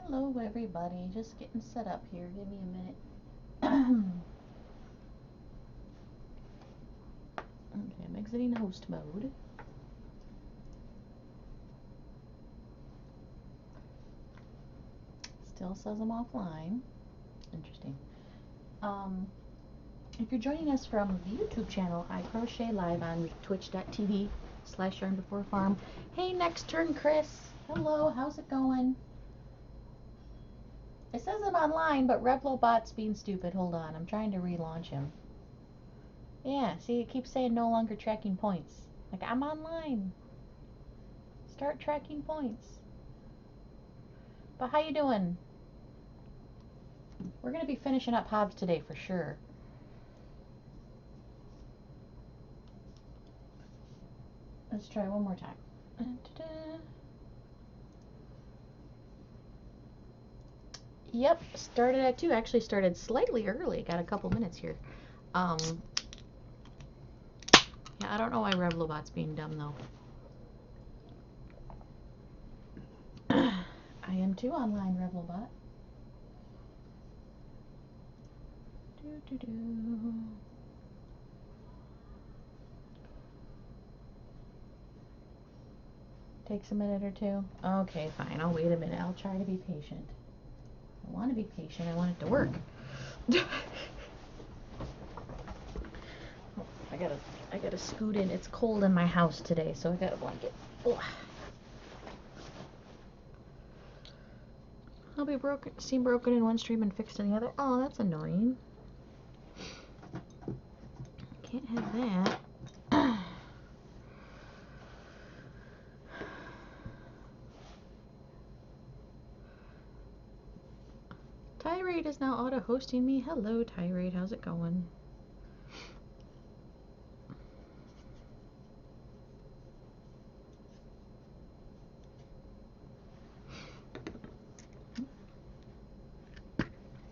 Hello everybody, just getting set up here. Give me a minute. Okay, I'm exiting host mode. Still says I'm offline. Interesting. If you're joining us from the YouTube channel, I crochet live on twitch.tv/yarnbeforefarm. Hey, next turn, Chris. Hello, how's it going? It says I'm online, but Revlobot's being stupid. Hold on, I'm trying to relaunch him. Yeah, see, it keeps saying no longer tracking points. Like, I'm online. Start tracking points. But how you doing? We're going to be finishing up Hobbes today for sure. Let's try one more time. Yep, started at 2. Actually started slightly early. Got a couple minutes here. Yeah, I don't know why Revlobot's being dumb though. I am too online, Revlobot. Takes a minute or two. Okay, fine. I'll wait a minute. I'll try to be patient. I want to be patient. I want it to work. I gotta scoot in. It's cold in my house today, so I got a blanket. Ugh. I'll be seen broken in one stream and fixed in the other. Oh, that's annoying. Can't have that. Tirade is now auto-hosting me. Hello, Tirade. How's it going?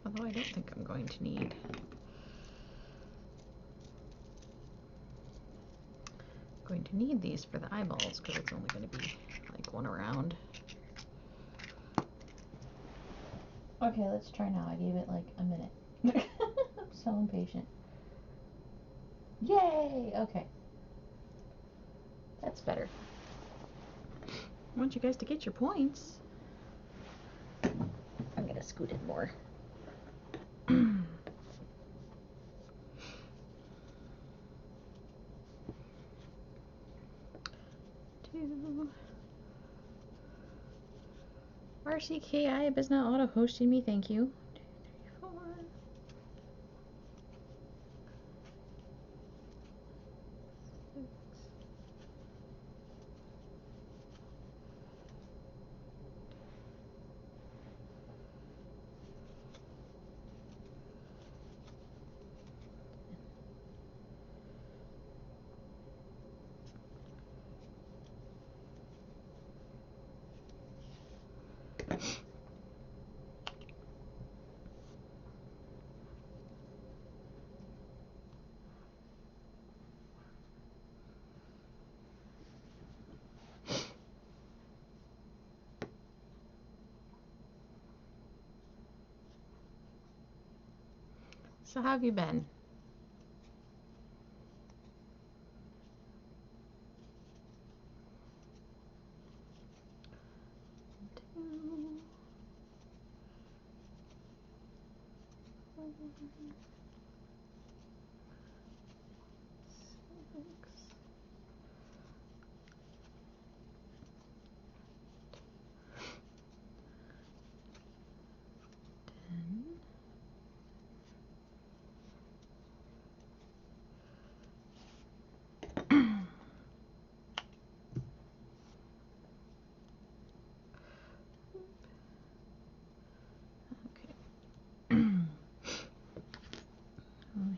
Although I don't think I'm going to need... these for the eyeballs, because it's only going to be like one around. Okay, let's try now. I gave it like a minute. I'm so impatient. Yay! Okay. That's better. I want you guys to get your points. I'm going to scoot in more. RCKI is now auto-hosting me, thank you. 2, 3, 4. So how have you been?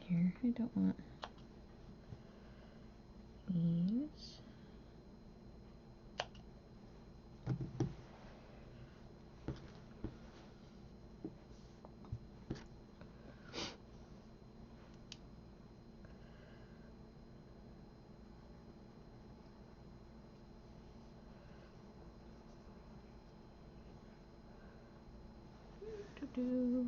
Here, I don't want these. do.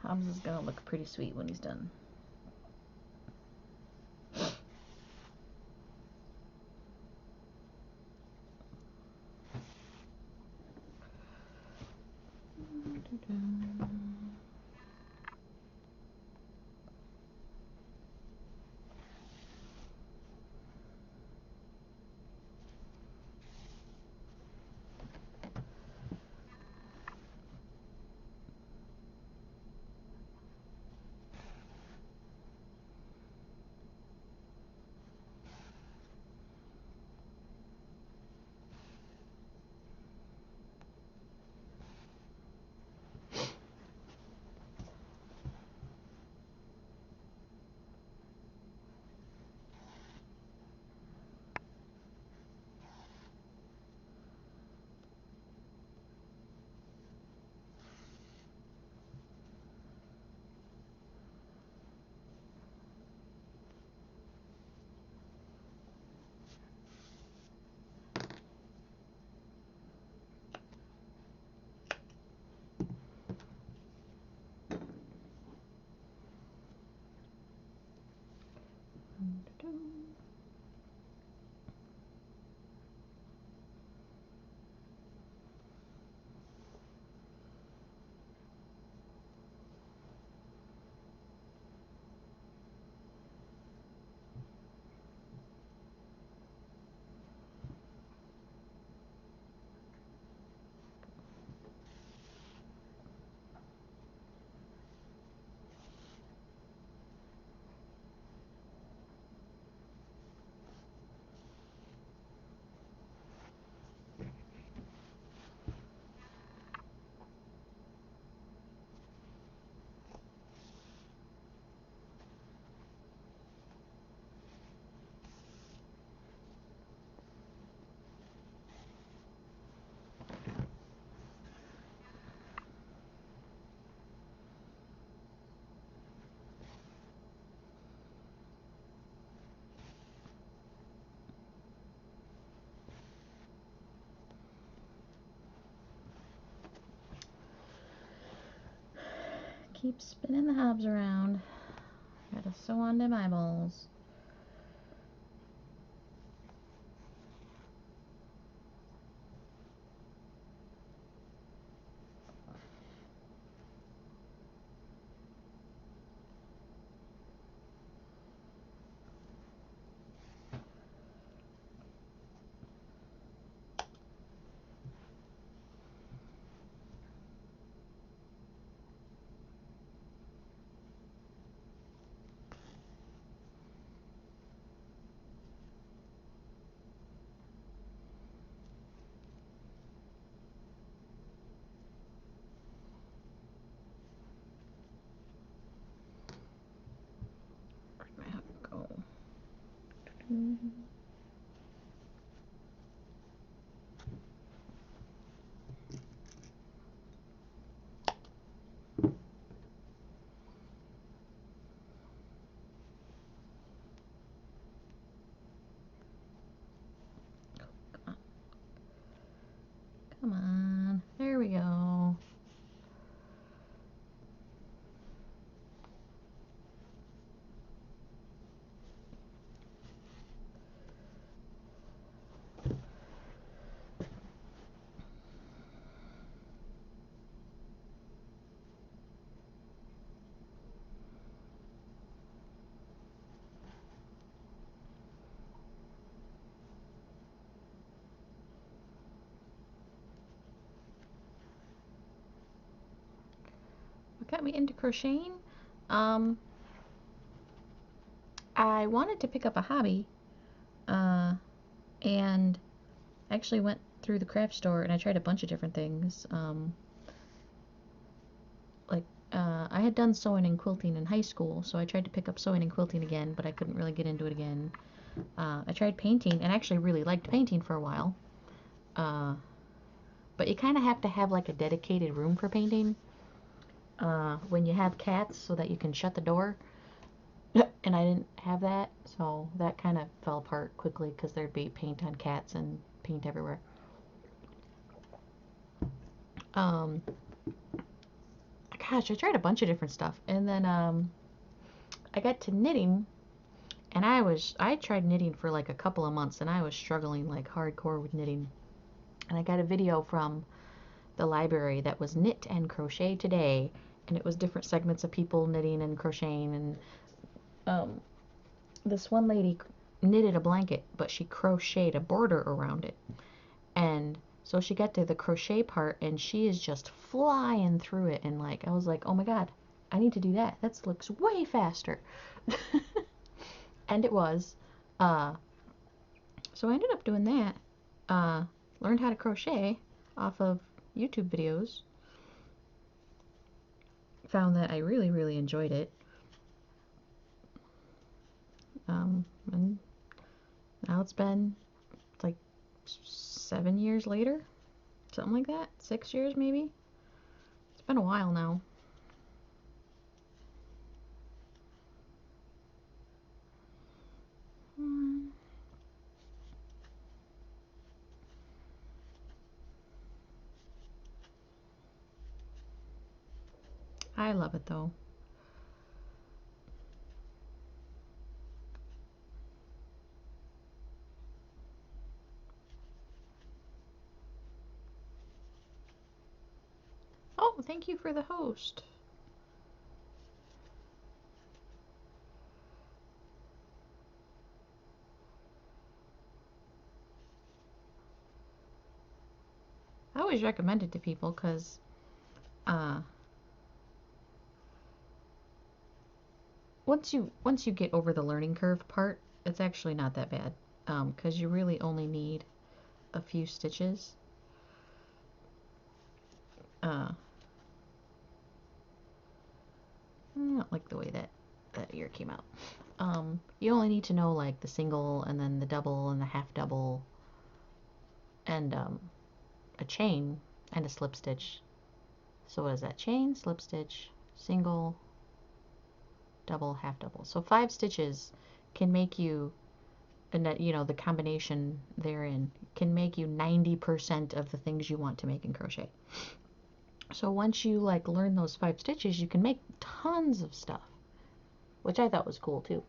Hobbes is gonna look pretty sweet when he's done. Keep spinning the Hobbes around. Gotta sew on them eyeballs. Where'd my hook go? Come on. There we go. What got me into crocheting? I wanted to pick up a hobby, and actually went through the craft store and I tried a bunch of different things. I had done sewing and quilting in high school, so I tried to pick up sewing and quilting again, but I couldn't really get into it again. I tried painting and actually really liked painting for a while. But you kind of have to have like a dedicated room for painting when you have cats so that you can shut the door. And I didn't have that, so that kind of fell apart quickly because there'd be paint on cats and paint everywhere. Gosh, I tried a bunch of different stuff, and then I got to knitting, and I tried knitting for like a couple of months, and I was struggling like hardcore with knitting. And I got a video from the library that was Knit and Crochet Today, and it was different segments of people knitting and crocheting, and this one lady knitted a blanket, but she crocheted a border around it. And so she got to the crochet part, and she is just flying through it, and like I was like, oh my god, I need to do that. That looks way faster. And it was. So I ended up doing that. Learned how to crochet off of YouTube videos. Found that I really, really enjoyed it. And now it's like 7 years later, something like that. 6 years maybe. It's been a while now. I love it though. Oh, thank you for the host. I always recommend it to people because once you get over the learning curve part, it's actually not that bad, because you really only need a few stitches. I don't like the way that ear came out. You only need to know like the single and then the double and the half double and a chain and a slip stitch. So what is that? Chain, slip stitch, single, double, half double. So 5 stitches can make you, and that, you know, the combination therein can make you 90% of the things you want to make in crochet. So once you like learn those 5 stitches, you can make tons of stuff, which I thought was cool too.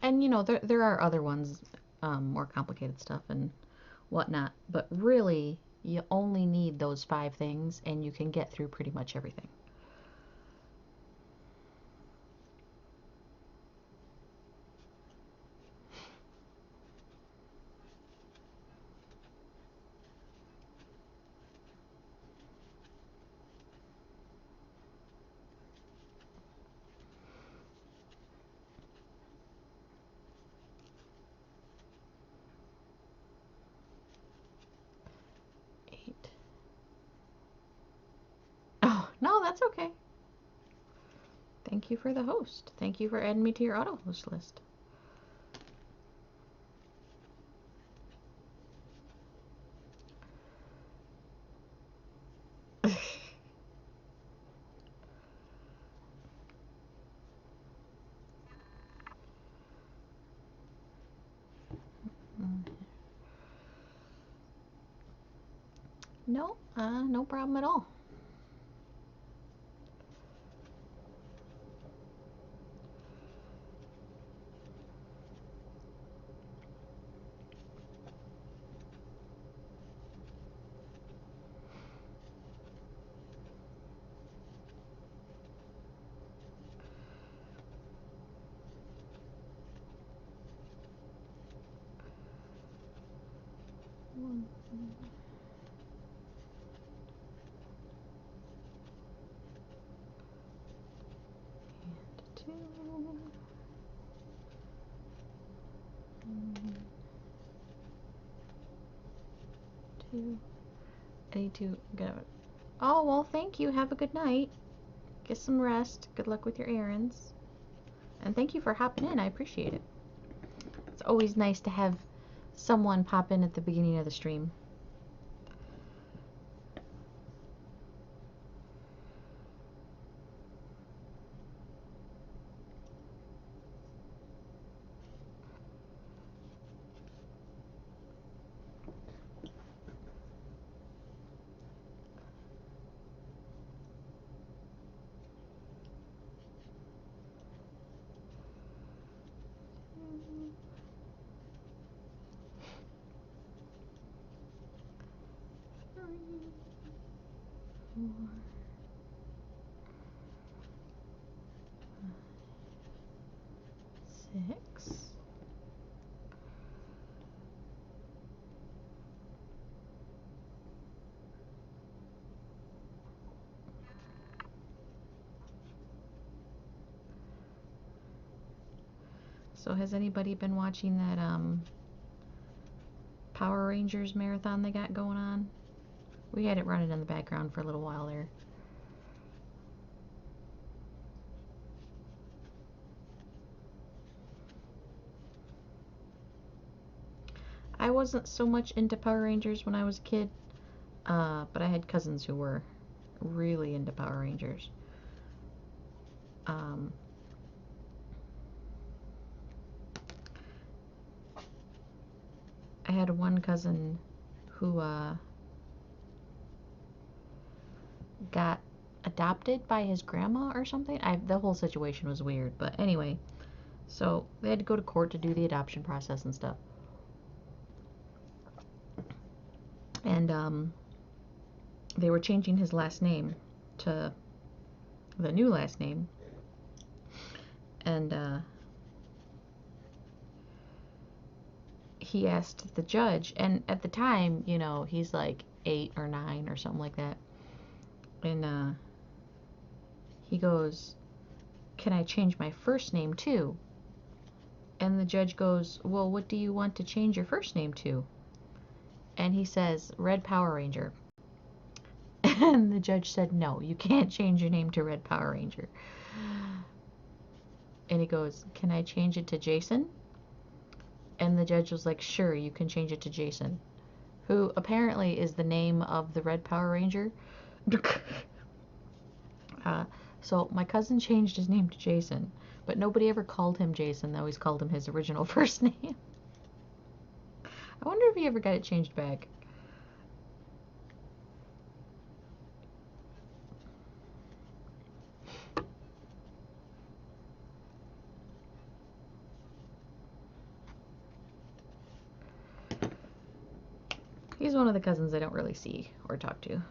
And you know, there are other ones, more complicated stuff and whatnot, but really you only need those 5 things and you can get through pretty much everything. Oh, no, that's okay. Thank you for the host. Thank you for adding me to your auto host list. No, no problem at all. 1, and 2, 2. I need to go. Oh, well, thank you. Have a good night. Get some rest. Good luck with your errands. And thank you for hopping in. I appreciate it. It's always nice to have someone pop in at the beginning of the stream. Six. So has anybody been watching that Power Rangers marathon they got going on? We had it running in the background for a little while there. I wasn't so much into Power Rangers when I was a kid, but I had cousins who were really into Power Rangers. I had one cousin who got adopted by his grandma or something. The whole situation was weird, but anyway, so they had to go to court to do the adoption process and stuff. And they were changing his last name to the new last name, and he asked the judge, and at the time, you know, he's like 8 or 9 or something like that, and he goes, "Can I change my first name too?" And the judge goes, "Well, what do you want to change your first name to?" And he says, "Red Power Ranger." And the judge said, "No, you can't change your name to Red Power Ranger." And he goes, "Can I change it to Jason?" And the judge was like, "Sure, you can change it to Jason," who apparently is the name of the Red Power Ranger. So my cousin changed his name to Jason, but nobody ever called him Jason. They always called him his original first name. I wonder if he ever got it changed back. He's one of the cousins I don't really see or talk to.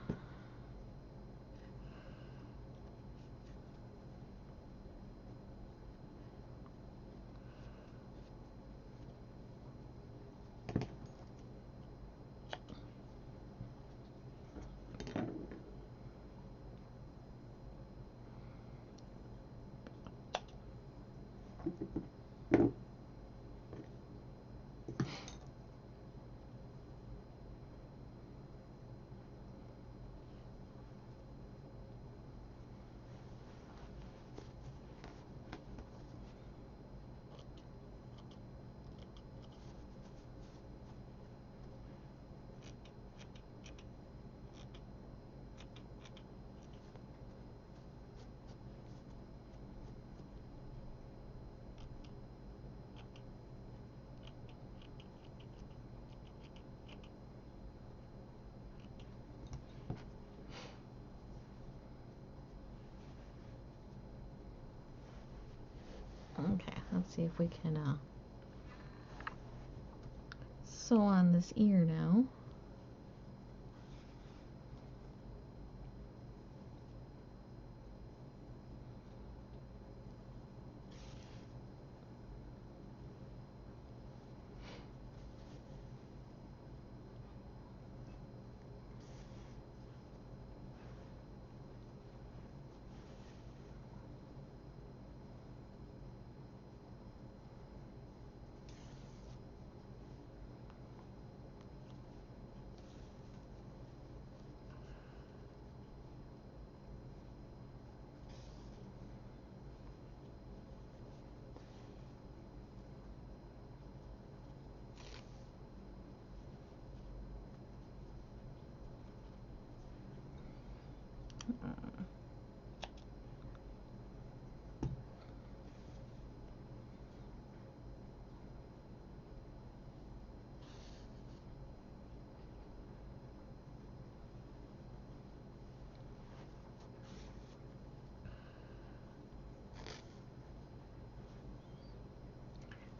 Okay, let's see if we can sew on this ear now.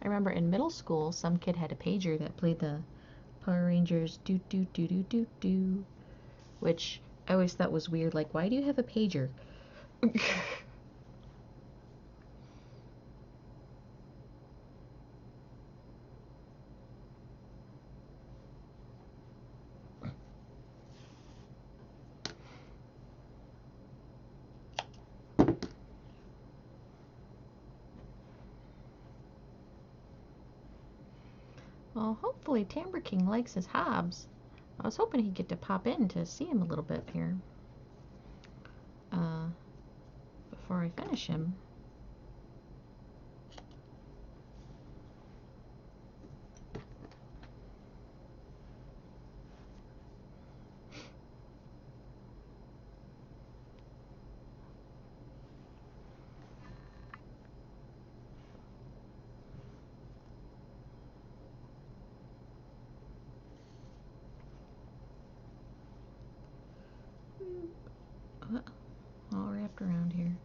I remember in middle school, some kid had a pager that played the Power Rangers do do do do do do, which I always thought was weird. Like, why do you have a pager? Well, hopefully Timber King likes his Hobbes. I was hoping he'd get to pop in to see him a little bit here before I finish him. All wrapped around here.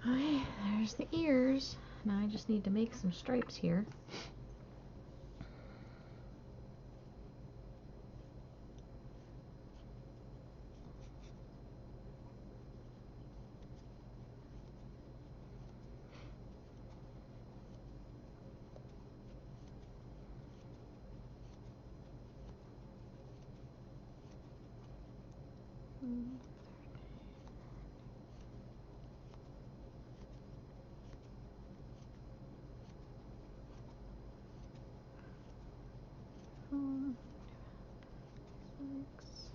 Okay, there's the ears. Now I just need to make some stripes here. Six,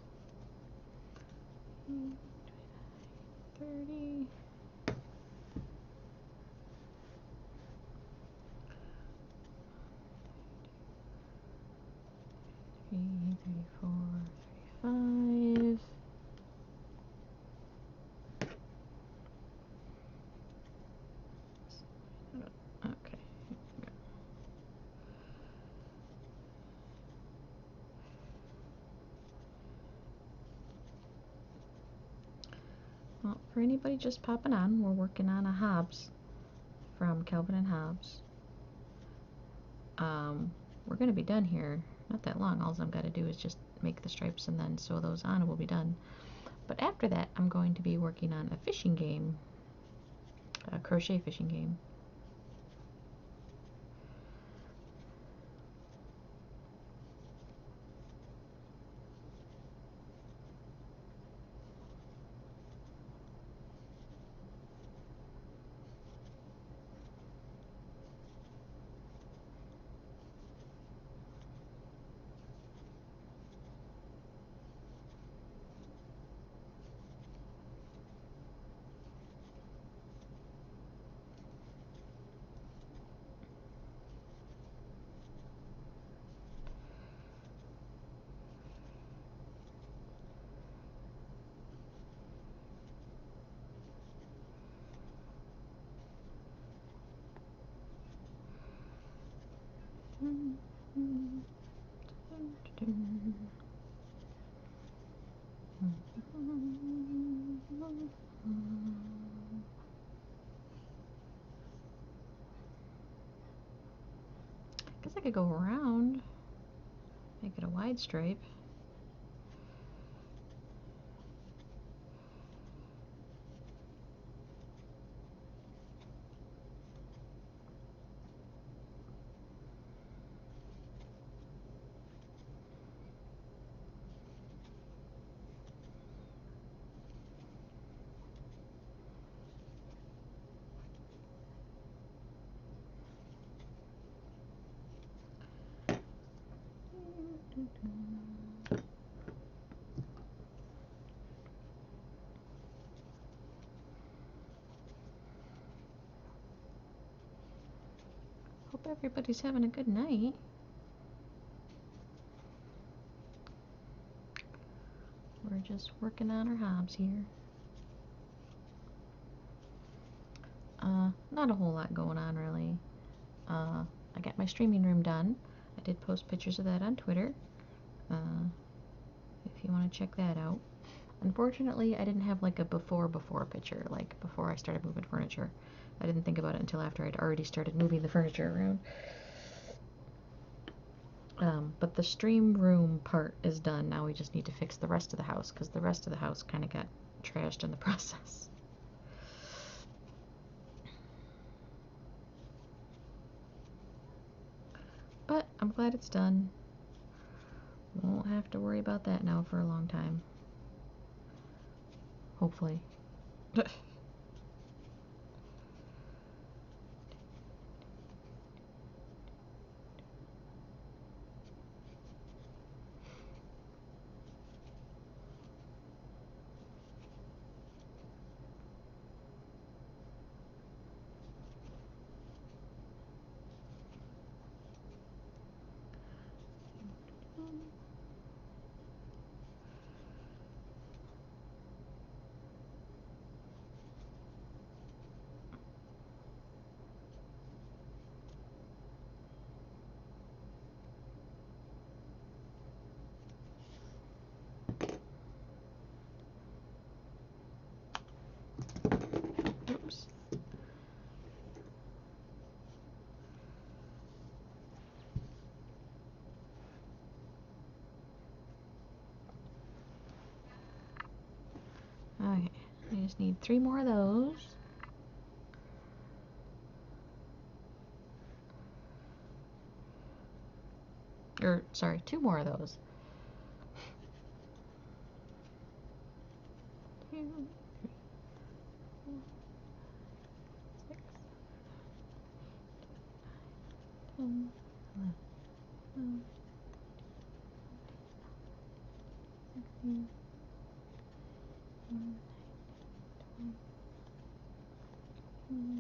30. 34, 35. Okay. Well, for anybody just popping on, we're working on a Hobbes from Calvin and Hobbes. We're going to be done here not that long. All I've got to do is just make the stripes and then sew those on and we'll be done. But after that, I'm going to be working on a fishing game, a crochet fishing game. Guess I could go around, make it a wide stripe. Hope everybody's having a good night. We're just working on our Hobbes here. Not a whole lot going on really. I got my streaming room done. I did post pictures of that on Twitter. If you want to check that out. Unfortunately, I didn't have like a before picture, like before I started moving furniture. I didn't think about it until after I'd already started moving the furniture around. But the stream room part is done. Now we just need to fix the rest of the house, because the rest of the house kind of got trashed in the process. But I'm glad it's done. Won't have to worry about that now for a long time. Hopefully. Oops. Okay, I just need 3 more of those. Or, sorry, 2 more of those. 2, 3, 4, 6, 10, 11, 12, 16, 17, 18, 19,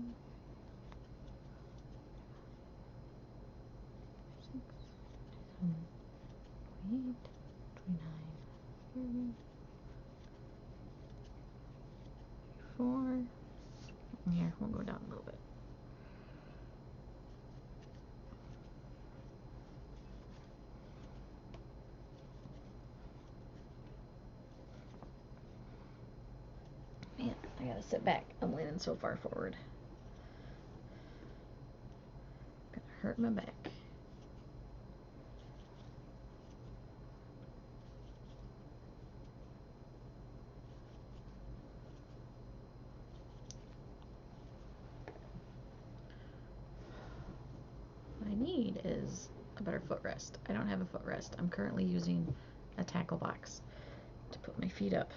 20, 28, 29, 30, 34. Here, we'll go down a little bit. Man, I gotta sit back. I'm leaning so far forward. Gonna hurt my back. What I need is a better footrest. I don't have a footrest. I'm currently using a tackle box to put my feet up.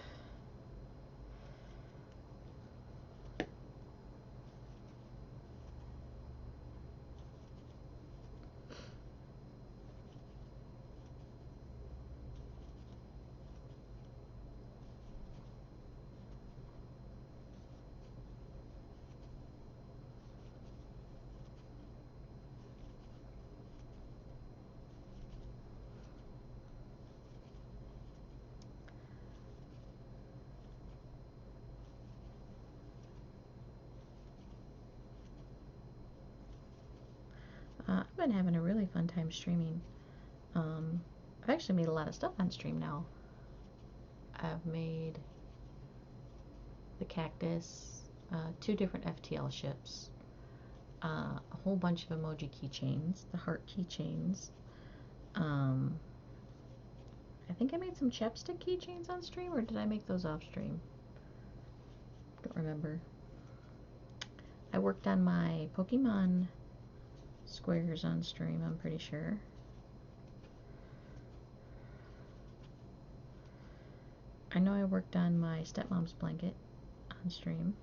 I've been having a really fun time streaming. I've actually made a lot of stuff on stream now. I've made the cactus, 2 different FTL ships, a whole bunch of emoji keychains, the heart keychains. I think I made some chapstick keychains on stream, or did I make those off stream? Don't remember. I worked on my Pokemon squares on stream, I'm pretty sure. I know I worked on my stepmom's blanket on stream.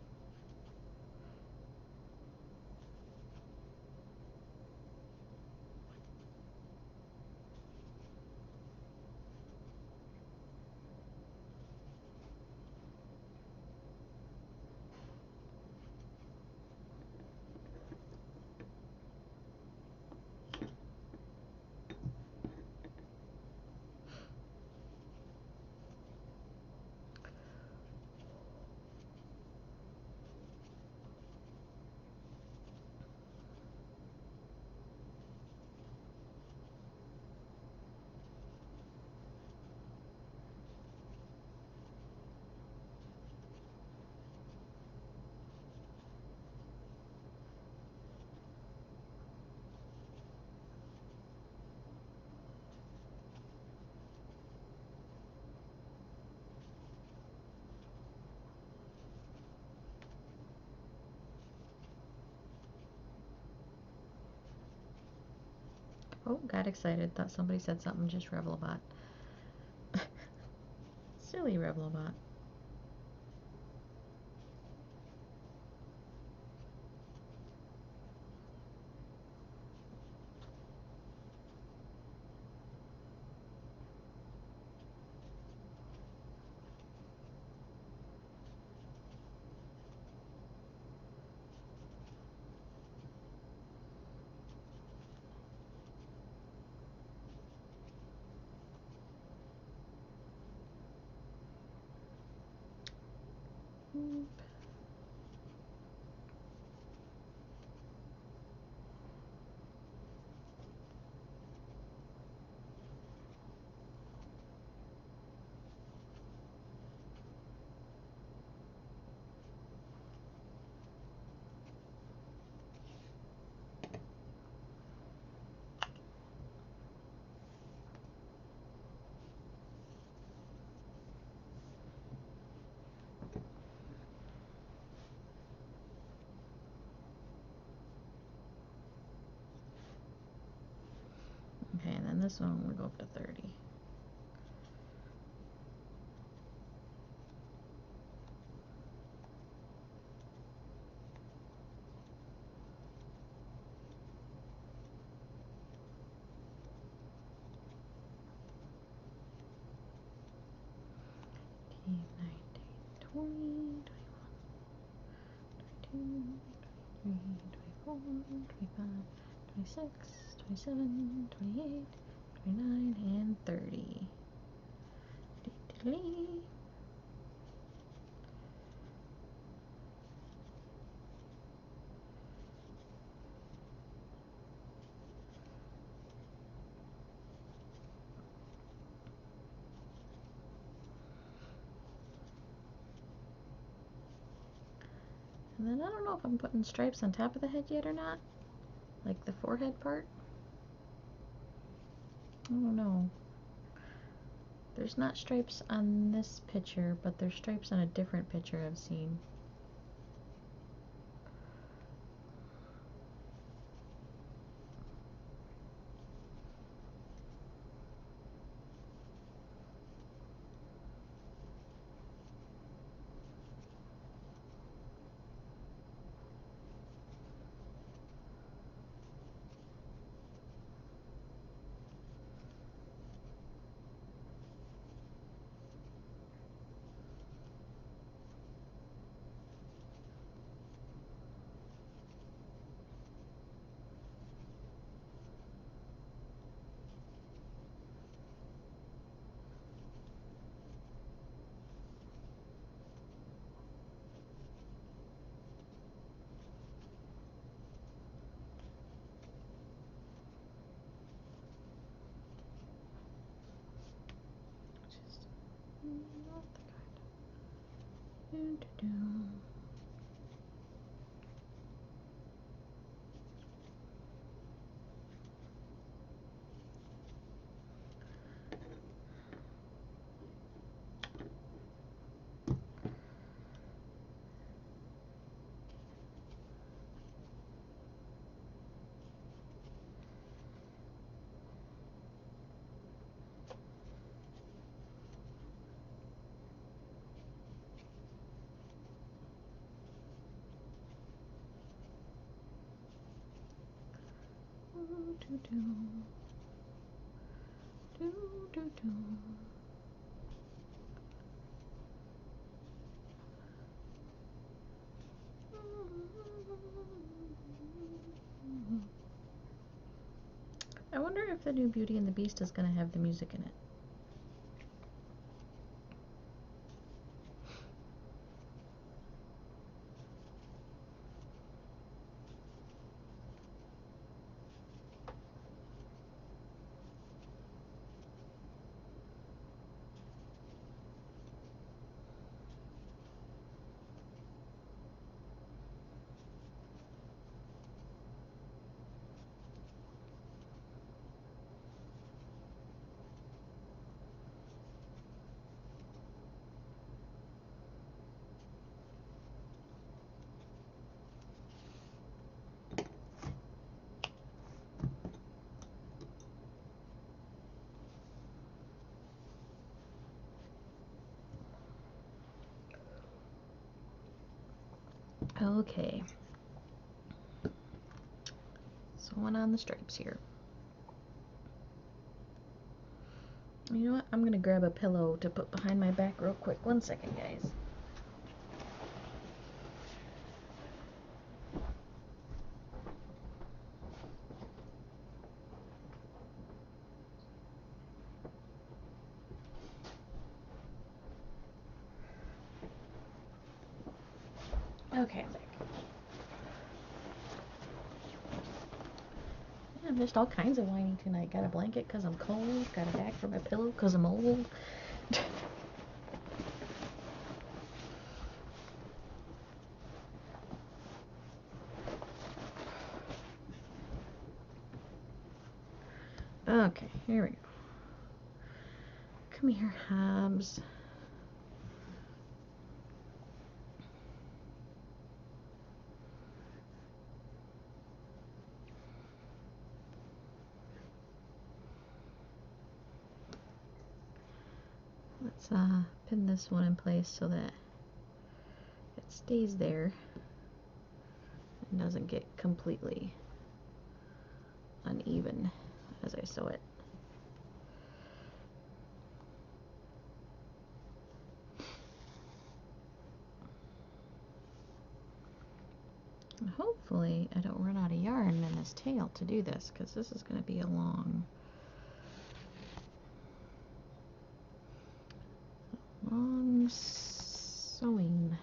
Oh, got excited. Thought somebody said something. Just Revelabot. Silly Revelabot. Okay, and then this one we'll go up to 30. Twenty-seven, 28, 29, and 30. And then I don't know if I'm putting stripes on top of the head yet or not. Like the forehead part. I don't know. There's not stripes on this picture, but there's stripes on a different picture I've seen. Not the kind. Do, do, do. Do, do, do, do, do. I wonder if the new Beauty and the Beast is going to have the music in it. Okay. Sewing on the stripes here. You know what? I'm going to grab a pillow to put behind my back real quick. 1 second, guys. Okay, I'm back. Yeah, I'm just all kinds of whining tonight. Got a blanket because I'm cold. Got a bag for my pillow because I'm old. Okay, here we go. Come here, Hobbes. Let's pin this one in place so that it stays there and doesn't get completely uneven as I sew it. And hopefully I don't run out of yarn in this tail to do this, because this is going to be a long sewing.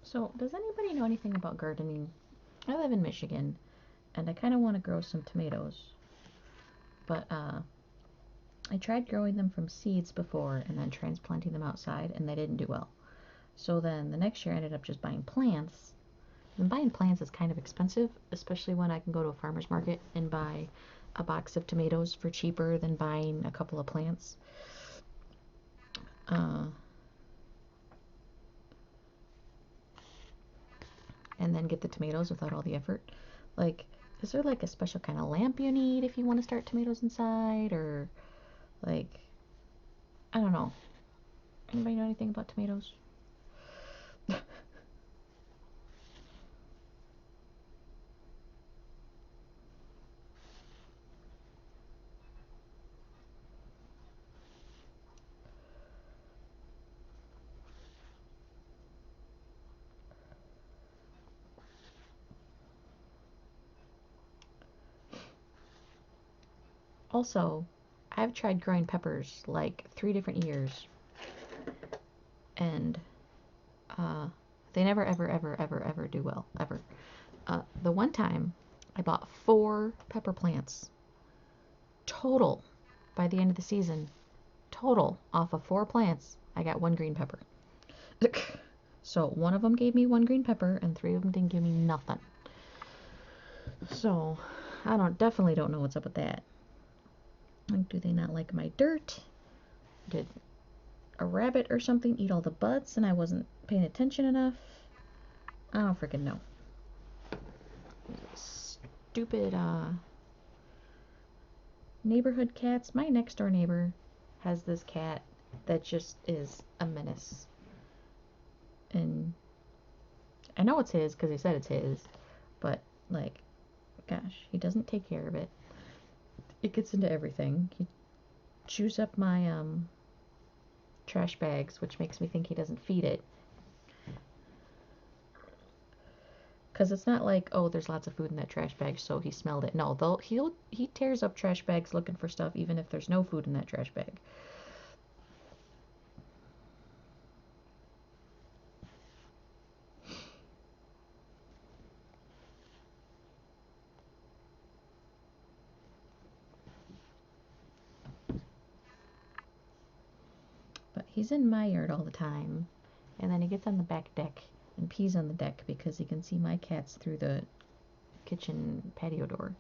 So, does anybody know anything about gardening? I live in Michigan, and I kind of want to grow some tomatoes. But I tried growing them from seeds before and then transplanting them outside, and they didn't do well. So then the next year I ended up just buying plants. And buying plants is kind of expensive, especially when I can go to a farmer's market and buy a box of tomatoes for cheaper than buying a couple of plants. And then get the tomatoes without all the effort. Like, is there like a special kind of lamp you need if you want to start tomatoes inside? Or, like, I don't know. Anybody know anything about tomatoes? Also, I've tried growing peppers like 3 different years, and they never, ever, ever, ever, ever do well. Ever. The one time I bought 4 pepper plants total by the end of the season. Total off of 4 plants, I got 1 green pepper. So one of them gave me 1 green pepper, and 3 of them didn't give me nothing. So I definitely don't know what's up with that. Like, do they not like my dirt? Did a rabbit or something eat all the buds and I wasn't paying attention enough? I don't freaking know. Stupid neighborhood cats. My next door neighbor has this cat that just is a menace. And I know it's his because he said it's his, but like, gosh, he doesn't take care of it. It gets into everything. He chews up my trash bags, which makes me think he doesn't feed it. Because it's not like, oh, there's lots of food in that trash bag, so he smelled it. No, he tears up trash bags looking for stuff, even if there's no food in that trash bag. But he's in my yard all the time, and then he gets on the back deck and pees on the deck because he can see my cats through the kitchen patio door.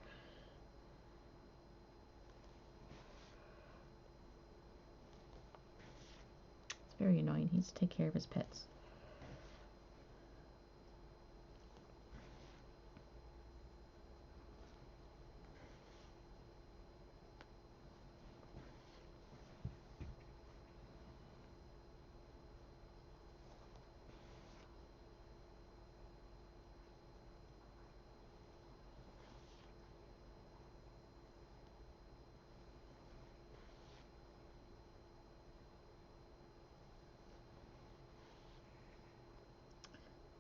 It's very annoying. He needs to take care of his pets.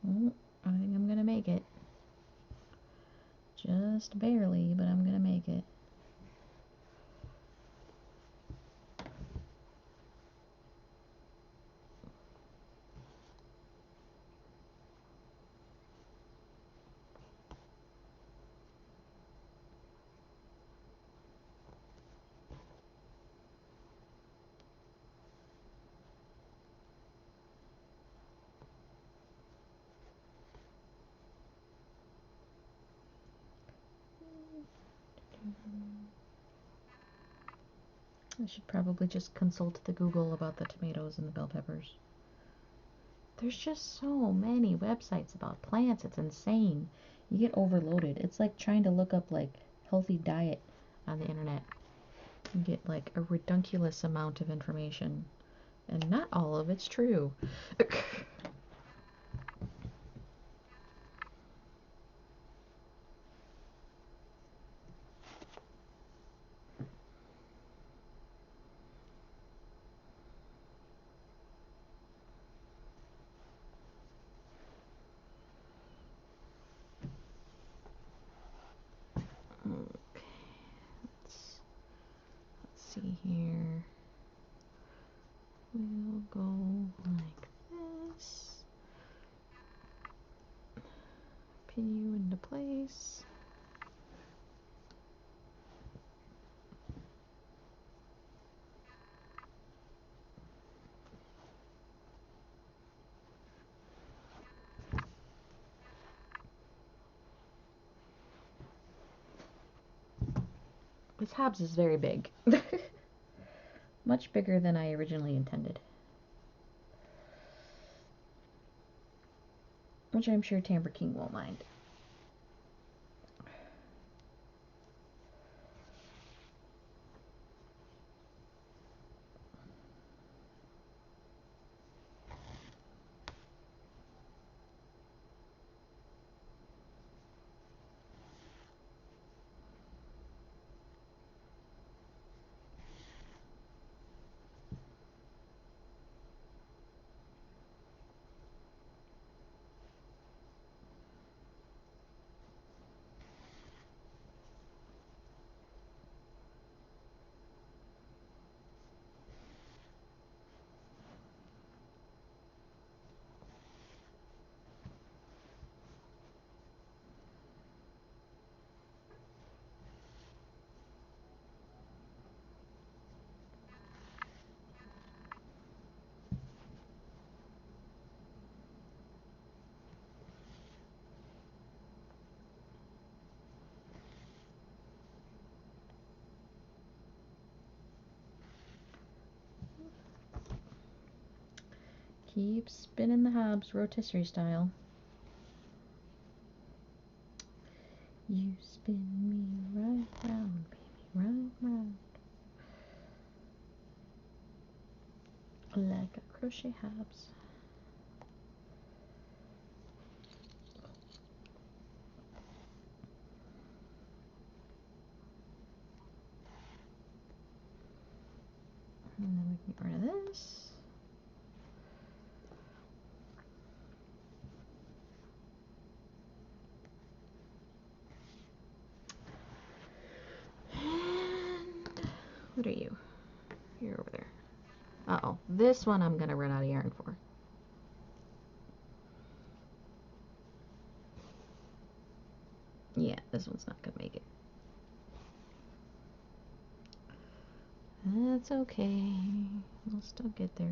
Oh, I think I'm gonna make it. Just barely, but I'm gonna make it. I should probably just consult the Google about the tomatoes and the bell peppers. There's just so many websites about plants. It's insane. You get overloaded. It's like trying to look up like healthy diet on the internet. You get like a redunculous amount of information, and not all of it's true. Okay, let's see here. We'll go like this. Pin you into place. This Hobbes is very big. Much bigger than I originally intended. Which I'm sure Tambour King won't mind. Keep spinning the Hobbes rotisserie style. You spin me right round, baby, right round. Like a crochet Hobbes. And then we can get rid of this. And what are you? You're over there. Uh-oh. This one I'm going to run out of yarn for. Yeah, this one's not going to make it. That's okay. We'll still get there.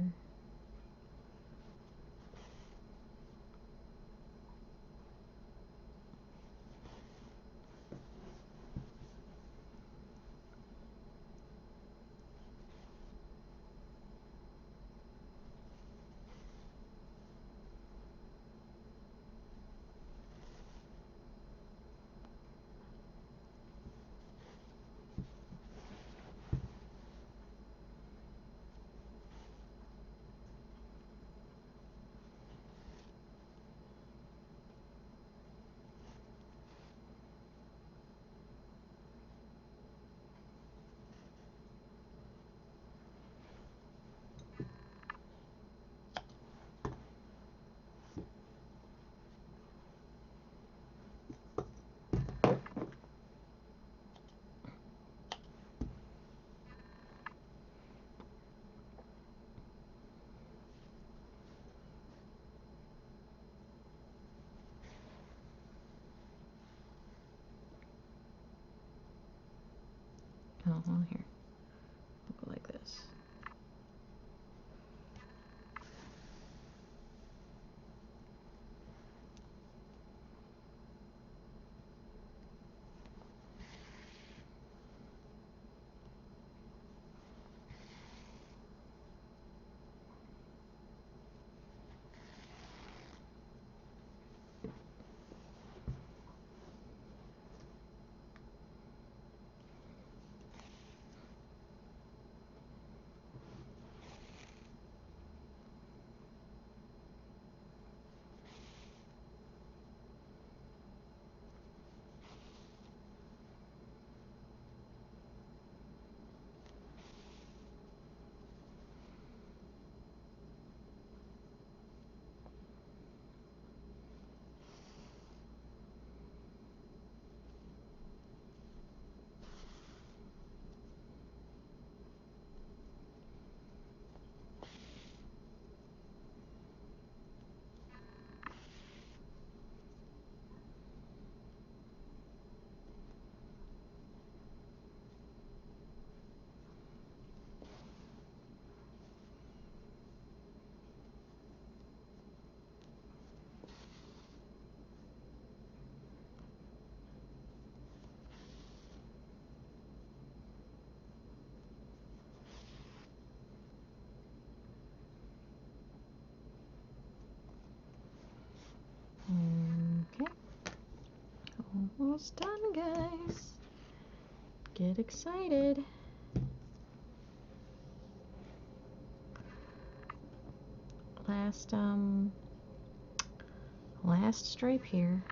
Oh, well, here. We'll go like this. almost done, guys. Get excited. Last stripe here.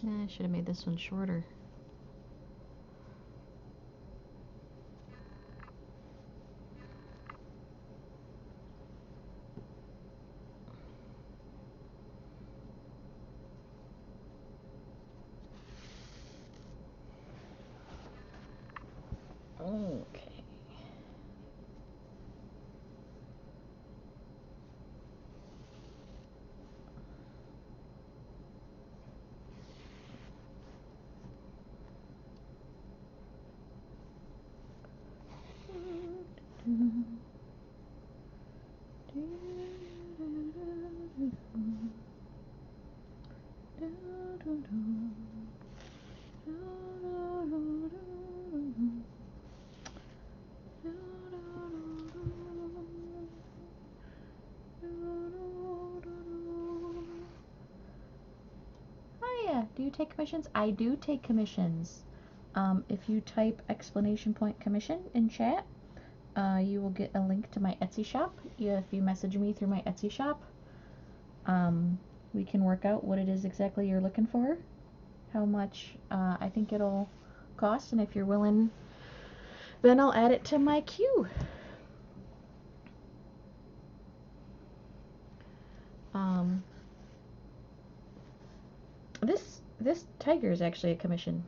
I should have made this one shorter. Okay. Do you take commissions? I do take commissions. If you type exclamation point commission in chat, you will get a link to my Etsy shop. If you message me through my Etsy shop, we can work out what it is exactly you're looking for, how much I think it'll cost, and if you're willing, then I'll add it to my queue. This tiger is actually a commission.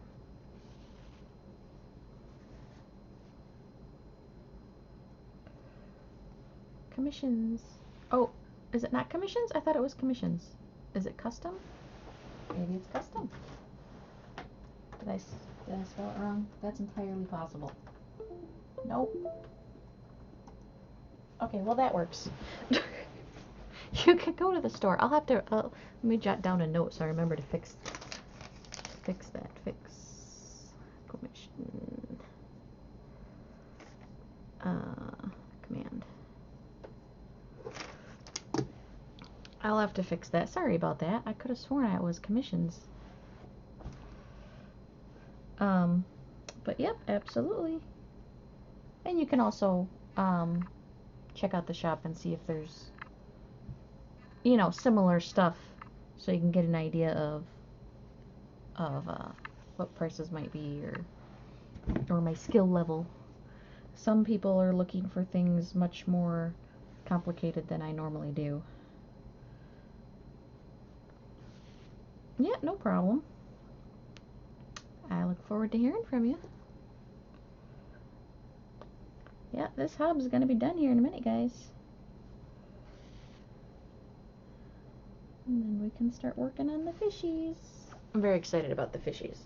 Commissions. Oh, is it not commissions? I thought it was commissions. Is it custom? Maybe it's custom. Did I spell it wrong? That's entirely possible. Nope. Okay, well that works. You could go to the store. I'll have to, let me jot down a note so I remember to fix that. Fix commission. Command. I'll have to fix that. Sorry about that. I could have sworn it was commissions. But yep, absolutely. And you can also check out the shop and see if there's, you know, similar stuff, so you can get an idea of what prices might be, or my skill level. Some people are looking for things much more complicated than I normally do. Yeah, no problem. I look forward to hearing from you. Yeah, this Hobbes is going to be done here in a minute, guys. And then we can start working on the fishies. I'm very excited about the fishies.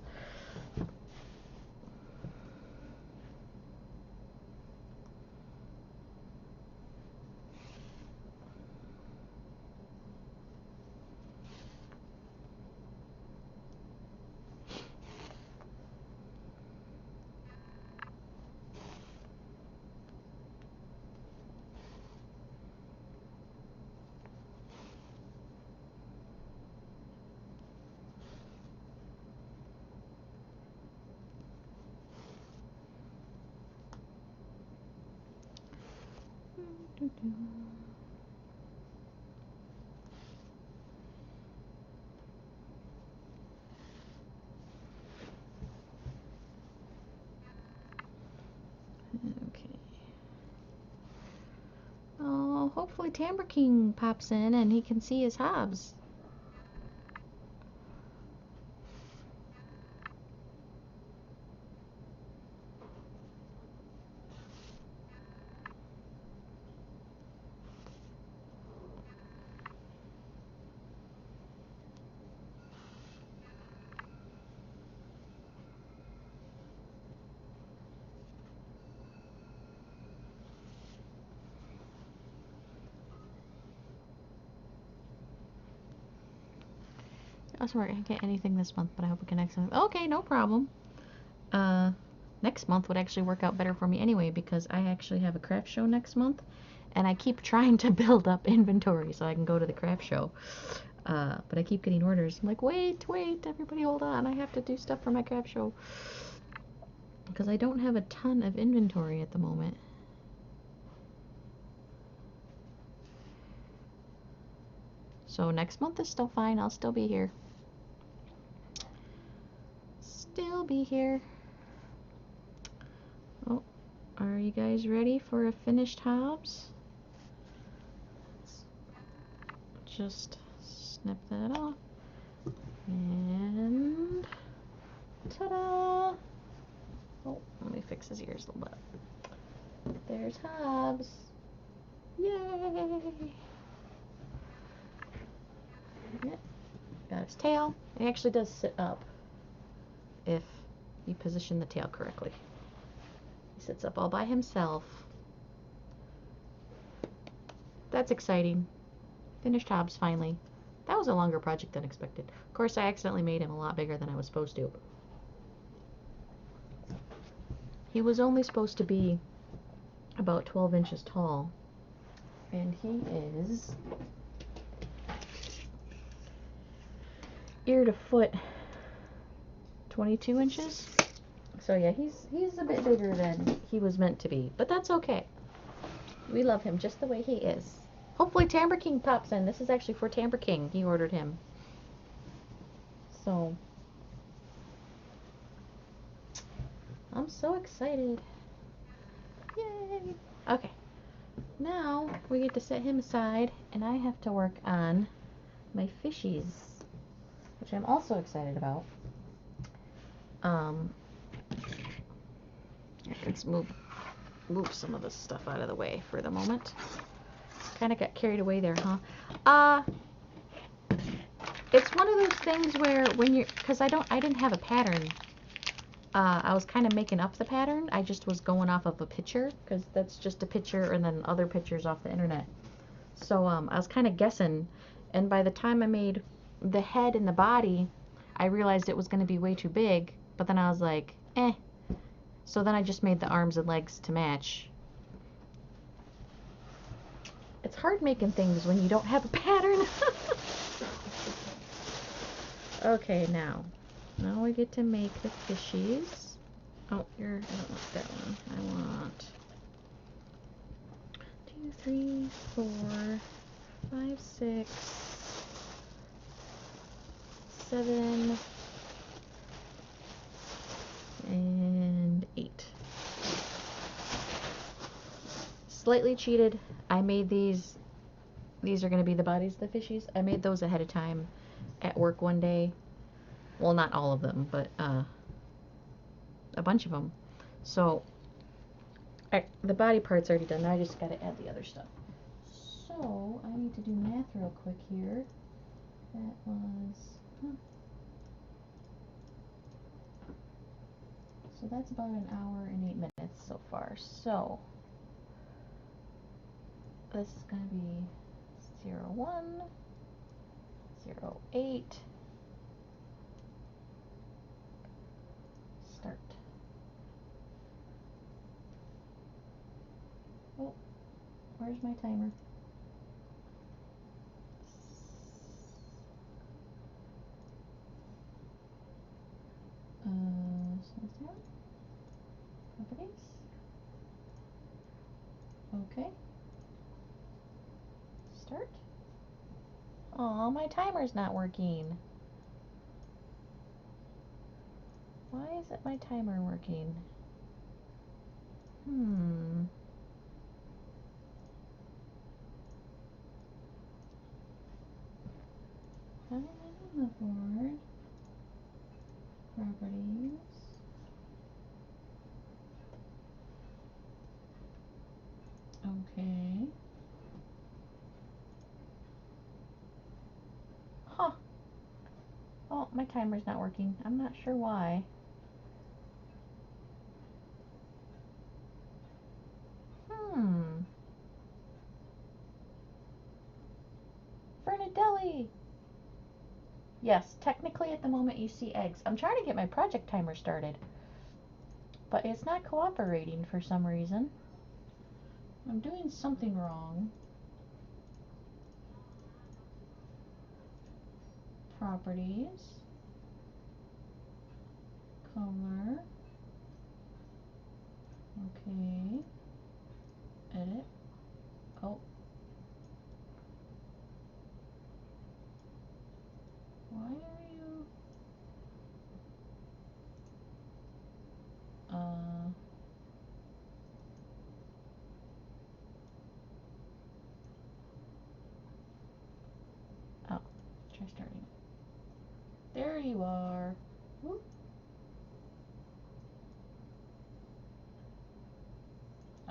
Okay. Oh, hopefully Timber King pops in and he can see his Hobbes. sorry, I can't get anything this month, but I hope we can next month. Okay, no problem. Next month would actually work out better for me anyway, because I actually have a craft show next month, and I keep trying to build up inventory so I can go to the craft show. But I keep getting orders. I'm like, wait, everybody hold on. I have to do stuff for my craft show. Because I don't have a ton of inventory at the moment. So next month is still fine. I'll still be here. Still be here. Oh, are you guys ready for a finished Hobbes? Just snip that off. And ta-da! Oh, let me fix his ears a little bit. There's Hobbes. Yay! Got his tail. It actually does sit up if you position the tail correctly. He sits up all by himself. That's exciting. Finished Hobbes finally. That was a longer project than expected. Of course, I accidentally made him a lot bigger than I was supposed to. He was only supposed to be about 12 inches tall, and he is ear to foot 22 inches. So yeah, he's a bit bigger than he was meant to be, but that's okay. We love him just the way he is. Hopefully Tamber King pops in. This is actually for Tamber King. He ordered him. So I'm so excited. Yay! Okay. Now we get to set him aside, and I have to work on my fishies, which I'm also excited about. Let's move some of this stuff out of the way for the moment. Kind of got carried away there, huh? It's one of those things where when you're, because I didn't have a pattern. I was kind of making up the pattern. I just was going off of a picture, because that's just a picture and then other pictures off the internet. So I was kind of guessing, and by the time I made the head and the body, I realized it was going to be way too big, but then I was like, eh. So then I just made the arms and legs to match. It's hard making things when you don't have a pattern. Okay, now we get to make the fishies. Oh, I don't want that one. I want 2, 3, 4, 5, 6, 7, and 8. Slightly cheated. I made these. These are going to be the bodies of the fishies. I made those ahead of time at work one day. Well, not all of them, but a bunch of them. So the body part's already done. Now I just got to add the other stuff. So I need to do math real quick here. That was... So that's about an hour and 8 minutes so far. So this is going to be 01, 08, start. Oh, where's my timer? Properties. Okay. Start. Aw, my timer's not working. Why isn't my timer working? I'm on the board. Properties. Okay. Huh. Oh, my timer's not working. I'm not sure why. Fernadelli! Yes, technically at the moment you see eggs. I'm trying to get my project timer started, but it's not cooperating for some reason. I'm doing something wrong. Properties. Color. Okay. Edit. Oh. Why are you... Oh. Try starting it. There you are. Whoop.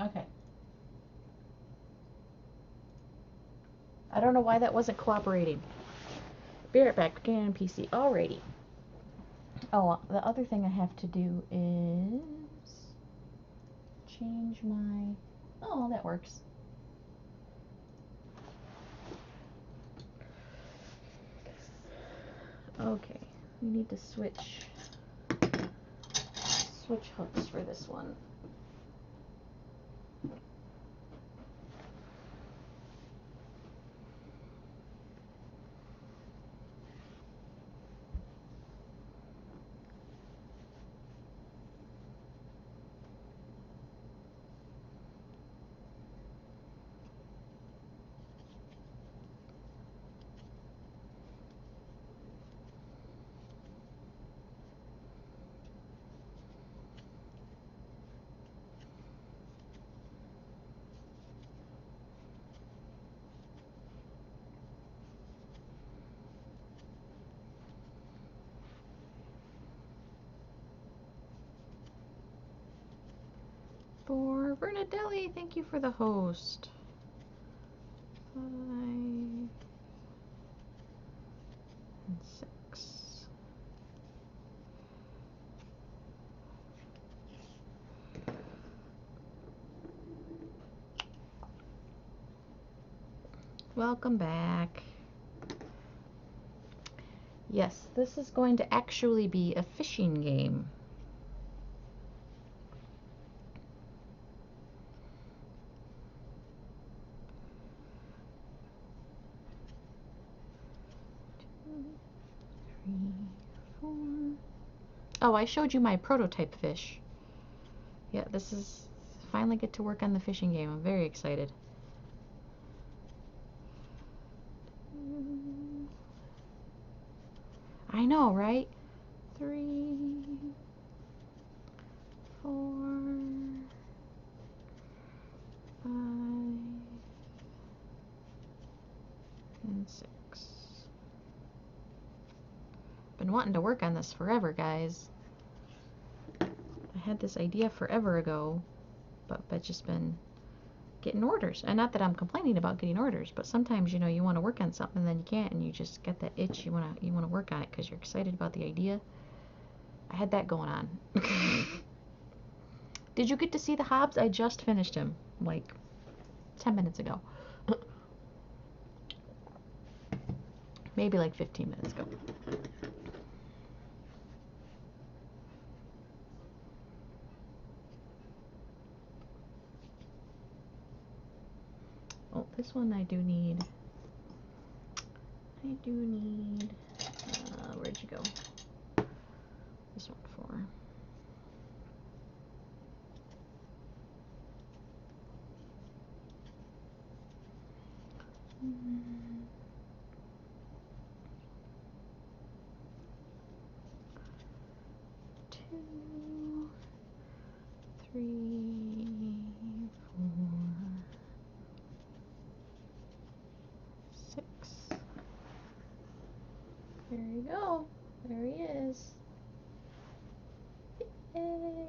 Okay. I don't know why that wasn't cooperating. Be right back. Getting on PC. Alrighty. Oh, the other thing I have to do is change my... Oh, that works. Okay, we need to switch hooks for this one. For Bernadelli, thank you for the host. 5 and 6. Welcome back. Yes, this is going to actually be a fishing game. Oh, I showed you my prototype fish. Yeah, this is... Finally get to work on the fishing game. I'm very excited. I know, right? 3, 4, 5, and 6. Been wanting to work on this forever, guys. I had this idea forever ago, but I've just been getting orders. And not that I'm complaining about getting orders, but sometimes, you know, you want to work on something and then you can't, and you just get that itch. You want to work on it because you're excited about the idea. I had that going on. Did you get to see the Hobbes? I just finished him like 10 minutes ago. Maybe like 15 minutes ago. Oh, this one I do need. Where'd you go? This one for. Two, 3, 4, 6. There you go. There he is. Yay.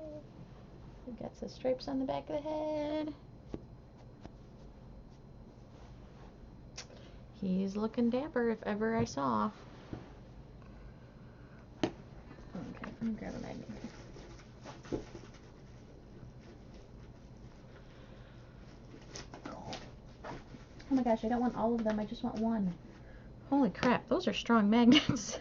We got some stripes on the back of the head. He's looking dapper if ever I saw. Okay, let me grab a magnet. Oh my gosh, I don't want all of them, I just want one. Holy crap, those are strong magnets.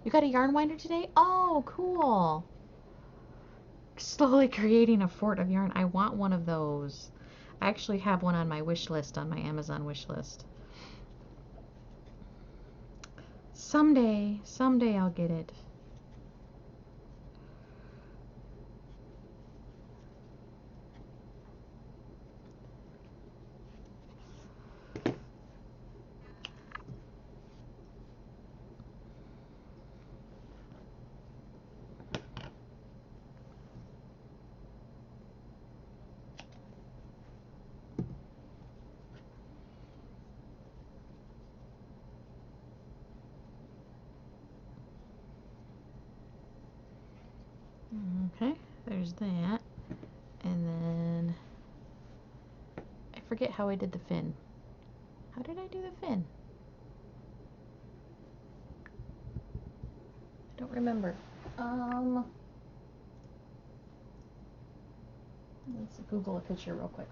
You got a yarn winder today? Oh, cool. Slowly creating a fort of yarn. I want one of those. I actually have one on my wish list, on my Amazon wish list. Someday I'll get it. Okay, there's that. And then I forget how I did the fin. How did I do the fin? I don't remember. Let's Google a picture real quick.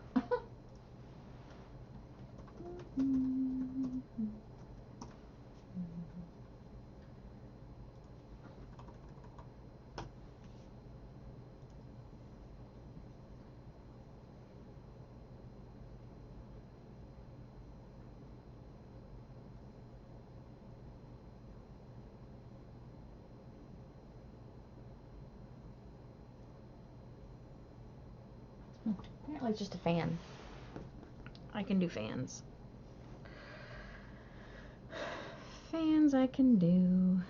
Apparently it's just a fan. I can do fans. Fans I can do.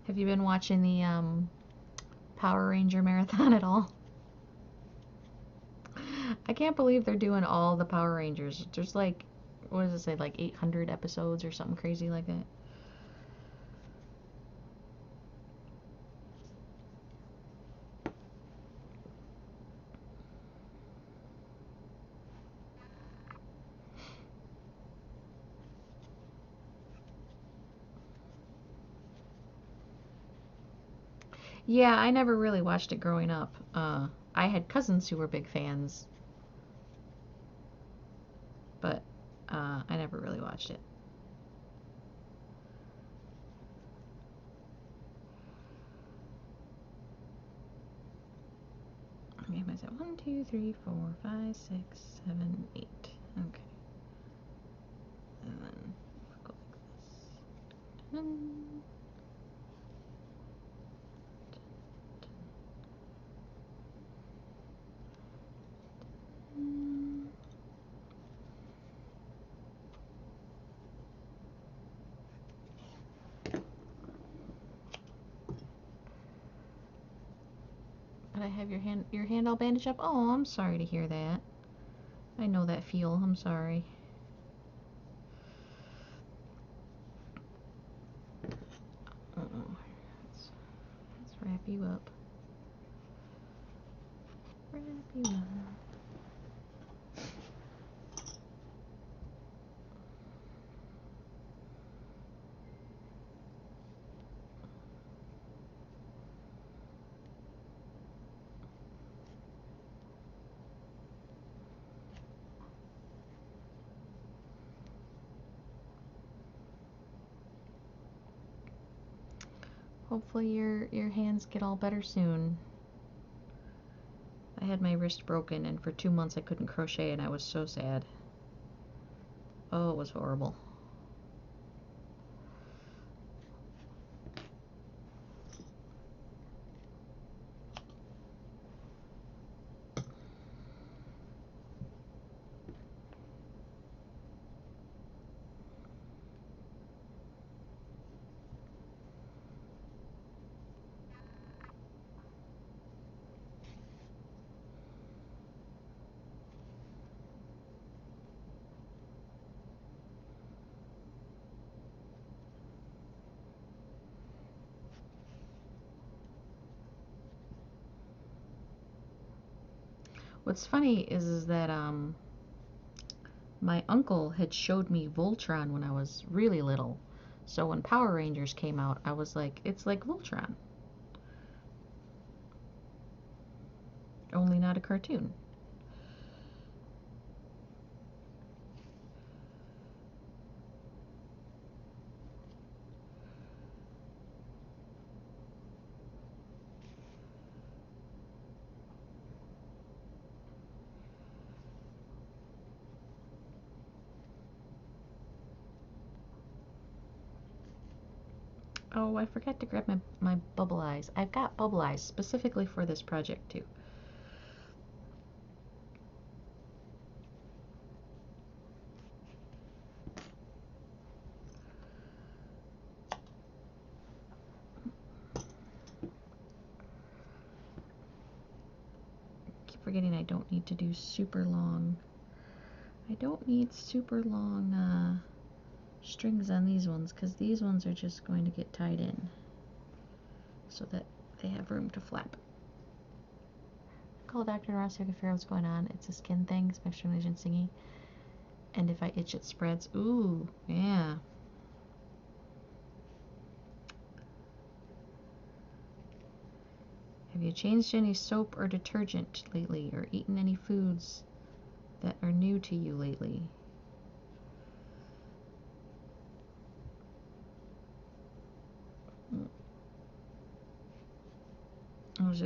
Have you been watching the Power Ranger marathon at all? I can't believe they're doing all the Power Rangers. There's like, what does it say, like 800 episodes or something crazy like that? Yeah, I never really watched it growing up. I had cousins who were big fans, but I never really watched it. Okay, I said 1, 2, 3, 4, 5, 6, 7, 8. Okay. And then go like this. But I have your hand all bandaged up. Oh, I'm sorry to hear that. I know that feel. I'm sorry. Let's wrap you up. Wrap you up. Hopefully your hands get all better soon. I had my wrist broken and for 2 months I couldn't crochet and I was so sad. Oh, it was horrible. What's funny is that my uncle had showed me Voltron when I was really little. So when Power Rangers came out, I was like, it's like Voltron. Only not a cartoon. Oh, I forgot to grab my bubble eyes. I've got bubble eyes specifically for this project too. Keep forgetting I don't need to do super long. I don't need super long strings on these ones because these ones are just going to get tied in so that they have room to flap. Call Dr. Ross to figure out what's going on. It's a skin thing, especially when agent singing. And if I itch, it spreads. Ooh, yeah. Have you changed any soap or detergent lately, or eaten any foods that are new to you lately?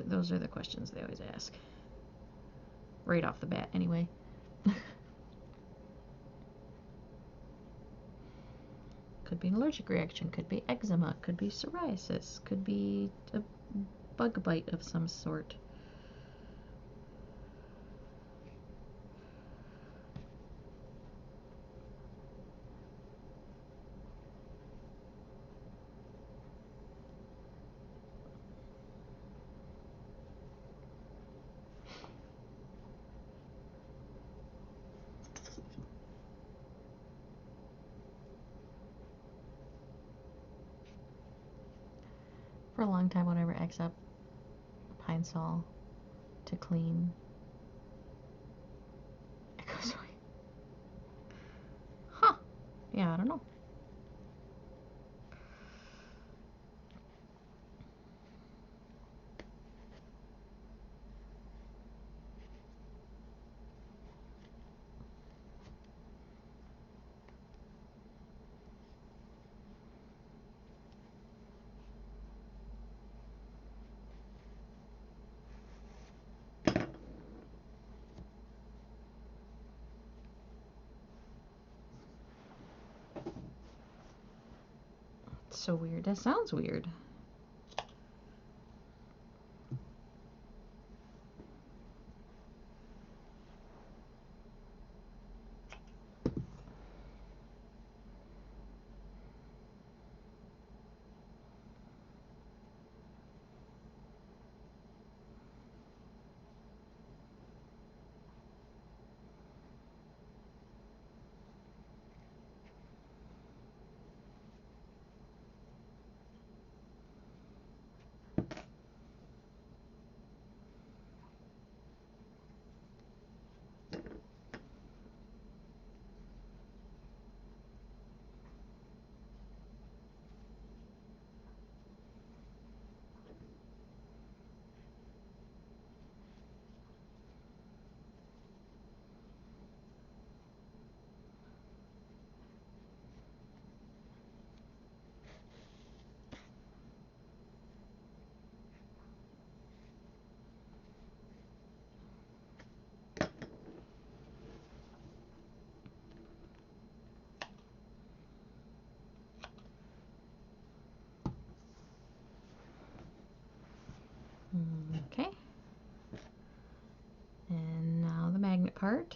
Those are the questions they always ask. Right off the bat, anyway. Could be an allergic reaction, could be eczema, could be psoriasis, could be a bug bite of some sort. For a long time, whenever I X up Pine Sol to clean, it goes away. Huh. Yeah, I don't know. It's so weird. That sounds weird. Okay. And now the magnet part.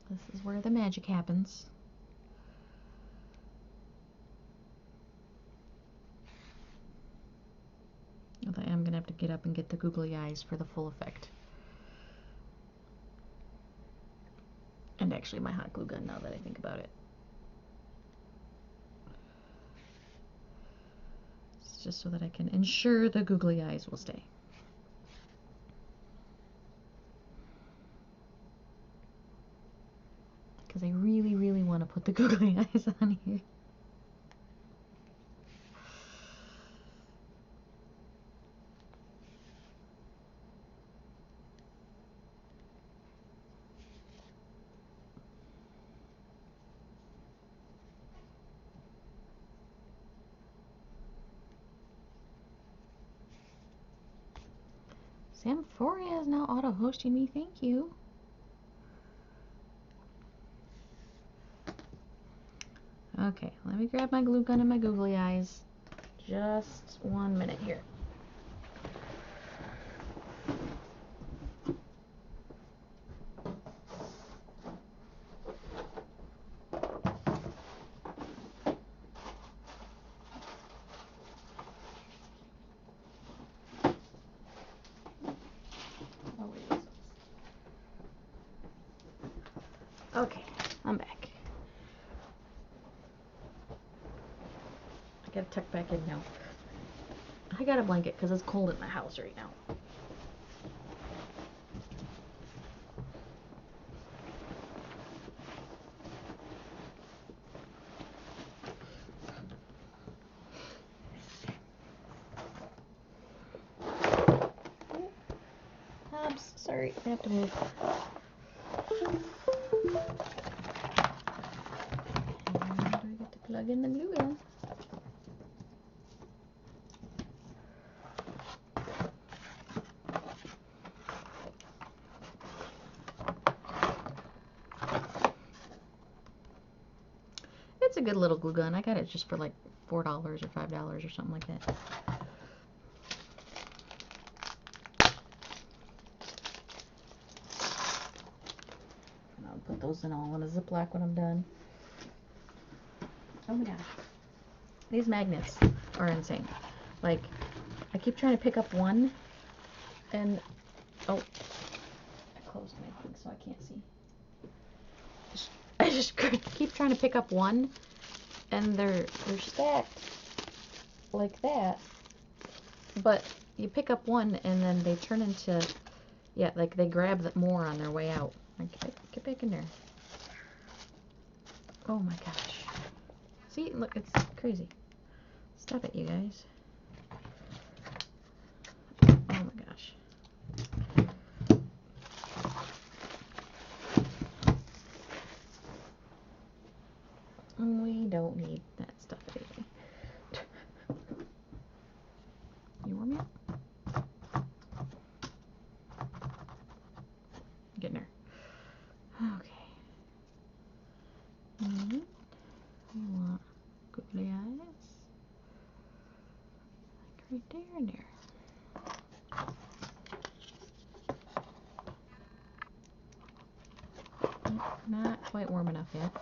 This is where the magic happens. Although I am going to have to get up and get the googly eyes for the full effect. actually my hot glue gun now that I think about it. It's just so that I can ensure the googly eyes will stay. Because I really, really want to put the googly eyes on here. Samphoria is now auto-hosting me, thank you. Okay, let me grab my glue gun and my googly eyes. Just 1 minute here. Okay, I'm back. I gotta tuck back in now. I got a blanket because it's cold in my house right now. Hobbes, sorry, I have to move. And I get to plug in the glue gun. It's a good little glue gun. I got it just for like $4 or $5 or something like that. And I'll put those in all in a Ziploc when I'm done. Oh my gosh. These magnets are insane. Like, I keep trying to pick up one and, oh, I closed my thing so I can't see. I just keep trying to pick up one and they're stacked like that, but you pick up one and then they turn into, yeah, like they grab more on their way out. Like, get back in there. Oh my gosh. See, look, it's crazy. Stop it, you guys. Oh my gosh. We don't need that stuff anyway. You warm yet? Getting her. Okay. And we want googly eyes. Like right there and there. Not quite warm enough yet.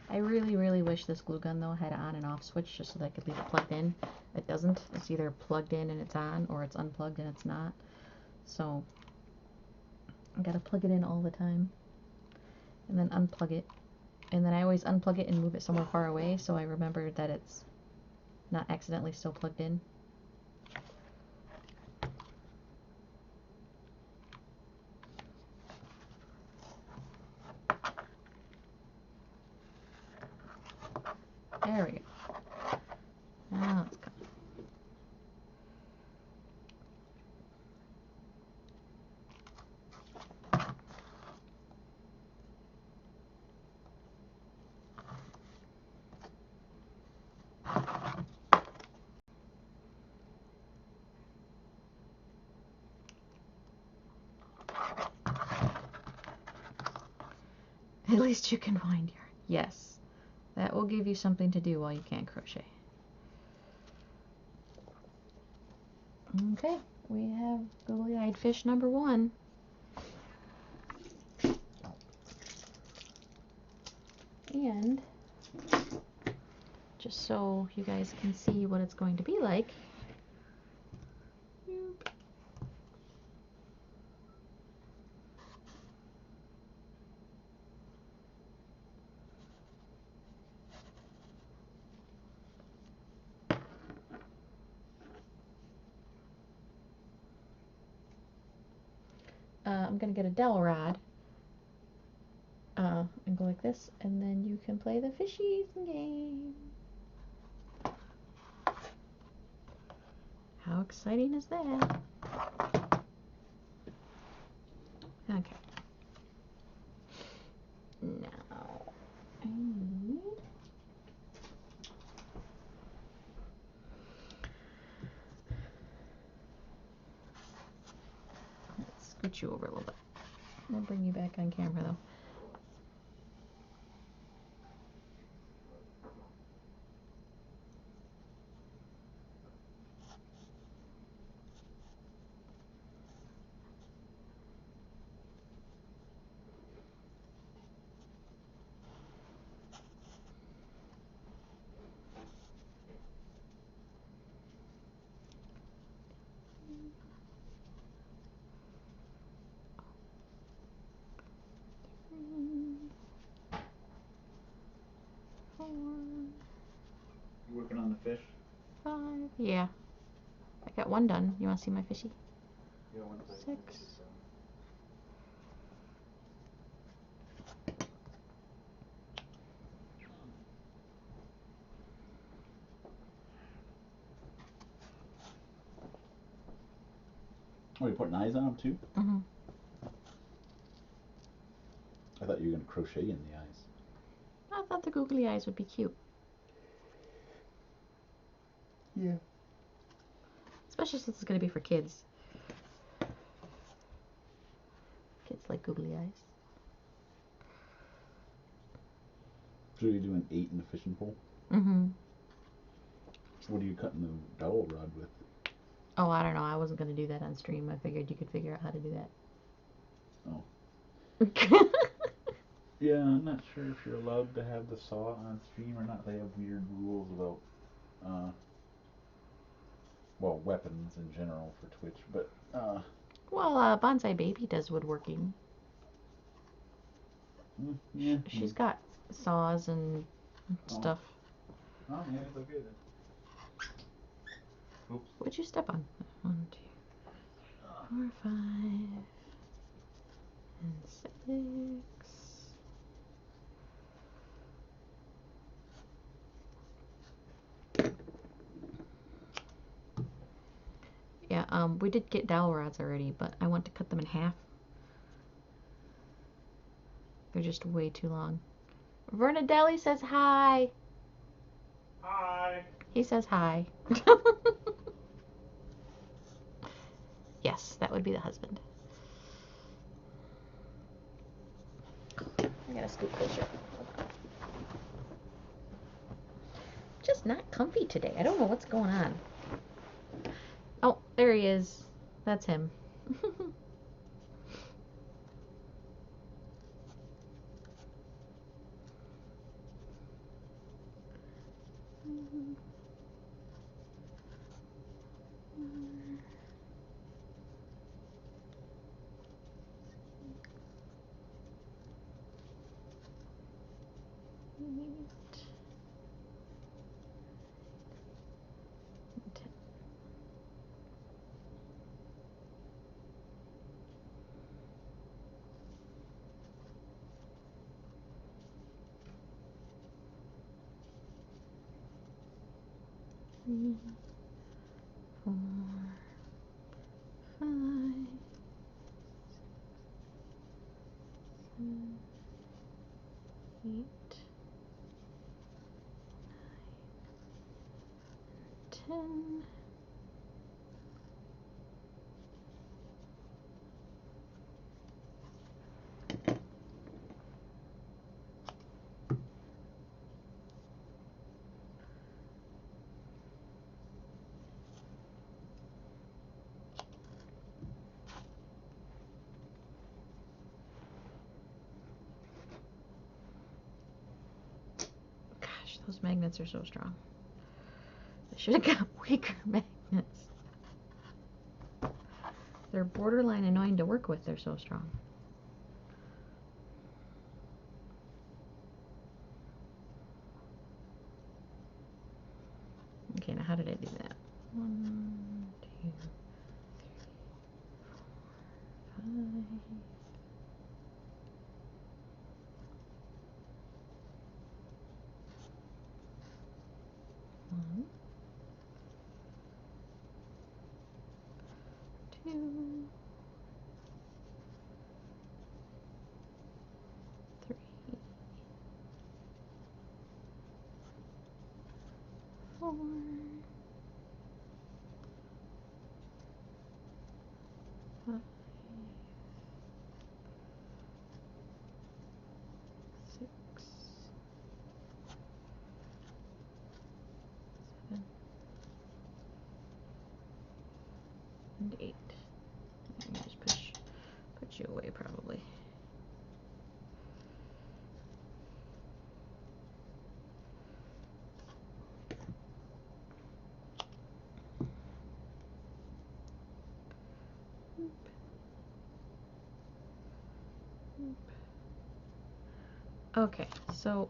I really, really wish this glue gun though had an on and off switch just so that I could leave it plugged in. It doesn't. It's either plugged in and it's on, or it's unplugged and it's not. So I gotta plug it in all the time and then unplug it. And then I always unplug it and move it somewhere far away so I remember that it's not accidentally still plugged in. There we go. Now it's coming. At least you can find yarn. Yes, that will give you something to do while you can't crochet. Okay, we have googly-eyed fish number 1. And just so you guys can see what it's going to be like. I'm going to get a dowel rod and go like this, and then you can play the fishies game. How exciting is that? Okay. Now, I need... Let's scoot you over a little bit. I'll bring you back on camera, though. You working on the fish? 5. Yeah. I got one done. You want to see my fishy? Yeah, 6. Oh, you're putting eyes on them too? Mm-hmm. I thought you were going to crochet in the eyes. I thought the googly eyes would be cute. Yeah. Especially since it's going to be for kids. Kids like googly eyes. So you're doing 8 in the fishing pole? Mm-hmm. What are you cutting the dowel rod with? Oh, I don't know. I wasn't going to do that on stream. I figured you could figure out how to do that. Oh. Yeah, I'm not sure if you're allowed to have the saw on stream or not. They have weird rules about, well, weapons in general for Twitch, but, Well, Bonsai Baby does woodworking. Yeah. She's got saws and stuff. Oh, yeah, it's okay then. Oops. What'd you step on? 1, 2, 4, 5, and 6. Yeah, we did get dowel rods already, but I want to cut them in half. They're just way too long. Vernadelli says hi. Hi. He says hi. Yes, that would be the husband. I gotta scoot closer. Just not comfy today. I don't know what's going on. Oh, there he is. That's him. Three, 4, 5, 7, 8, 9, 10. Gosh, Those magnets are so strong. I should have got weaker magnets. They're borderline annoying to work with. They're so strong. Okay, now how did I do that? 1, 2, 3, 4, 5. 1, 2, 3, 4, 5, 6, 7, and 8. Let me just put you away probably. Okay, so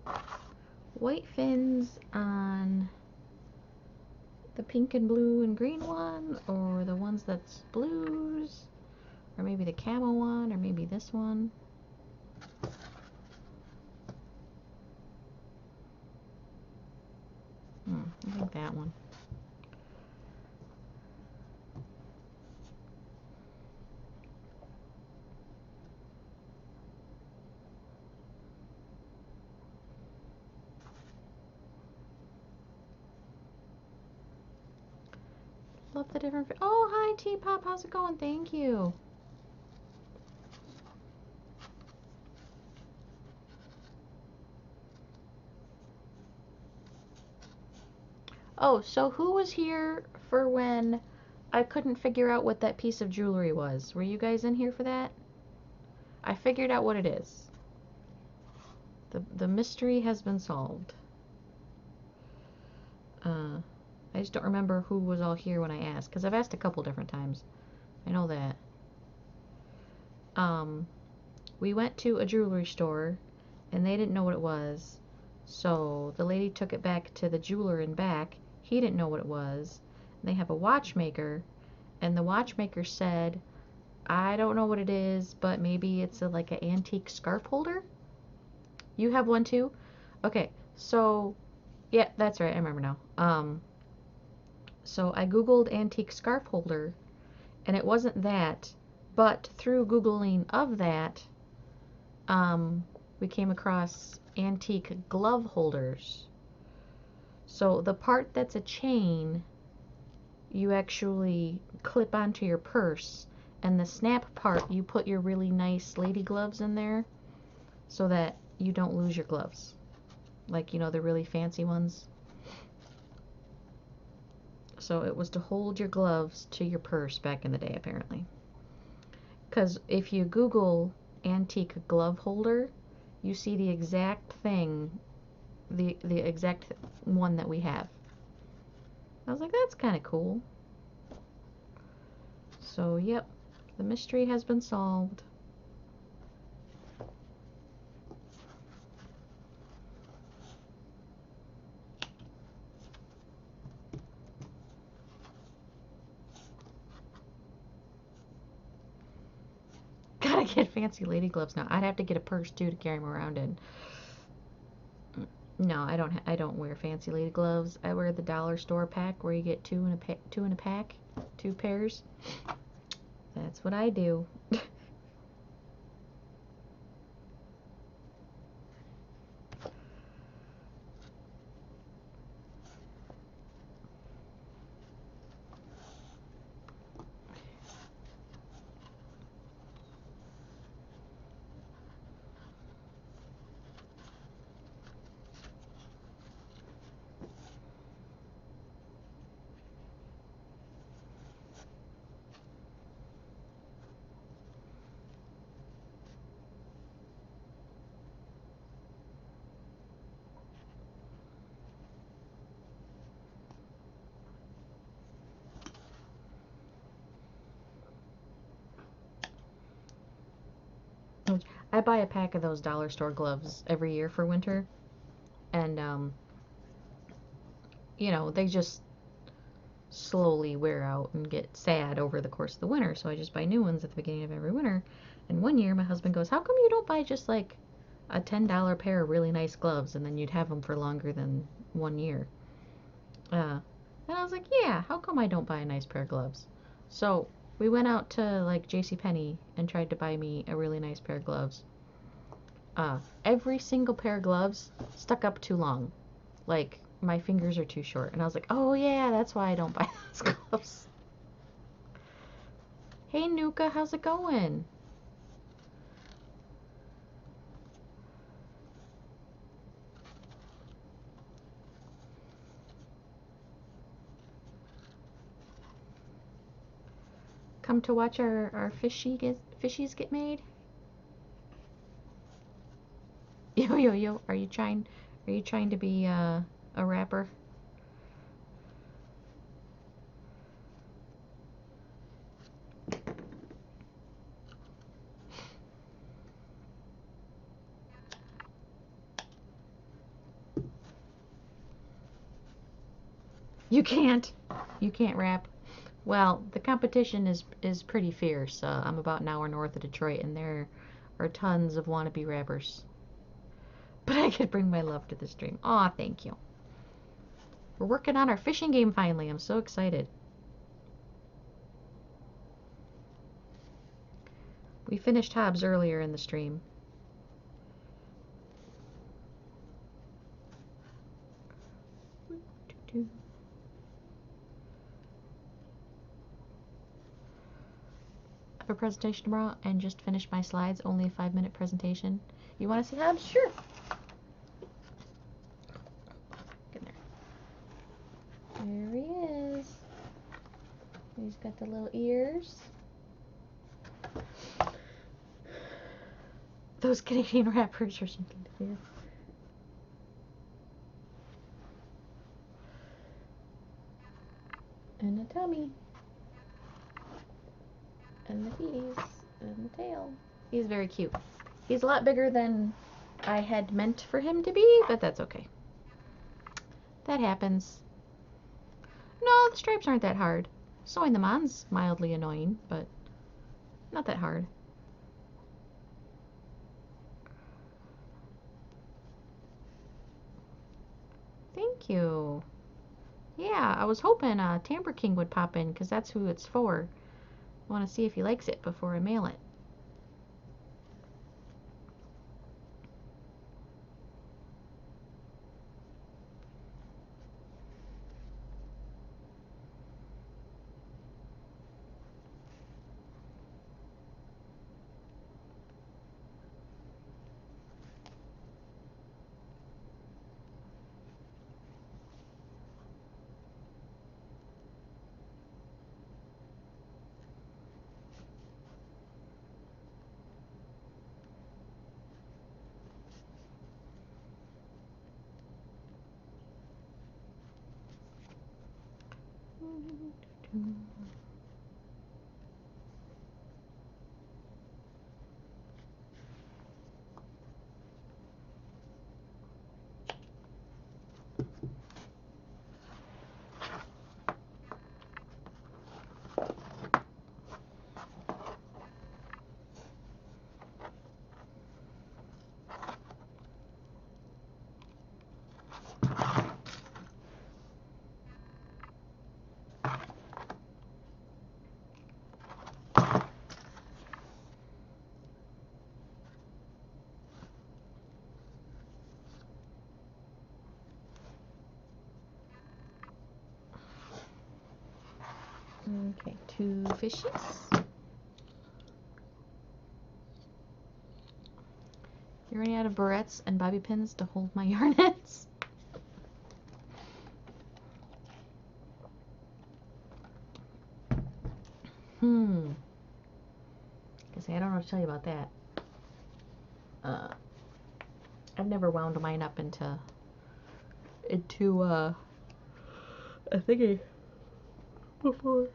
white fins on the pink and blue and green one, or the ones that's blues, or maybe the camo one, or maybe this one. I think that one. Love the different. Oh, hi T-Pop, how's it going? Thank you. Oh, so who was here for when I couldn't figure out what that piece of jewelry was? Were you guys in here for that? I figured out what it is. The mystery has been solved. I just don't remember who was all here when I asked, because I've asked a couple different times. I know that. We went to a jewelry store, and they didn't know what it was. So the lady took it back to the jeweler in back. He didn't know what it was. And they have a watchmaker, and the watchmaker said, I don't know what it is, but maybe it's like an antique scarf holder? You have one too? Okay, so, yeah, that's right, I remember now. So I googled antique scarf holder, and it wasn't that, but through googling of that, we came across antique glove holders. So the part that's a chain, you actually clip onto your purse, and the snap part, you put your really nice lady gloves in there so that you don't lose your gloves. Like, you know, the really fancy ones. So it was to hold your gloves to your purse back in the day, apparently. Because if you Google antique glove holder, you see the exact thing, the exact one that we have. I was like, that's kind of cool. So, yep, the mystery has been solved. Gotta get fancy lady gloves now. I'd have to get a purse too to carry them around in. No, I don't wear fancy lady gloves. I wear the dollar store pack where you get two in a pack, 2 pairs. That's what I do. I buy a pack of those dollar store gloves every year for winter, and you know, they just slowly wear out and get sad over the course of the winter, so I just buy new ones at the beginning of every winter. And one year my husband goes, "How come you don't buy just like a $10 pair of really nice gloves, and then you'd have them for longer than 1 year?" And I was like, "Yeah, how come I don't buy a nice pair of gloves?" So we went out to like JCPenney and tried to buy me a really nice pair of gloves. Every single pair of gloves stuck up too long. Like, my fingers are too short. And I was like, oh yeah, that's why I don't buy those gloves. Hey Nuka, how's it going? Come to watch our fishies get made? Yo, are you trying to be a rapper? You can't. You can't rap. Well, the competition is pretty fierce. I'm about an hour north of Detroit, and there are tons of wannabe rappers. But I could bring my love to the stream. Aw, thank you. We're working on our fishing game finally. I'm so excited. We finished Hobbes earlier in the stream. I have a presentation tomorrow and just finished my slides. Only a 5-minute presentation. You want to see Hobbes? Sure. Get there. There he is. He's got the little ears. Those Canadian rappers are something to fear. And the tummy. And the feeties. And the tail. He's very cute. He's a lot bigger than I had meant for him to be, but that's okay. That happens. No, the stripes aren't that hard. Sewing them on's mildly annoying, but not that hard. Thank you. Yeah, I was hoping Tamper King would pop in, because that's who it's for. I want to see if he likes it before I mail it. Okay, 2 fishies. You're running out of barrettes and bobby pins to hold my yarnettes. Guess I don't know what to tell you about that. I've never wound mine up into a thingy before.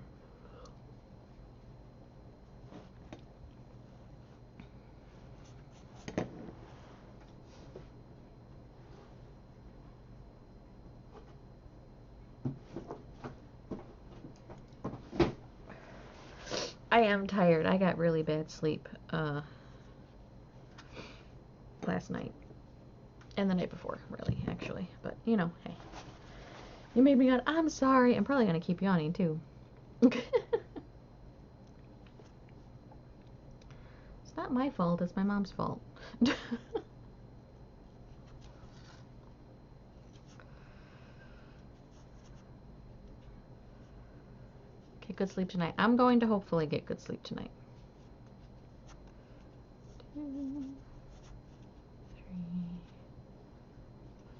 I am tired. I got really bad sleep last night. And the night before, really, actually. But, you know, hey. You made me yawn. I'm sorry. I'm probably going to keep yawning, too. It's not my fault. It's my mom's fault. Get good sleep tonight. I'm going to hopefully get good sleep tonight. 2, 3,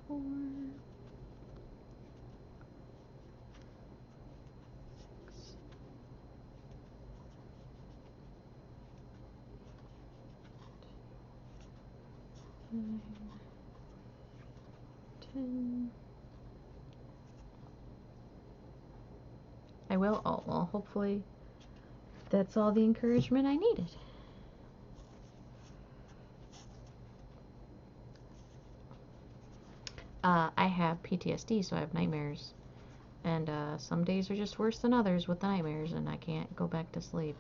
4, 6, 9, 10. I will. Oh, well, hopefully that's all the encouragement I needed. I have PTSD, so I have nightmares. And some days are just worse than others with the nightmares, and I can't go back to sleep.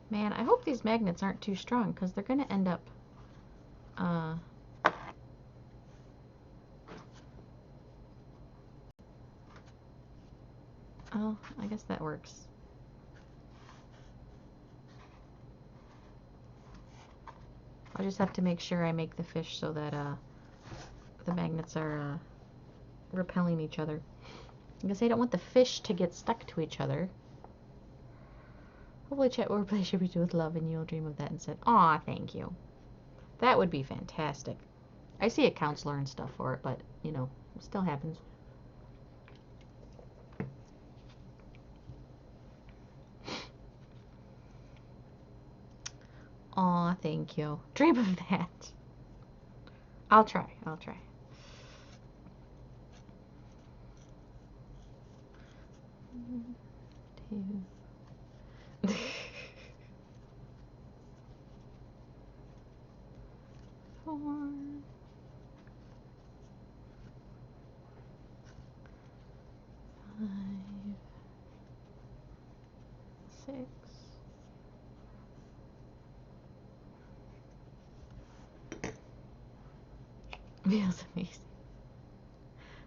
Man, I hope these magnets aren't too strong, because they're going to end up... Oh, I guess that works. I'll just have to make sure I make the fish so that the magnets are repelling each other. Because I don't want the fish to get stuck to each other. Hopefully chat will replace your beauty with love and you'll dream of that instead. Aw, thank you. That would be fantastic. I see a counselor and stuff for it, but, you know, it still happens. Aw, thank you. Dream of that. I'll try. I'll try. One, 2. 4. 5. 6. Feels amazing.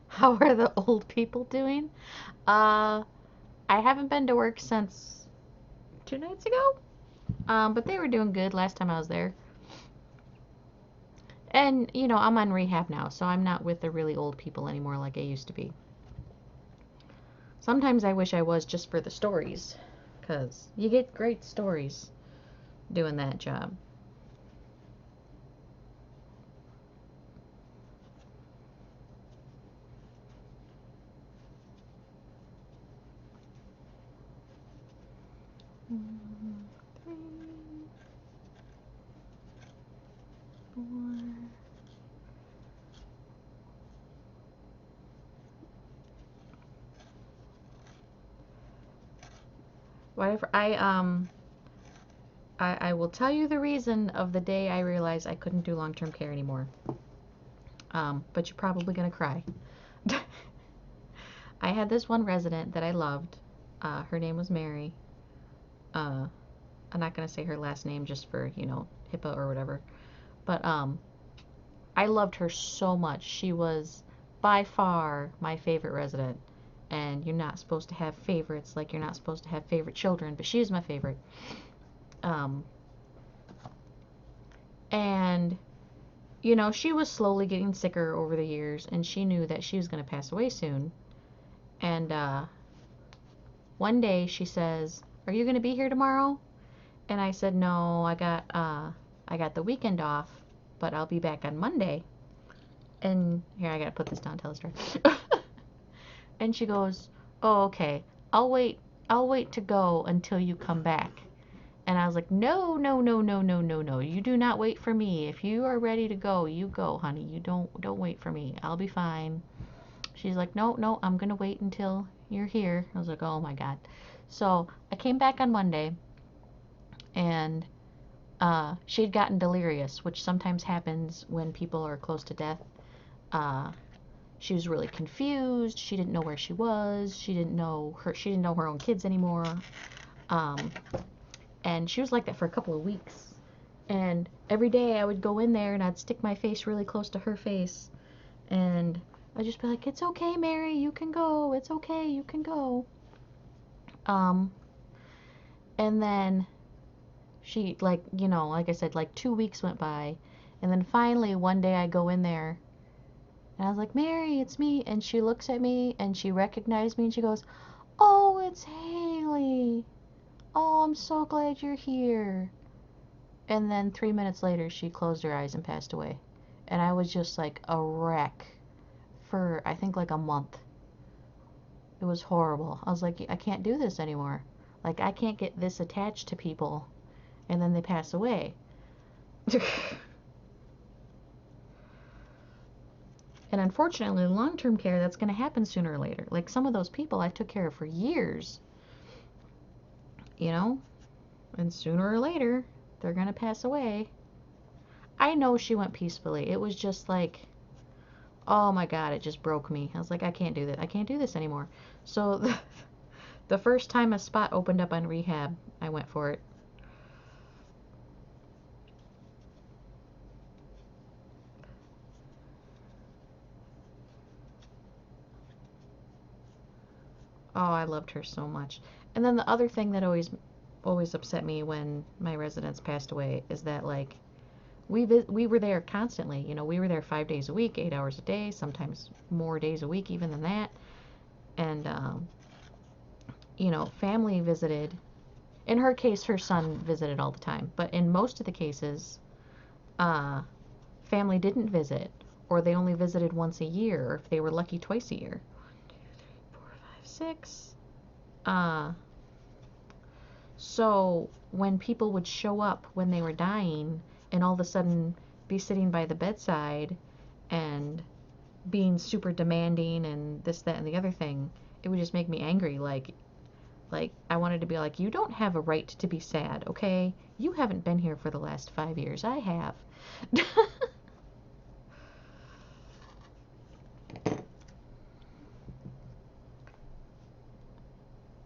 How are the old people doing? I haven't been to work since 2 nights ago. But they were doing good last time I was there. And, you know, I'm on rehab now, so I'm not with the really old people anymore like I used to be. Sometimes I wish I was just for the stories, because you get great stories doing that job. Three, 4. Whatever. I will tell you the reason of the day I realized I couldn't do long-term care anymore. But you're probably gonna cry. I had this one resident that I loved. Her name was Mary. I'm not gonna say her last name just for, you know, HIPAA or whatever. But I loved her so much. She was by far my favorite resident. And you're not supposed to have favorites, like you're not supposed to have favorite children, but she was my favorite. And, you know, she was slowly getting sicker over the years, and she knew that she was going to pass away soon. And one day she says, "Are you going to be here tomorrow?" And I said, "No, I got I got the weekend off, but I'll be back on Monday. And here, I gotta put this down, tell the story. And she goes, oh, okay, I'll wait to go until you come back. And I was like, no, no, no, no, no, no, no. You do not wait for me. If you are ready to go, you go, honey. You don't wait for me. I'll be fine. She's like, no, no, I'm gonna wait until you're here. I was like, oh my God. So I came back on Monday, and she'd gotten delirious, which sometimes happens when people are close to death. She was really confused. She didn't know where she was. She didn't know her own kids anymore. And she was like that for a couple of weeks. And every day I would go in there and I'd stick my face really close to her face, and I'd just be like, it's okay, Mary, you can go. It's okay, you can go. And then she, like, you know, like I said, like 2 weeks went by, and then finally one day I go in there and I was like, Mary, it's me. And she looks at me and she recognized me and she goes, oh, it's Haley. Oh, I'm so glad you're here. And then 3 minutes later, she closed her eyes and passed away. And I was just like a wreck for, I think, like a month. It was horrible. I was like, I can't do this anymore. Like, I can't get this attached to people and then they pass away. And unfortunately, long-term care, that's going to happen sooner or later. Like, some of those people I took care of for years, you know, and sooner or later, they're going to pass away. I know she went peacefully. It was just like, oh my God, it just broke me. I was like, I can't do that. I can't do this anymore. So the first time a spot opened up on rehab, I went for it. Oh, I loved her so much. And then the other thing that always upset me when my residents passed away is that, like, we were there constantly. You know, we were there 5 days a week, 8 hours a day, sometimes more days a week even than that. And you know, family visited. In her case, her son visited all the time. But in most of the cases, family didn't visit, or they only visited once a year, or if they were lucky, twice a year. 4, 5, 6. So when people would show up when they were dying and all of a sudden be sitting by the bedside and being super demanding and this, that, and the other thing, it would just make me angry. Like I wanted to be like, you don't have a right to be sad, okay? You haven't been here for the last 5 years. I have.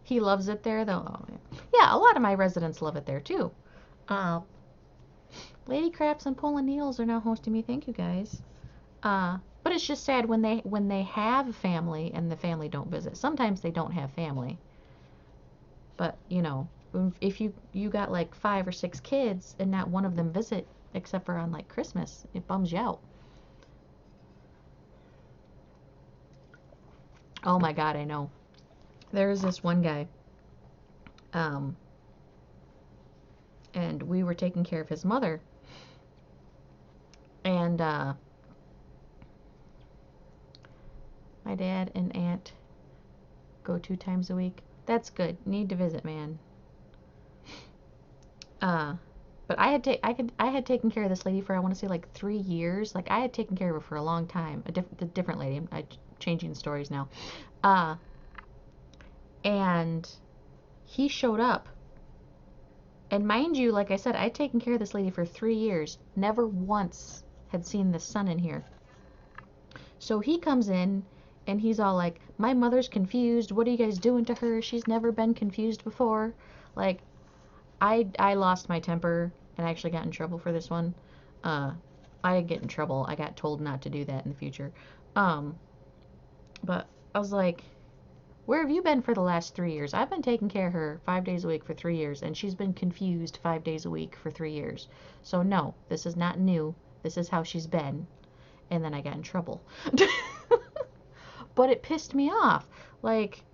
He loves it there, though. Oh, yeah, a lot of my residents love it there, too. Lady Craps and Pulling Needles are now hosting me. Thank you, guys. But it's just sad when they have a family and the family don't visit. Sometimes they don't have family. But, you know, if you got like 5 or 6 kids and not one of them visit except for on like Christmas, it bums you out. Oh my God, I know. There's this one guy, and we were taking care of his mother, and my dad and aunt go 2 times a week. That's good. Need to visit, man. But I had taken care of this lady for, I want to say, like 3 years. Like, I had taken care of her for a long time. The different lady. I'm changing stories now. And he showed up. And mind you, like I said, I'd taken care of this lady for 3 years. Never once had seen the sun in here. So he comes in and he's all like, my mother's confused. What are you guys doing to her? She's never been confused before. Like, I lost my temper and I actually got in trouble for this one. I didn't get in trouble. I got told not to do that in the future. But I was like, where have you been for the last 3 years? I've been taking care of her 5 days a week for 3 years, and she's been confused 5 days a week for 3 years. So no, this is not new. This is how she's been. And then I got in trouble. But it pissed me off. Like,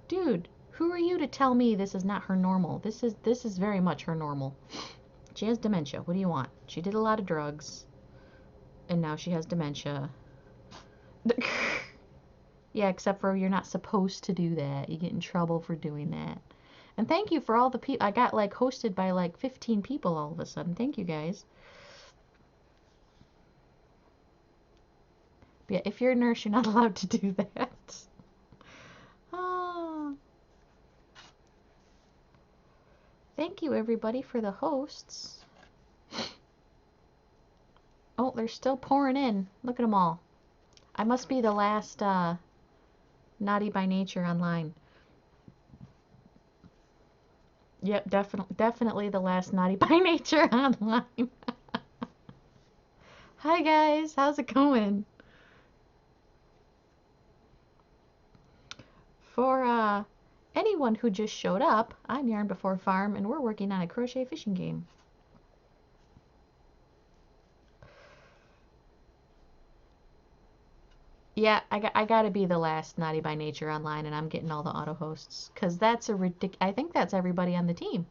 dude, who are you to tell me this is not her normal? This is very much her normal. She has dementia. What do you want? She did a lot of drugs, and now she has dementia. Yeah, except for you're not supposed to do that. You get in trouble for doing that. And thank you for all the people. I got like hosted by like 15 people all of a sudden. Thank you guys. But yeah, if you're a nurse, you're not allowed to do that. Oh. Thank you everybody for the hosts. Oh, they're still pouring in. Look at them all. I must be the last naughty by nature online. Yep, definitely the last naughty by nature online. Hi guys, how's it going? For anyone who just showed up, I'm Yarn Before Farm, and we're working on a crochet fishing game. Yeah, I gotta be the last naughty by nature online, and I'm getting all the auto hosts, cause that's a I think that's everybody on the team.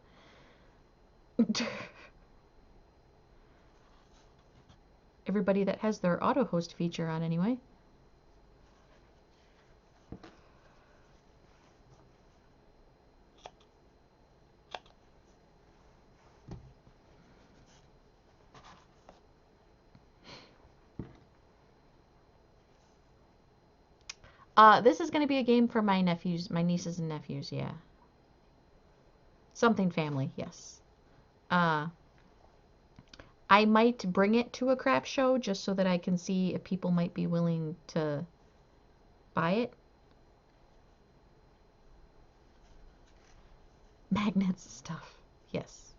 Everybody that has their auto host feature on anyway. This is gonna be a game for my nephews, my nieces and nephews, yeah. Something family, yes. I might bring it to a craft show just so that I can see if people might be willing to buy it. Magnets and stuff. Yes.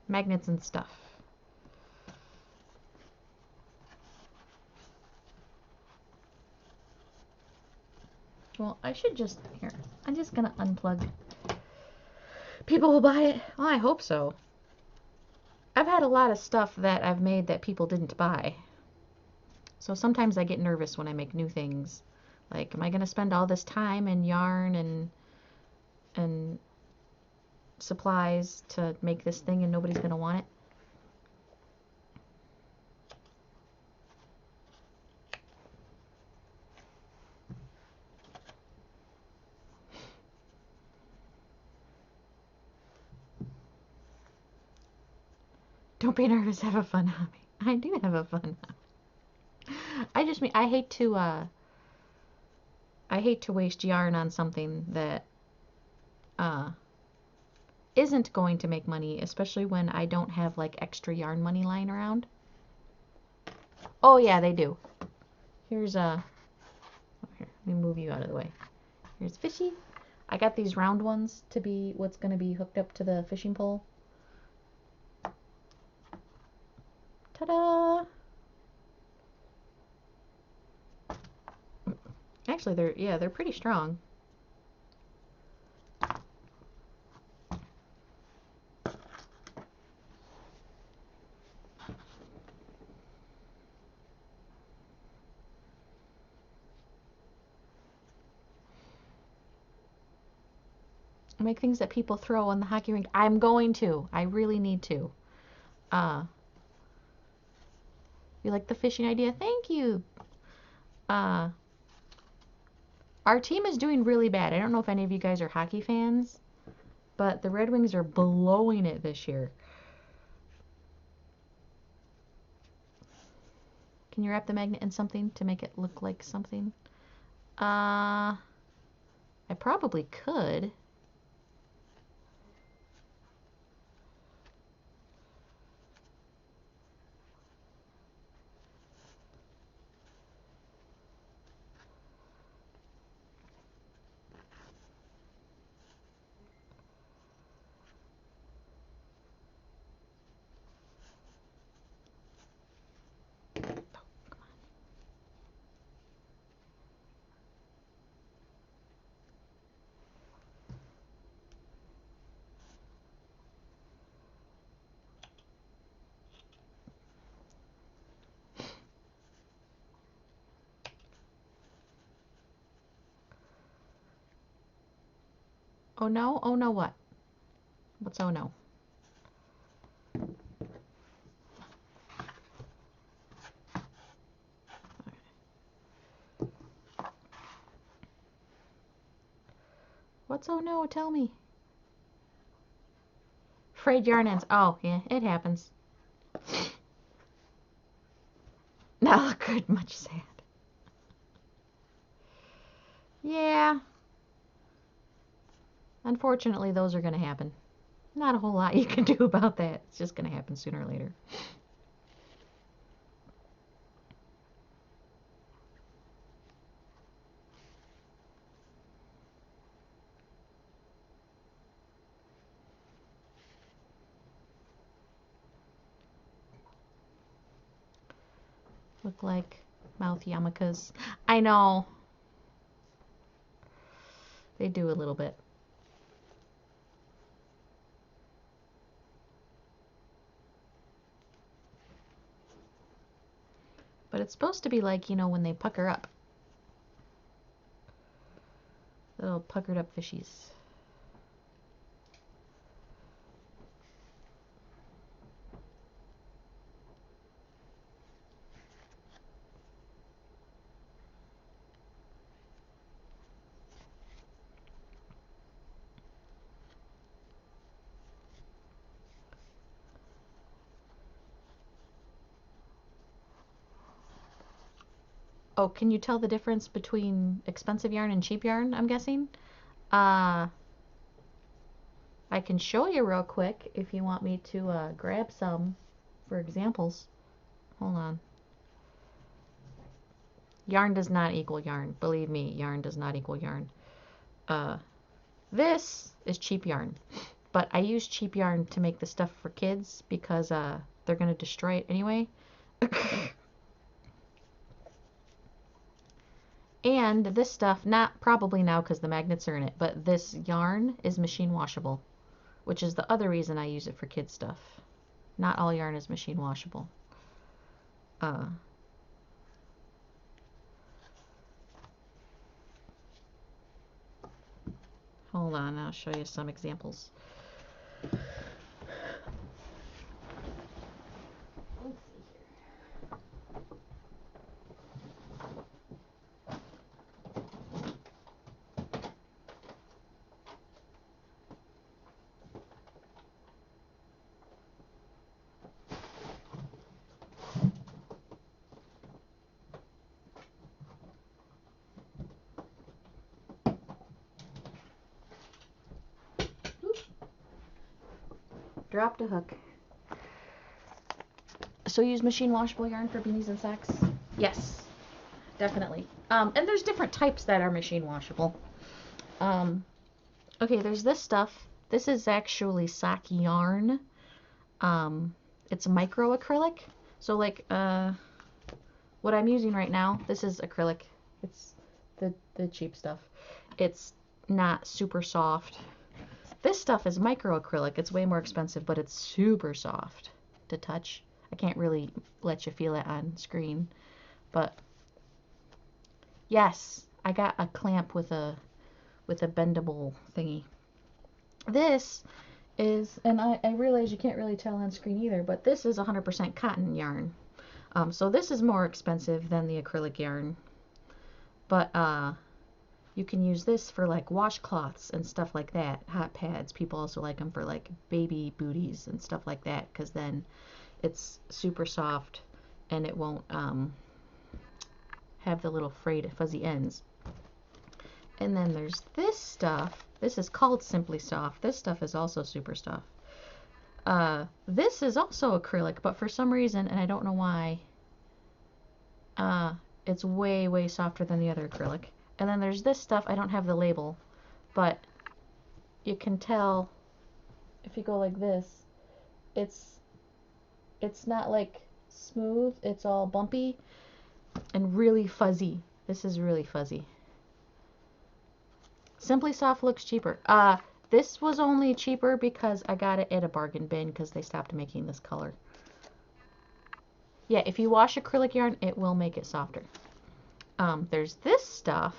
Magnets and stuff. Well, I should just... Here. I'm just gonna unplug. People will buy it? Well, I hope so. I've had a lot of stuff that I've made that people didn't buy. So sometimes I get nervous when I make new things. Like, am I gonna spend all this time and yarn and supplies to make this thing and nobody's gonna want it? Don't be nervous, have a fun hobby. I do have a fun hobby. I just mean I hate to waste yarn on something that isn't going to make money, especially when I don't have like extra yarn money lying around. Oh yeah, they do. Here's here, let me move you out of the way. Here's Fishy. I got these round ones to be what's going to be hooked up to the fishing pole. Ta-da! Actually, they're pretty strong. Make things that people throw on the hockey rink. I'm going to. I really need to. You like the fishing idea? Thank you. Our team is doing really bad. I don't know if any of you guys are hockey fans, but the Red Wings are blowing it this year. Can you wrap the magnet in something to make it look like something? I probably could. Oh no? Oh no what? What's oh no? What's oh no? Tell me. Frayed yarn ends. Oh, yeah, it happens. Not look good, much sad. Yeah. Unfortunately, those are going to happen. Not a whole lot you can do about that. It's just going to happen sooner or later. Look like mouth yarmulkes. I know. They do a little bit. But it's supposed to be like, you know, when they pucker up. Little puckered up fishies. Oh, can you tell the difference between expensive yarn and cheap yarn, I'm guessing? I can show you real quick if you want me to grab some for examples. Hold on. Yarn does not equal yarn. Believe me, yarn does not equal yarn. This is cheap yarn. But I use cheap yarn to make the stuff for kids because they're going to destroy it anyway. And this stuff, not probably now because the magnets are in it, but this yarn is machine washable, which is the other reason I use it for kids stuff. Not all yarn is machine washable. Hold on, I'll show you some examples. Dropped a hook. So use machine washable yarn for beanies and socks? Yes, definitely. And there's different types that are machine washable. Okay, there's this stuff. This is actually sock yarn. It's micro acrylic. So like what I'm using right now, this is acrylic. It's the cheap stuff. It's not super soft. This stuff is micro acrylic. It's way more expensive, but it's super soft to touch. I can't really let you feel it on screen, but yes, I got a clamp with a bendable thingy. This is, and I realize you can't really tell on screen either, but this is 100% cotton yarn. So this is more expensive than the acrylic yarn, but you can use this for like washcloths and stuff like that, hot pads. People also like them for like baby booties and stuff like that, because then it's super soft and it won't have the little frayed fuzzy ends. And then there's this stuff. This is called Simply Soft. This stuff is also super soft. This is also acrylic, but for some reason, and I don't know why, it's way, way softer than the other acrylic. And then there's this stuff. I don't have the label, but you can tell if you go like this, it's not like smooth. It's all bumpy and really fuzzy. This is really fuzzy. Simply Soft looks cheaper. This was only cheaper because I got it at a bargain bin because they stopped making this color. Yeah, if you wash acrylic yarn, it will make it softer. There's this stuff,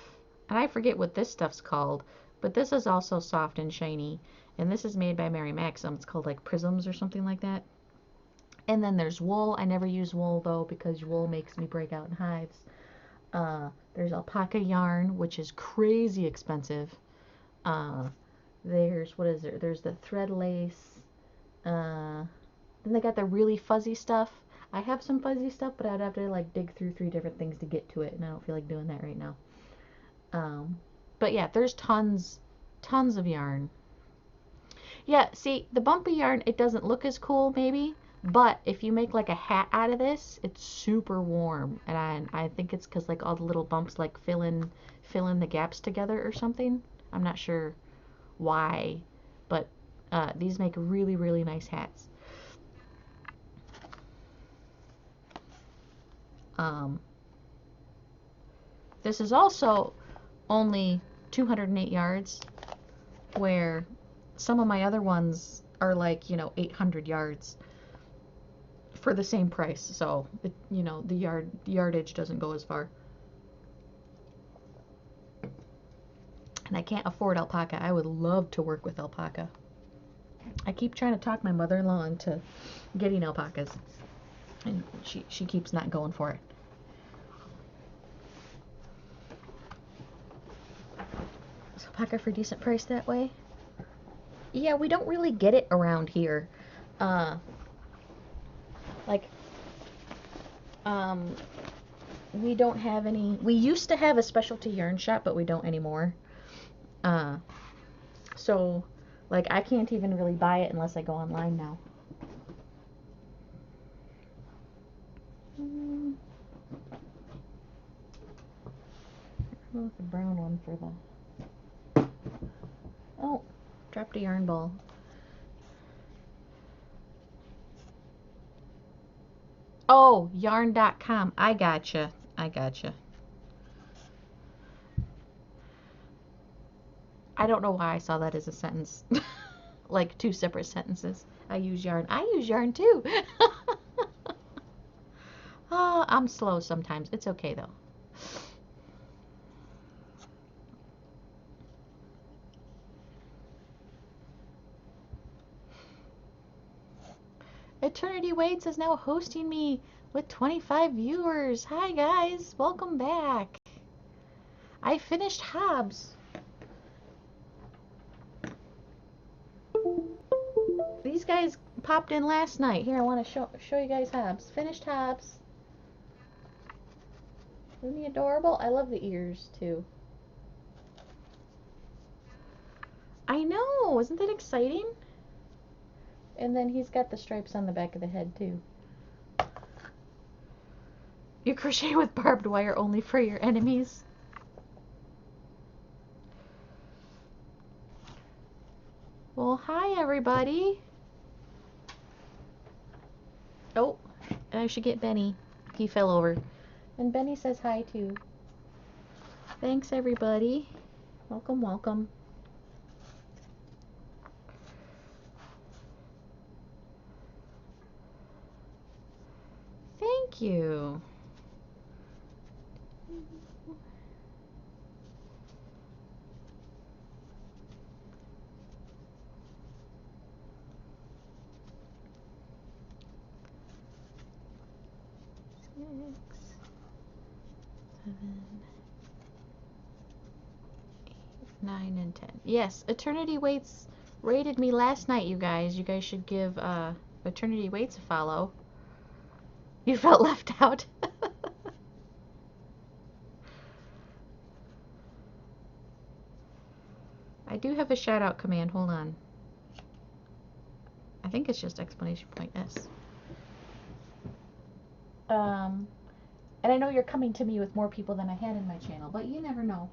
and I forget what this stuff's called, but this is also soft and shiny, and this is made by Mary Maxim. It's called like Prisms or something like that. And then there's wool. I never use wool though because wool makes me break out in hives. There's alpaca yarn, which is crazy expensive. There's, what is there? There's the thread lace. Then they got the really fuzzy stuff. I have some fuzzy stuff, but I'd have to like dig through 3 different things to get to it, and I don't feel like doing that right now. But yeah, there's tons of yarn. Yeah, see, the bumpy yarn, it doesn't look as cool maybe, but if you make like a hat out of this, it's super warm, and I think it's because like all the little bumps like fill in the gaps together or something. I'm not sure why, but these make really, really nice hats. This is also only 208 yards, where some of my other ones are like, 800 yards for the same price. So, the yardage doesn't go as far. And I can't afford alpaca. I would love to work with alpaca. I keep trying to talk my mother-in-law into getting alpacas, and she keeps not going for it. Is alpaca for decent price that way? Yeah, we don't really get it around here. We don't have any. We used to have a specialty yarn shop, but we don't anymore. So, like, I can't even really buy it unless I go online now. Go with the brown one for the... Oh, dropped a yarn ball. Oh, yarn.com. I gotcha. I don't know why I saw that as a sentence. Like 2 separate sentences. I use yarn. I use yarn too. Oh, I'm slow sometimes. It's okay though. Eternity Waits is now hosting me with 25 viewers. Hi guys, welcome back. I finished Hobbes. These guys popped in last night. Here, I want to show you guys Hobbes. Finished Hobbes. Isn't he adorable? I love the ears too. I know, isn't that exciting? And then he's got the stripes on the back of the head too. You crochet with barbed wire only for your enemies. Well, hi everybody. Oh, I should get Benny. He fell over. And Benny says hi too. Thanks everybody. Welcome, welcome. Thank you. Six, 7, 8, 9, and 10. Yes, Eternity Waits rated me last night, you guys. You guys should give Eternity Waits a follow. You felt left out. I do have a shout out command. Hold on. I think it's just exclamation point S. And I know you're coming to me with more people than I had in my channel, but you never know.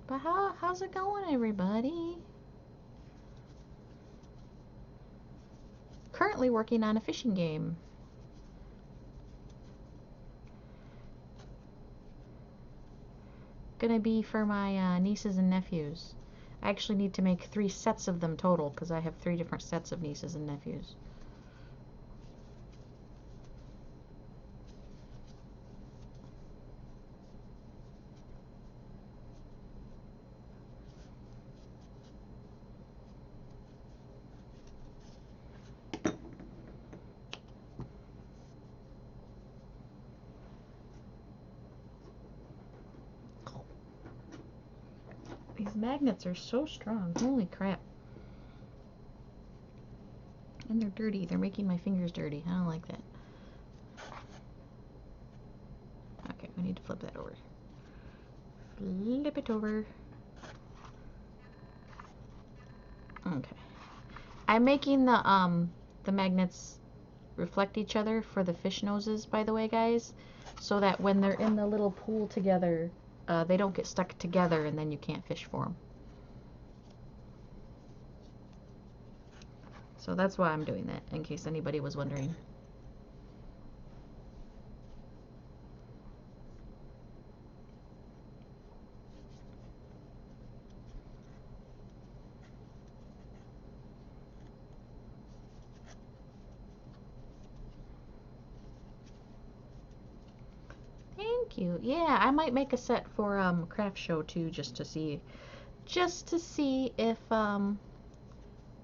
But how's it going, everybody? Currently working on a fishing game. Gonna be for my nieces and nephews. I actually need to make 3 sets of them total because I have 3 different sets of nieces and nephews. magnets are so strong. Holy crap. And they're dirty. They're making my fingers dirty. I don't like that. Okay, we need to flip that over. Flip it over. Okay. I'm making the magnets reflect each other for the fish noses, by the way, guys, so that when they're in the little pool together, they don't get stuck together and then you can't fish for them. So that's why I'm doing that, in case anybody was wondering. Thank you. Yeah, I might make a set for craft show too, just to see if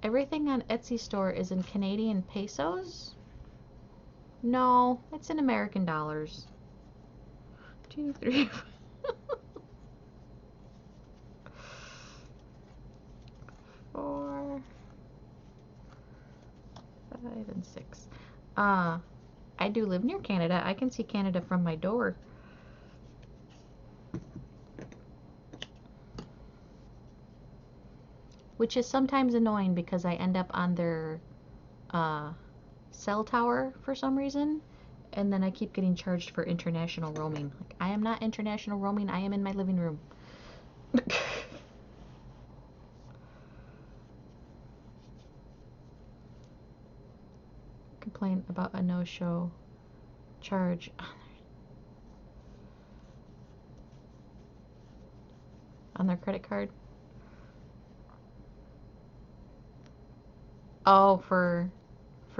everything on Etsy store is in Canadian pesos. No, it's in American dollars. 2, 3, 4, 5, and 6. I do live near Canada. I can see Canada from my door. Which is sometimes annoying because I end up on their cell tower for some reason, and then I keep getting charged for international roaming. Like, I am not international roaming. I am in my living room. Complain about a no-show charge on their credit card. Oh, for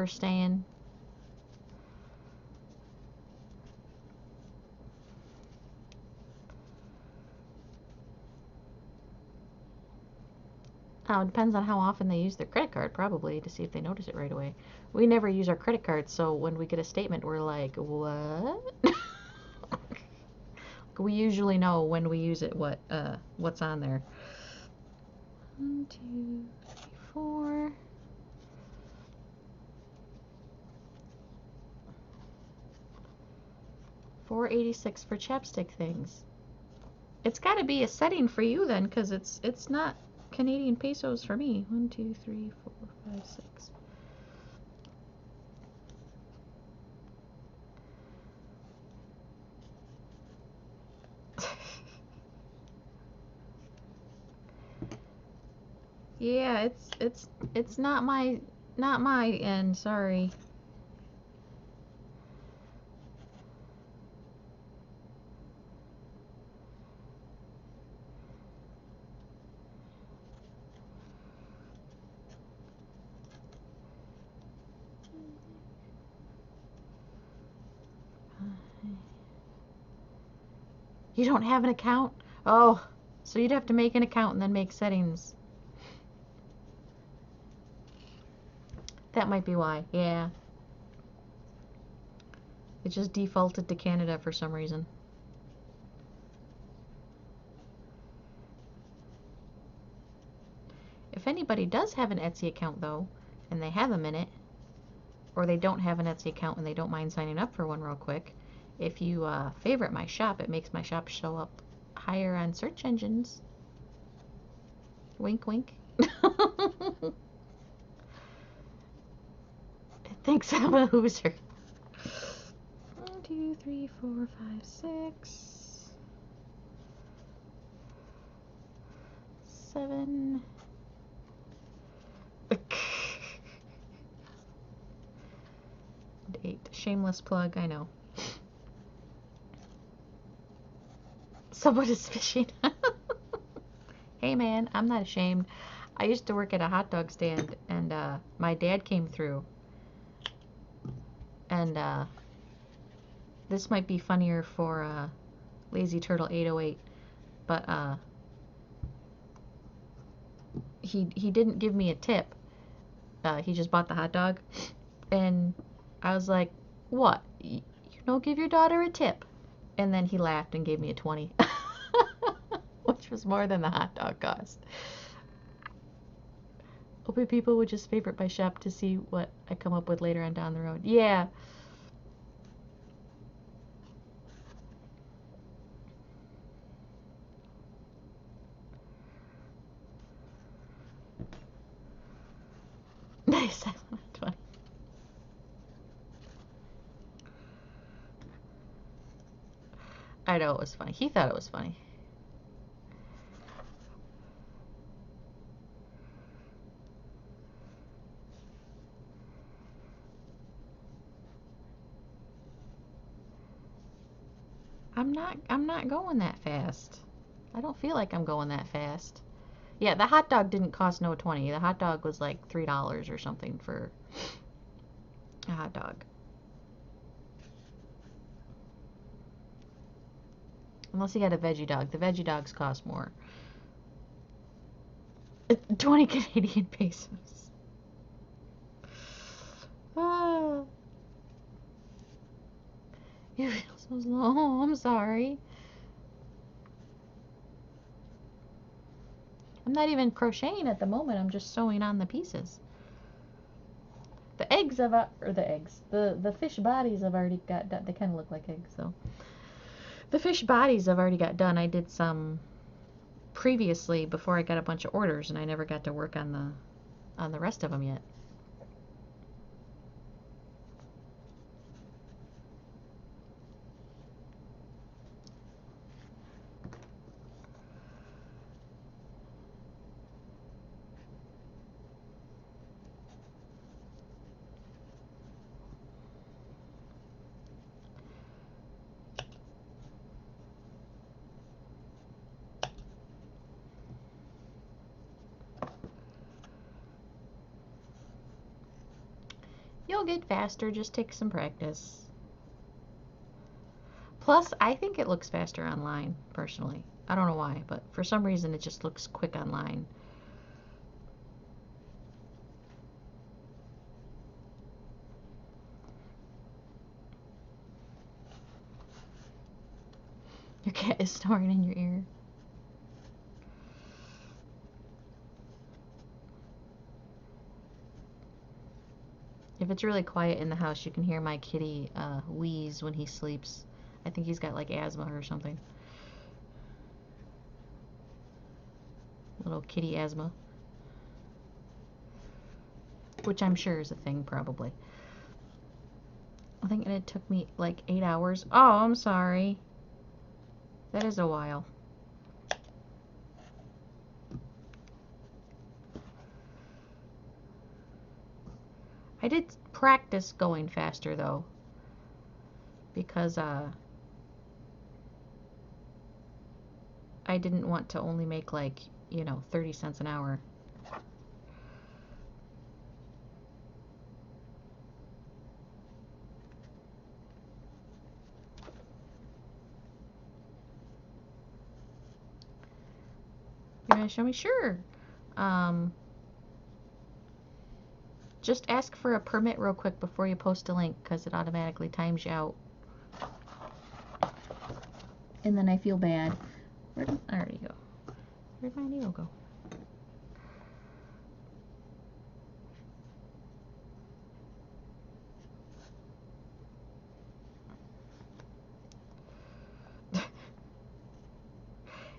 staying. Oh, it depends on how often they use their credit card, probably, to see if they notice it right away. We never use our credit card, so when we get a statement, we're like, what? We usually know when we use it what's on there. 1, 2, 3, 4. $4.86 for chapstick things. It's got to be a setting for you then, because it's not Canadian pesos for me. 1, 2, 3, 4, 5, 6. Yeah, it's not my end, sorry. You don't have an account? Oh, so you'd have to make an account and then make settings. That might be why, yeah. It just defaulted to Canada for some reason. If anybody does have an Etsy account, though, and they have a minute, or they don't have an Etsy account and they don't mind signing up for one real quick, if you favorite my shop, it makes my shop show up higher on search engines. Wink, wink. Thinks I'm a hooser. 1, 2, 3, 4, 5, 6, 7. 8. Shameless plug, I know. Someone is fishing. Hey man, I'm not ashamed. I used to work at a hot dog stand, and my dad came through. And this might be funnier for Lazy Turtle 808, but he didn't give me a tip. He just bought the hot dog, and I was like, "What? You don't give your daughter a tip?" And then he laughed and gave me a 20. which was more than the hot dog cost. Hoping people would just favorite my shop to see what I come up with later on down the road. Yeah. Nice. That's funny. I know it was funny. He thought it was funny. I'm not going that fast. I don't feel like I'm going that fast. Yeah, the hot dog didn't cost no 20. The hot dog was like $3 or something for a hot dog. Unless you got a veggie dog. The veggie dogs cost more. 20 Canadian pesos. Ah. You feel so slow. Oh, I'm sorry. I'm not even crocheting at the moment. I'm just sewing on the pieces. The eggs have, or the eggs, the fish bodies I've already got done. They kind of look like eggs, so. The fish bodies I've already got done. I did some previously before I got a bunch of orders, and I never got to work on the rest of them yet. You'll get faster, just take some practice. Plus, I think it looks faster online, personally. I don't know why, but for some reason it just looks quick online. Your cat is snoring in your ear. If it's really quiet in the house, you can hear my kitty wheeze when he sleeps. I think he's got like asthma or something. Little kitty asthma. Which I'm sure is a thing, probably. I think it took me like 8 hours. Oh, I'm sorry. That is a while. I did practice going faster, though. Because, I didn't want to only make, like, 30 cents an hour. You're gonna show me? Sure. Just ask for a permit real quick before you post a link, because it automatically times you out. And then I feel bad. There you go. Where'd my needle go?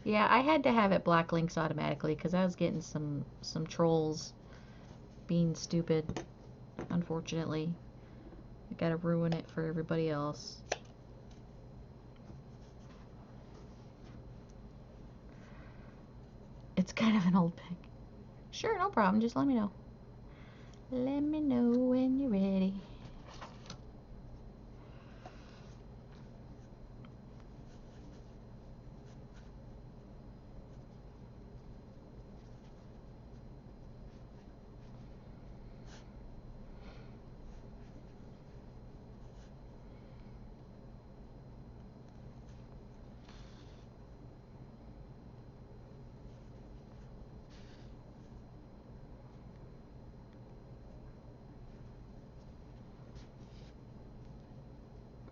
Yeah, I had to have it block links automatically because I was getting some trolls being stupid, unfortunately. I gotta ruin it for everybody else. It's kind of an old pic. Sure, no problem. Just let me know. Let me know when you're ready.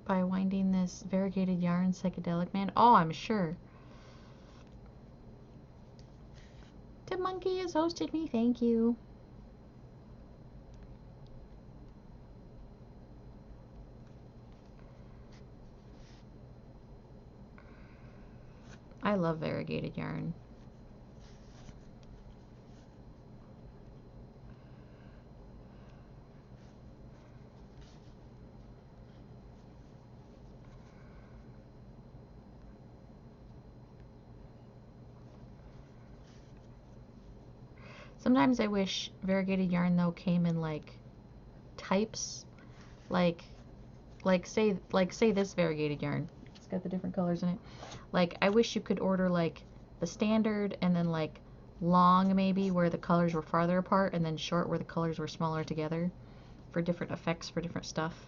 By winding this variegated yarn psychedelic man. Oh, I'm sure. Cookie has hosted me. Thank you. I love variegated yarn. Sometimes I wish variegated yarn though came in like types, like say this variegated yarn. It's got the different colors in it. Like I wish you could order like the standard and then like long maybe where the colors were farther apart and then short where the colors were smaller together for different effects for different stuff.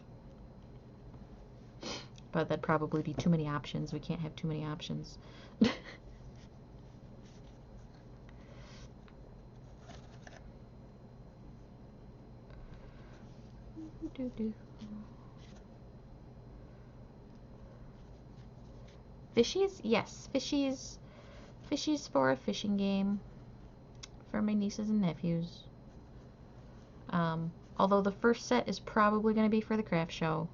But that'd probably be too many options. We can't have too many options. Fishies? Yes, fishies. Fishies for a fishing game for my nieces and nephews. Although the first set is probably going to be for the craft show.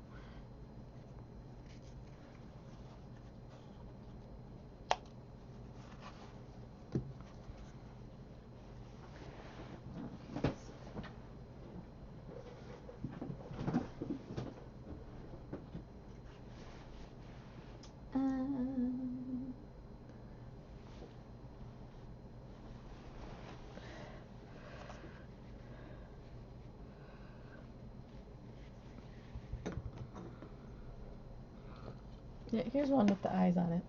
Yeah, here's one with the eyes on it.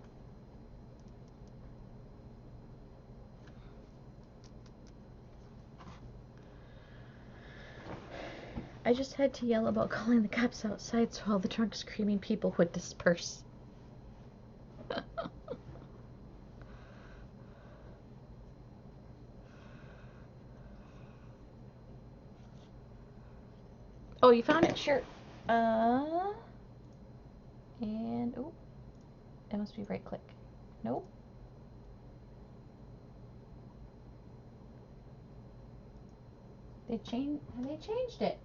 I just had to yell about calling the cops outside so all the drunk screaming people would disperse. Oh, you found it? Sure. And, oh, that must be right click. Nope. They changed it.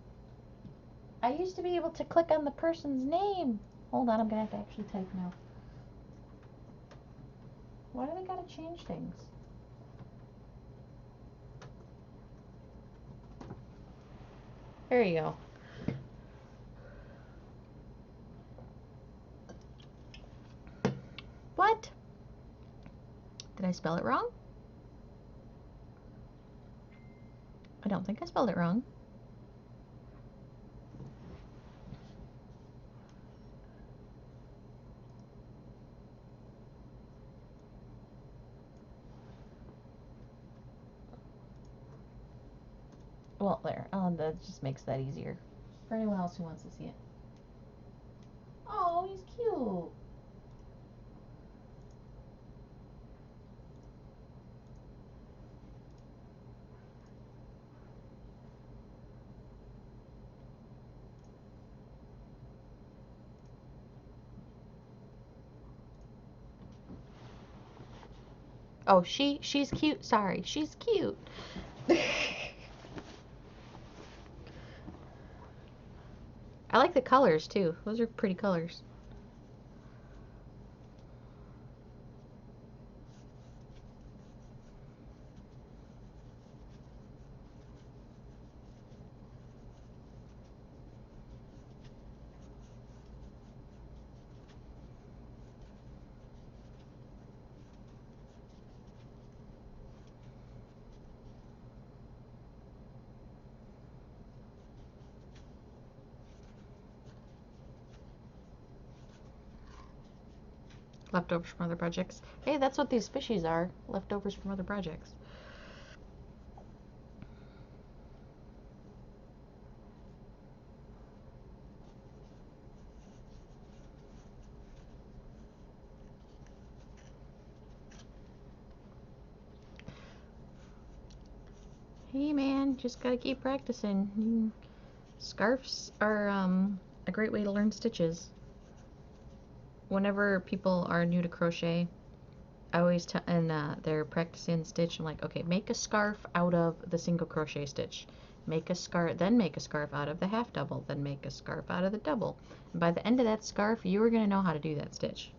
I used to be able to click on the person's name. Hold on, I'm gonna have to actually type now. Why do they gotta change things? There you go. What? Did I spell it wrong? I don't think I spelled it wrong. Well, there. That just makes that easier for anyone else who wants to see it. Oh, he's cute. Oh, she's cute. Sorry, she's cute. I like the colors too. Those are pretty colors. Leftovers from other projects. Hey, that's what these fishies are. Leftovers from other projects. Hey man, just gotta keep practicing. Scarves are a great way to learn stitches. Whenever people are new to crochet, I always tell, and they're practicing stitch. I'm like, okay, make a scarf out of the single crochet stitch. Make a scarf, then make a scarf out of the half double, then make a scarf out of the double. And by the end of that scarf, you are going to know how to do that stitch.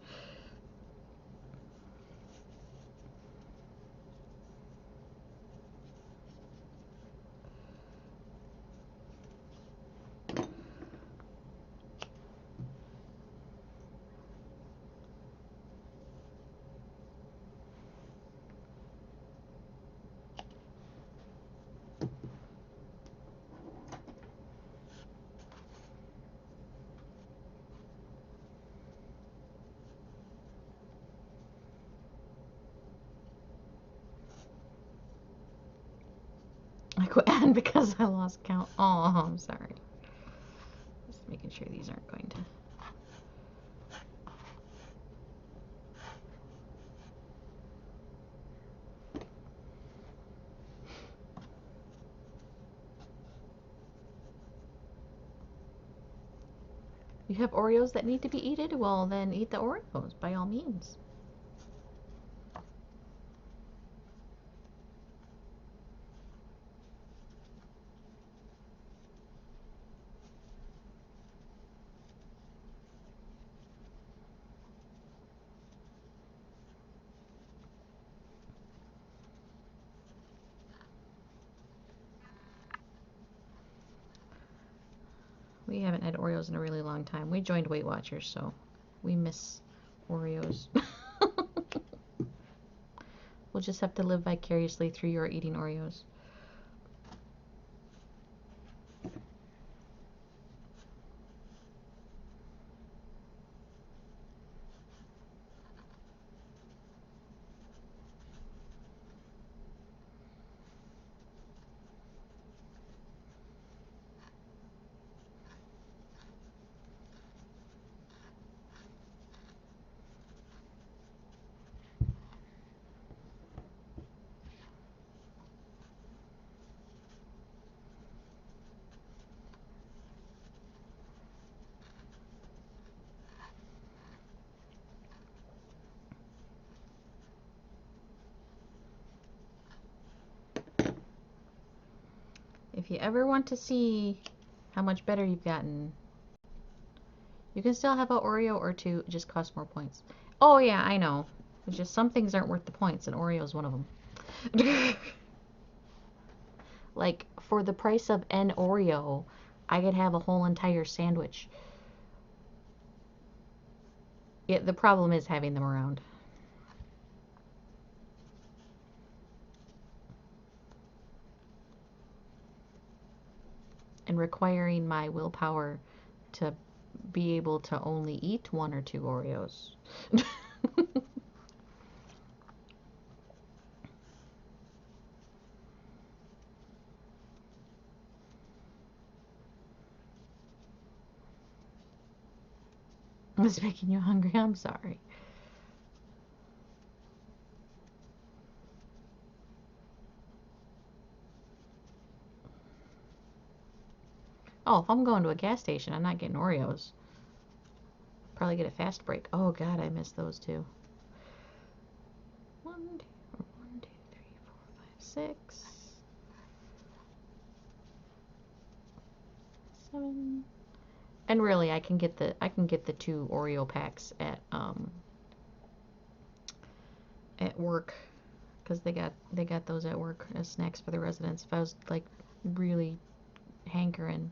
I quit and because I lost count. Oh, I'm sorry. Just making sure these aren't going to. You have Oreos that need to be eaten? Well, then eat the Oreos, by all means. We haven't had Oreos in a really long time. We joined Weight Watchers, so we miss Oreos. We'll just have to live vicariously through your eating Oreos. If you ever want to see how much better you've gotten, you can still have an Oreo or two, it just costs more points. Oh yeah, I know. It's just some things aren't worth the points, and Oreo is one of them. Like, for the price of an Oreo, I could have a whole entire sandwich. Yeah, the problem is having them around. And requiring my willpower to be able to only eat one or two Oreos. It's making you hungry. I'm sorry. Oh, if I'm going to a gas station, I'm not getting Oreos. Probably get a fast break. Oh God, I miss those too. 1, 2, 1, 2, 3, 4, 5, 6, 7. And really, I can get the 2 Oreo packs at work, because they got those at work as snacks for the residents. If I was like really hankering,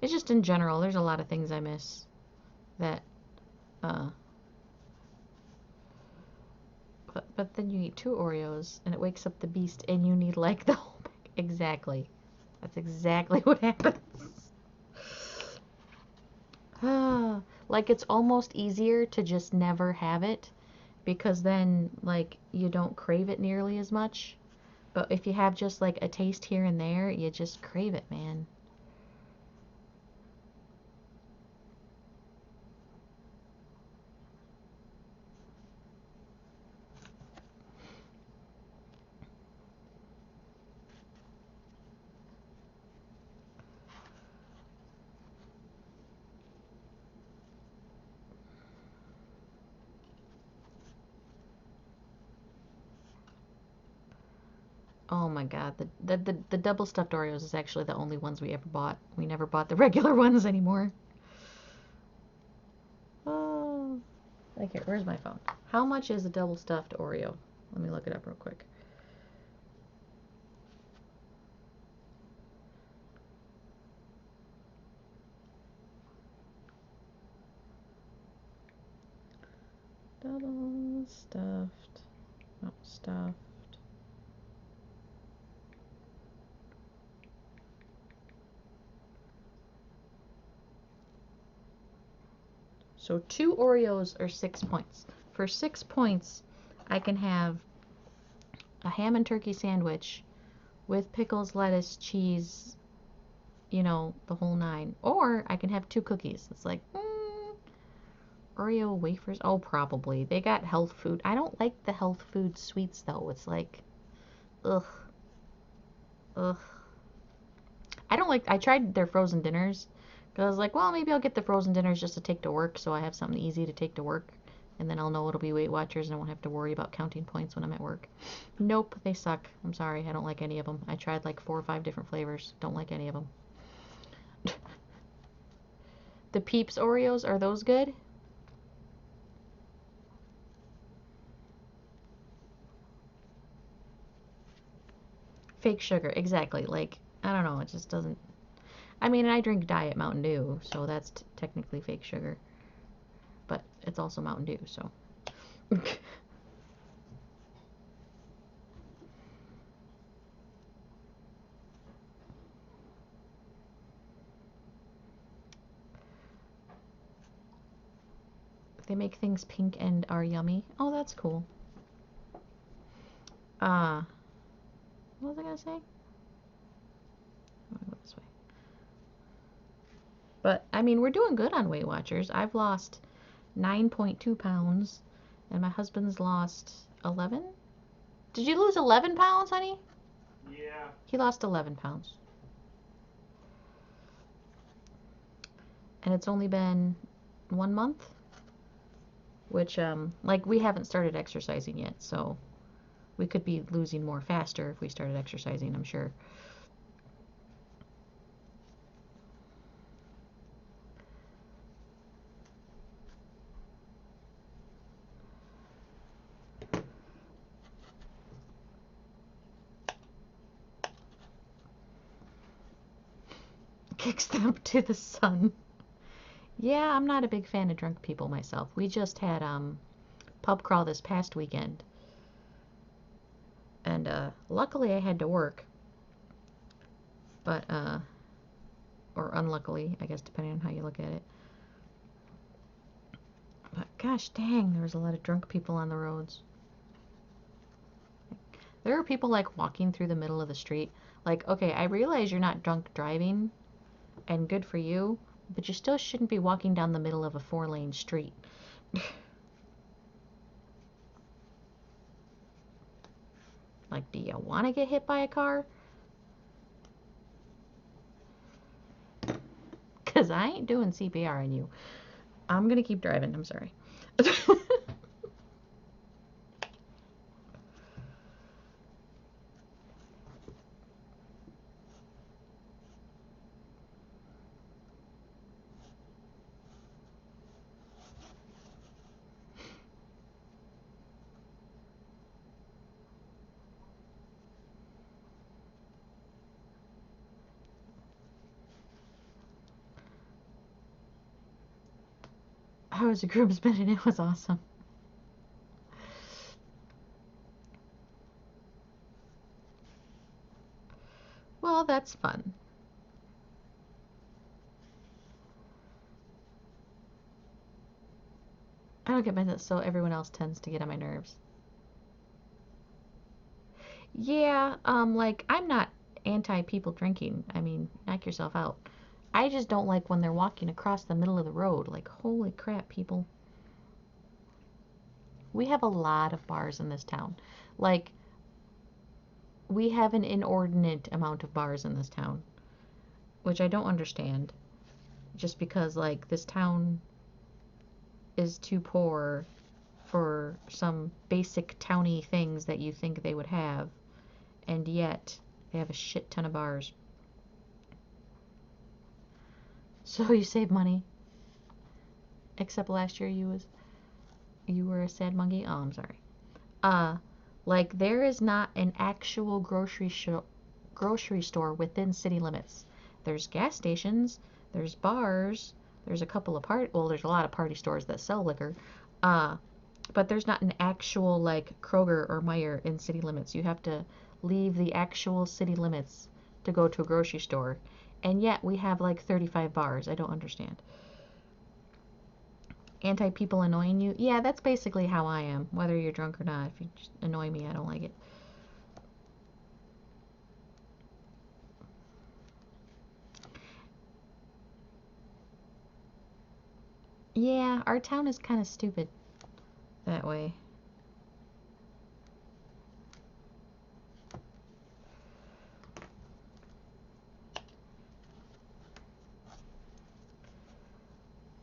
it's just in general, there's a lot of things I miss that but then you eat 2 Oreos and it wakes up the beast and you need like the whole pack. Exactly. That's exactly what happens. Like, it's almost easier to just never have it, because then like you don't crave it nearly as much. But if you have just like a taste here and there, you just crave it, man. Oh my god, the double stuffed Oreos is actually the only ones we ever bought. We never bought the regular ones anymore. Oh, like here, where's my phone? How much is a double stuffed Oreo? Let me look it up real quick. Double stuffed, no, stuffed. So 2 Oreos are 6 points. For 6 points, I can have a ham and turkey sandwich with pickles, lettuce, cheese, you know, the whole 9. Or I can have 2 cookies. It's like, Oreo wafers? Oh, probably. They got health food. I don't like the health food sweets, though. It's like, ugh. Ugh. I don't like, I tried their frozen dinners. Because I was like, well, maybe I'll get the frozen dinners just to take to work so I have something easy to take to work. And then I'll know it'll be Weight Watchers and I won't have to worry about counting points when I'm at work. Nope, they suck. I'm sorry, I don't like any of them. I tried like 4 or 5 different flavors. Don't like any of them. The Peeps Oreos, are those good? Fake sugar, exactly. Like, I don't know, it just doesn't... I mean, I drink Diet Mountain Dew, so that's technically fake sugar. But it's also Mountain Dew, so... They make things pink and are yummy. Oh, that's cool. What was I gonna say? I'm gonna go this way. But, I mean, we're doing good on Weight Watchers. I've lost 9.2 pounds, and my husband's lost 11? Did you lose 11 pounds, honey? Yeah. He lost 11 pounds. And it's only been 1 month? Which, like, we haven't started exercising yet, so we could be losing more faster if we started exercising, I'm sure. Kicks them to the sun. Yeah, I'm not a big fan of drunk people myself. We just had pub crawl this past weekend. And luckily I had to work. But, or unluckily, I guess, depending on how you look at it. But gosh dang, there was a lot of drunk people on the roads. There are people like walking through the middle of the street. Like, okay, I realize you're not drunk driving, and good for you, but you still shouldn't be walking down the middle of a 4-lane street. Like, do you want to get hit by a car? Because I ain't doing CPR on you. I'm going to keep driving. I'm sorry. I was a groomsman and it was awesome. Well, that's fun. I don't get my so everyone else tends to get on my nerves. Yeah, like, I'm not anti people drinking. I mean, knock yourself out. I just don't like when they're walking across the middle of the road. Like, holy crap, people. We have a lot of bars in this town. Like, we have an inordinate amount of bars in this town, which I don't understand. Just because, like, this town is too poor for some basic towny things that you think they would have. and yet they have a shit ton of bars. So you save money. Except last year you were a sad monkey. Oh, I'm sorry. Like there is not an actual grocery store within city limits. There's gas stations, there's bars, there's a couple of there's a lot of party stores that sell liquor. But there's not an actual like Kroger or Meijer in city limits. You have to leave the actual city limits to go to a grocery store. And yet we have like 35 bars. I don't understand. Anti-people annoying you? Yeah, that's basically how I am, whether you're drunk or not. If you just annoy me, I don't like it. Yeah, our town is kind of stupid that way.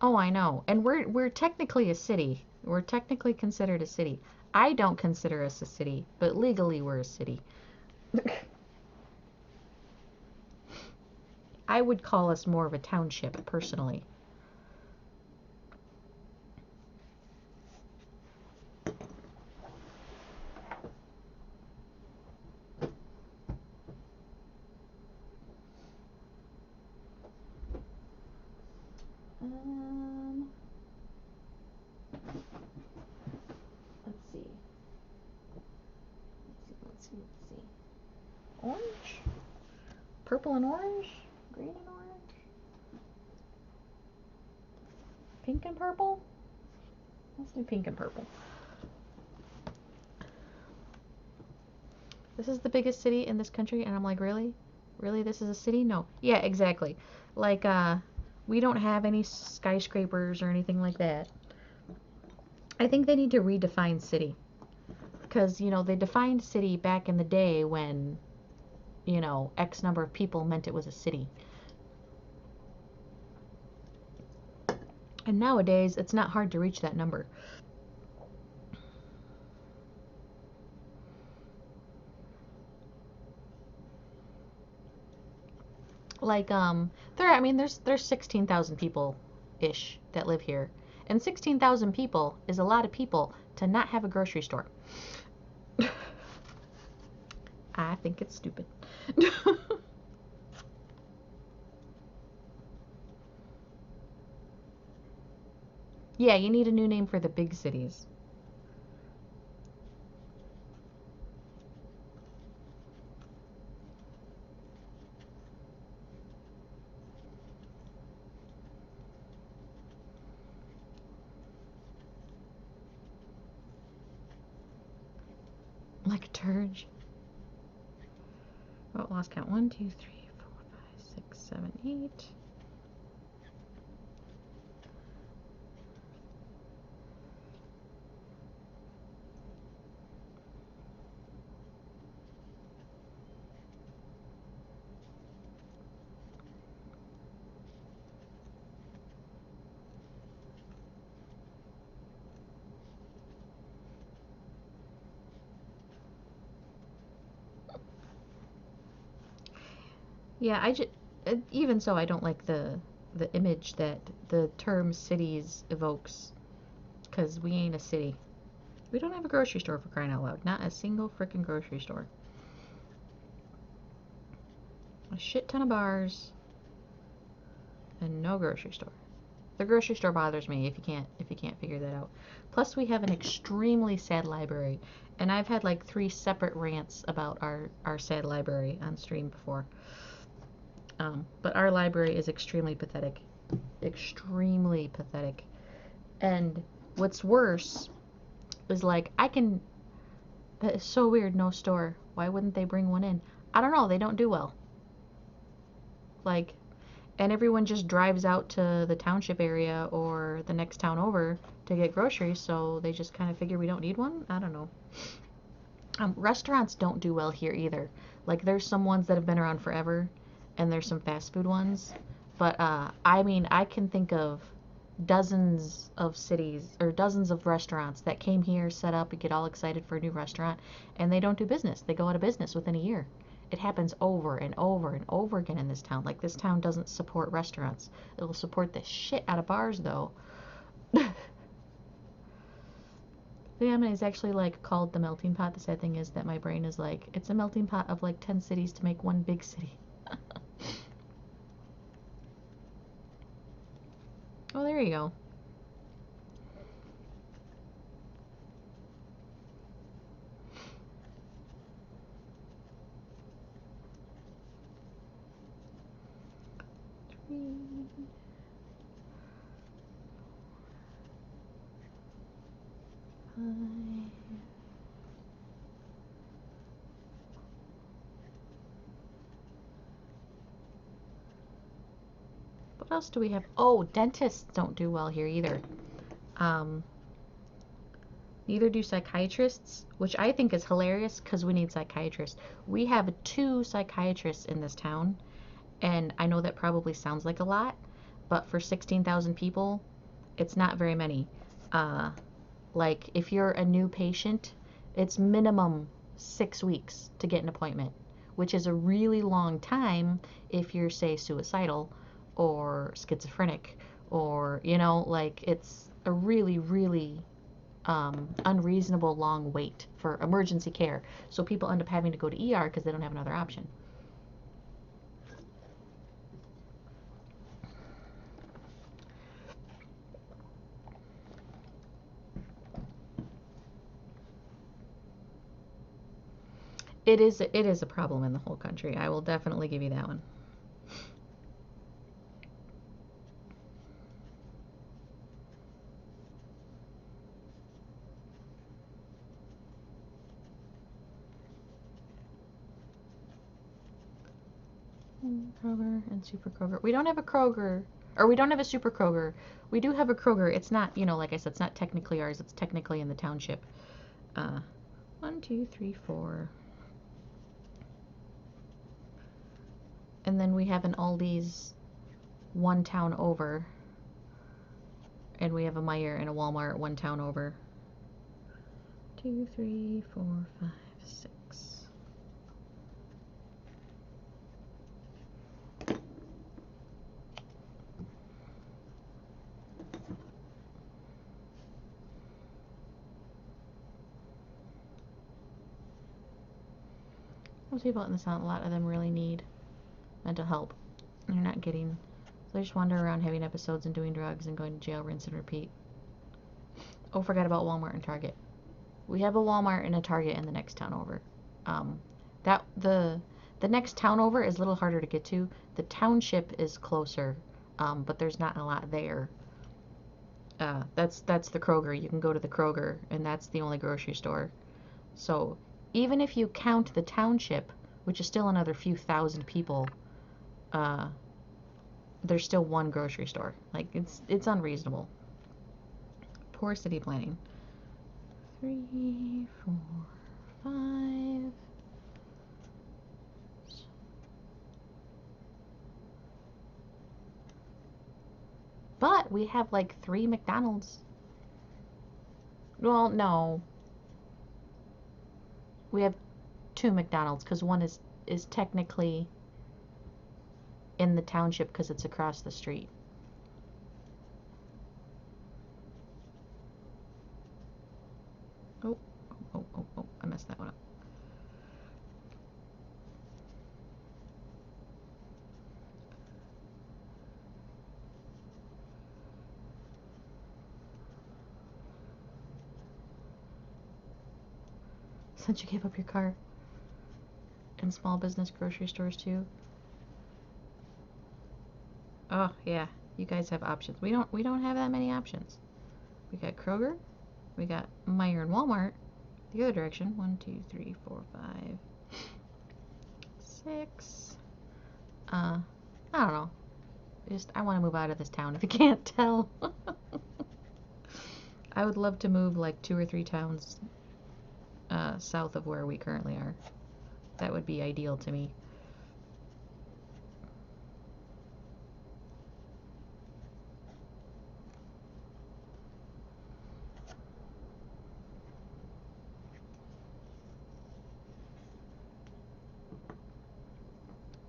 Oh, I know. And we're technically a city. We're technically considered a city. I don't consider us a city, but legally we're a city. I would call us more of a township, personally. Let's see. Let's see. Orange? Purple and orange? Green and orange? Pink and purple? Let's do pink and purple. This is the biggest city in this country, and I'm like, really? Really, this is a city? No. Yeah, exactly. Like, we don't have any skyscrapers or anything like that. I think they need to redefine city. Because, you know, they defined city back in the day when, you know, X number of people meant it was a city. And nowadays, it's not hard to reach that number. Like, there's 16,000 people-ish that live here. And 16,000 people is a lot of people to not have a grocery store. I think it's stupid. Yeah, you need a new name for the big cities. Like a turge. Oh, lost count. 1, 2, 3, 4, 5, 6, 7, 8. Yeah, even so, I don't like the image that the term cities evokes, because we ain't a city. We don't have a grocery store, for crying out loud. Not a single frickin' grocery store. A shit ton of bars and no grocery store. The grocery store bothers me if you can't figure that out. Plus, we have an extremely sad library, and I've had like 3 separate rants about our sad library on stream before. But our library is extremely pathetic. Extremely pathetic. And what's worse is like, that is so weird, no store. Why wouldn't they bring one in? I don't know, they don't do well. Like, and everyone just drives out to the township area or the next town over to get groceries, so they just kind of figure we don't need one? I don't know. Restaurants don't do well here either. Like, there's some ones that have been around forever, and there's some fast food ones. But, I mean, I can think of dozens of cities or dozens of restaurants that came here, set up, and get all excited for a new restaurant, and they don't do business. They go out of business within a year. It happens over and over and over again in this town. Like, this town doesn't support restaurants. It will support the shit out of bars, though. Yeah, I mean, it's actually like called the melting pot. The sad thing is that my brain is like, it's a melting pot of like 10 cities to make one big city. Oh, there you go. What else do we have? Oh, dentists don't do well here either. Neither do psychiatrists, which I think is hilarious because we need psychiatrists. We have 2 psychiatrists in this town, and I know that probably sounds like a lot, but for 16,000 people, it's not very many. Like, if you're a new patient, it's minimum 6 weeks to get an appointment, which is a really long time if you're, say, suicidal or schizophrenic, or, you know, like, it's a really, really unreasonable long wait for emergency care. So people end up having to go to ER because they don't have another option. It is a problem in the whole country. I will definitely give you that one. Kroger and Super Kroger. We don't have a Kroger, or we don't have a Super Kroger. We do have a Kroger. It's not, you know, like I said, it's not technically ours. It's technically in the township. 1, 2, 3, 4. And then we have an Aldi's one town over. And we have a Meijer and a Walmart one town over. 2, 3, 4, 5, 6. Most people in this town, a lot of them really need mental help. And they're not getting, so they just wander around having episodes and doing drugs and going to jail, rinse and repeat. Oh, forgot about Walmart and Target. We have a Walmart and a Target in the next town over. The next town over is a little harder to get to. The township is closer, but there's not a lot there. That's the Kroger. You can go to the Kroger, and that's the only grocery store. So even if you count the township, which is still another few thousand people, there's still one grocery store. Like, it's unreasonable. Poor city planning. 3, 4, 5. But we have like 3 McDonald's. Well, no. We have 2 McDonald's because one is technically in the township because it's across the street. Oh, I messed that one up. Since you gave up your car. And small business grocery stores too. Oh yeah, you guys have options. We don't have that many options. We got Kroger, we got Meijer and Walmart. The other direction. 1, 2, 3, 4, 5, 6. I don't know. I want to move out of this town if you can't tell. I would love to move like 2 or 3 towns south of where we currently are. That would be ideal to me.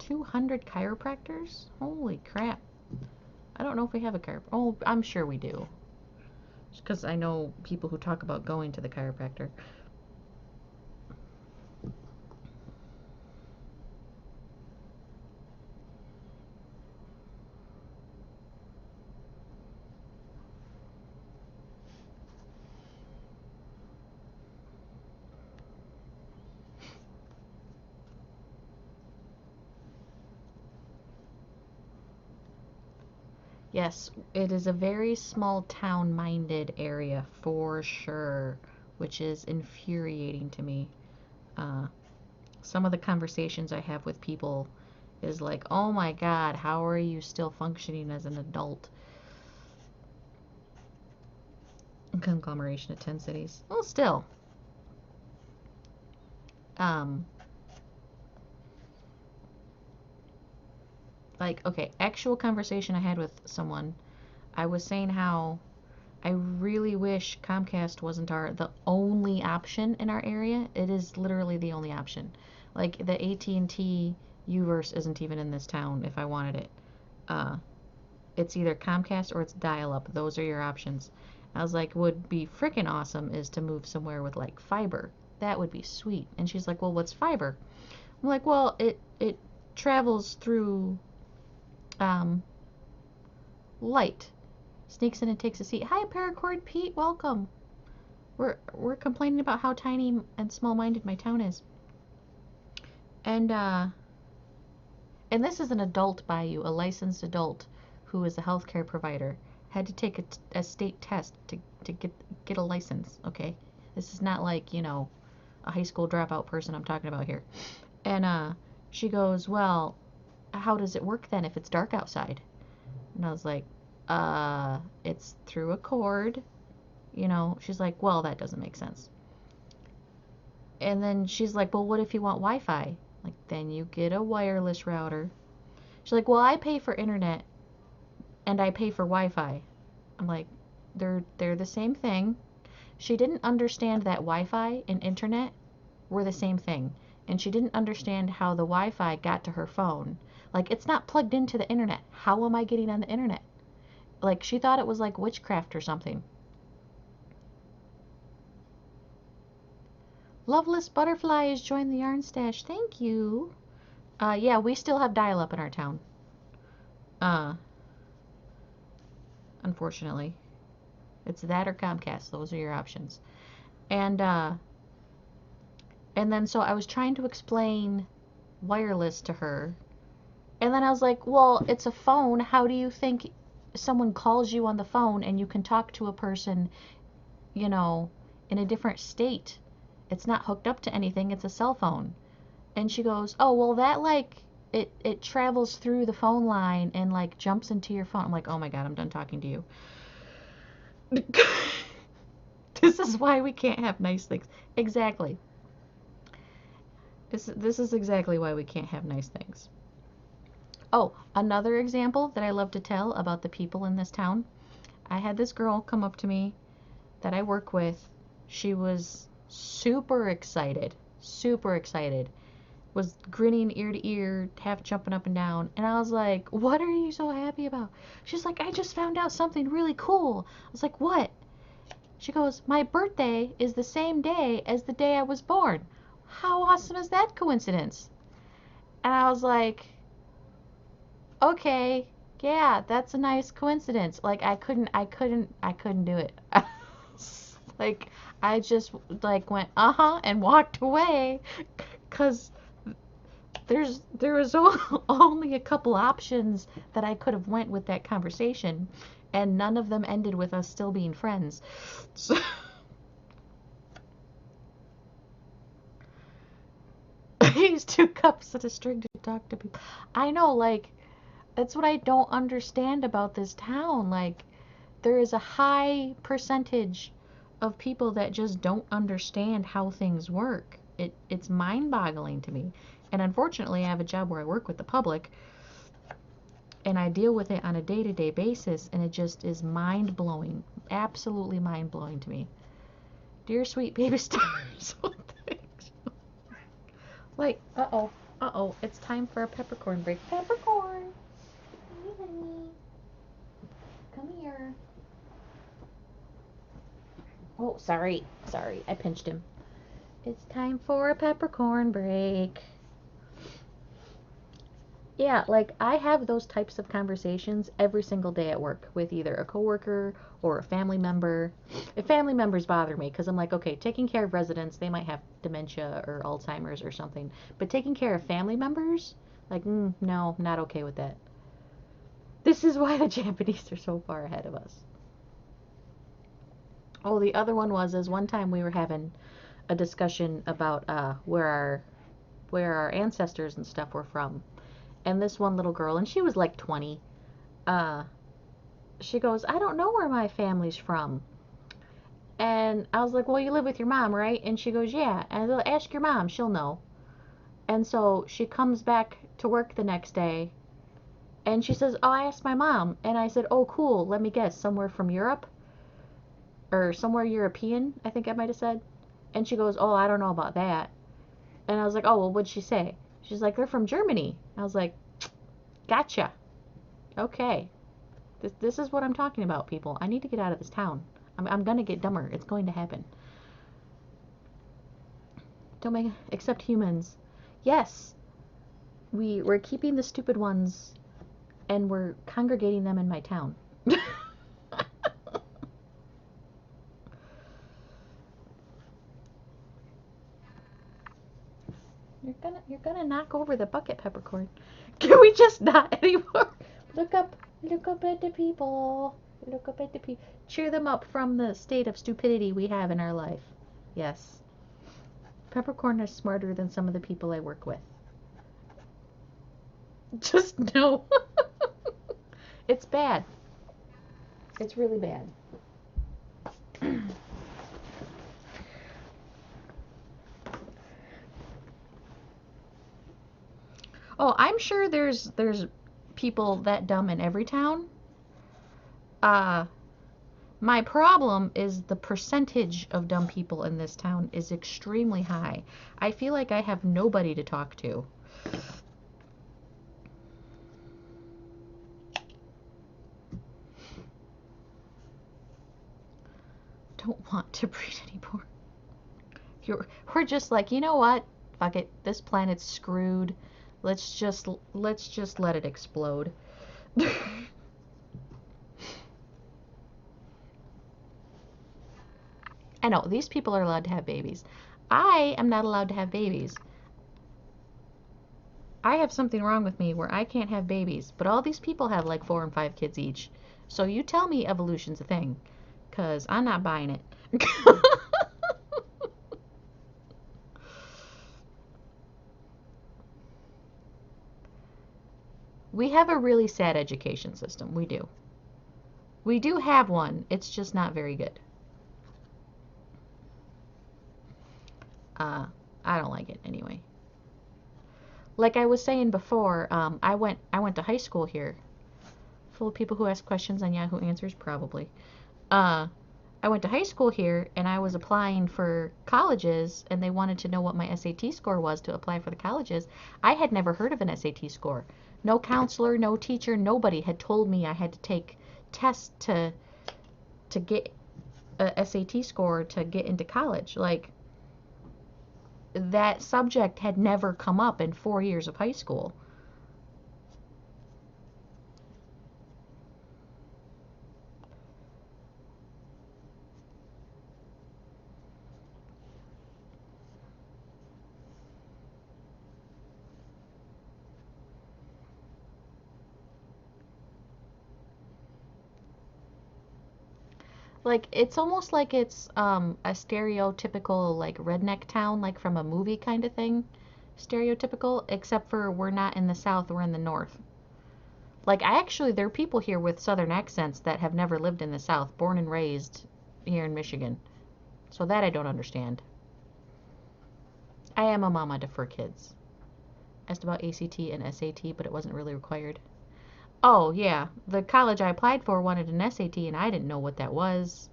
200 chiropractors? Holy crap. I don't know if we have a chiropractor. Oh, I'm sure we do. Because I know people who talk about going to the chiropractor. Yes, it is a very small town-minded area for sure, which is infuriating to me. Some of the conversations I have with people is like, oh my God, how are you still functioning as an adult? Conglomeration of 10 cities. Well, still. Like, okay, actual conversation I had with someone, I was saying how I really wish Comcast wasn't the only option in our area. It is literally the only option. Like, the AT&T Uverse isn't even in this town if I wanted it. It's either Comcast or it's dial-up. Those are your options. I was like, would be freaking awesome is to move somewhere with, like, fiber. That would be sweet. And she's like, well, what's fiber? I'm like, well, it travels through light. Sneaks in and takes a seat. Hi, Paracord Pete. Welcome. We're complaining about how tiny and small-minded my town is. And this is an adult by you, a licensed adult who is a healthcare provider. Had to take a state test to get a license, okay? This is not like, you know, a high school dropout person I'm talking about here. And she goes, well, how does it work then if it's dark outside? And I was like, it's through a cord, you know. She's like, well, that doesn't make sense. And then she's like, well, what if you want Wi-Fi? Like, then you get a wireless router. She's like, well, I pay for internet and I pay for Wi-Fi. I'm like, they're the same thing. She didn't understand that Wi-Fi and internet were the same thing. And she didn't understand how the Wi-Fi got to her phone. Like, it's not plugged into the internet. How am I getting on the internet? Like, she thought it was like witchcraft or something. Loveless Butterfly has joined the Yarn Stash. Thank you. Yeah, we still have dial-up in our town. Unfortunately. It's that or Comcast. Those are your options. And then so I was trying to explain wireless to her. And then I was like, well, it's a phone. How do you think someone calls you on the phone and you can talk to a person, you know, in a different state? It's not hooked up to anything. It's a cell phone. And she goes, oh, well, that, like, it travels through the phone line and, like, jumps into your phone. I'm like, oh, my God, I'm done talking to you. This is why we can't have nice things. Exactly. This is exactly why we can't have nice things. Oh, another example that I love to tell about the people in this town. I had this girl come up to me that I work with. She was super excited. Was grinning ear to ear, half jumping up and down. And I was like, what are you so happy about? She's like, I just found out something really cool. I was like, what? She goes, my birthday is the same day as the day I was born. How awesome is that coincidence? And I was like, okay, yeah, that's a nice coincidence. Like, I couldn't do it. Like, I just, like, went, uh-huh, and walked away. Because there was only a couple options that I could have went with that conversation, and none of them ended with us still being friends. So I used 2 cups and a string to talk to people. I know, like, that's what I don't understand about this town. Like, there is a high percentage of people that just don't understand how things work. It's mind-boggling to me. And unfortunately, I have a job where I work with the public, and I deal with it on a day-to-day basis, and it just is mind-blowing. Absolutely mind-blowing to me. Dear sweet baby stars. Like, uh-oh. Uh-oh, it's time for a peppercorn break. Peppercorn! Hey, honey. Come here. Oh, sorry. Sorry, I pinched him. It's time for a peppercorn break. Yeah, like I have those types of conversations every single day at work with either a coworker or a family member. If family members bother me, because I'm like, okay, taking care of residents, they might have dementia or Alzheimer's or something. But taking care of family members, like, no, not okay with that. This is why the Japanese are so far ahead of us. Oh, the other one is one time we were having a discussion about where our ancestors and stuff were from. And this one little girl, and she was like 20, she goes, I don't know where my family's from. And I was like, well, you live with your mom, right? And she goes, yeah. And I go, ask your mom, she'll know. And so she comes back to work the next day, and she says, oh, I asked my mom. And I said, oh, cool, let me guess, somewhere from Europe? Or somewhere European, I think I might have said. And she goes, oh, I don't know about that. And I was like, oh, well, what'd she say? She's like, they're from Germany. I was like, gotcha. Okay. This is what I'm talking about, people. I need to get out of this town. I'm going to get dumber. It's going to happen. Don't make... Except humans. Yes. We're keeping the stupid ones, and we're congregating them in my town. You're gonna knock over the bucket, Peppercorn. Can we just not anymore? Look up at the people. Look up at the people. Cheer them up from the state of stupidity we have in our life. Yes. Peppercorn is smarter than some of the people I work with. Just no. It's bad. It's really bad. Oh, I'm sure there's people that dumb in every town. My problem is the percentage of dumb people in this town is extremely high. I feel like I have nobody to talk to. Don't want to breed anymore. We're just like, you know what? Fuck it. This planet's screwed. Let's just let it explode. I know, these people are allowed to have babies. I am not allowed to have babies. I have something wrong with me where I can't have babies, but all these people have like 4 and 5 kids each. So you tell me evolution's a thing, because I'm not buying it. We have a really sad education system. We do. We do have one. It's just not very good. I don't like it anyway. Like I was saying before, I went to high school here, full of people who ask questions on Yahoo Answers, probably. I went to high school here, and I was applying for colleges, and they wanted to know what my SAT score was to apply for the colleges. I had never heard of an SAT score. No counselor, no teacher, nobody had told me I had to take tests to get a SAT score to get into college. Like, that subject had never come up in 4 years of high school. Like, it's almost like it's a stereotypical, like, redneck town, like from a movie kind of thing. Stereotypical, except for we're not in the South, we're in the North. Like, there are people here with Southern accents that have never lived in the South, born and raised here in Michigan. So that I don't understand. I am a mama to 4 kids. Asked about ACT and SAT, but it wasn't really required. Oh, yeah. The college I applied for wanted an SAT, and I didn't know what that was.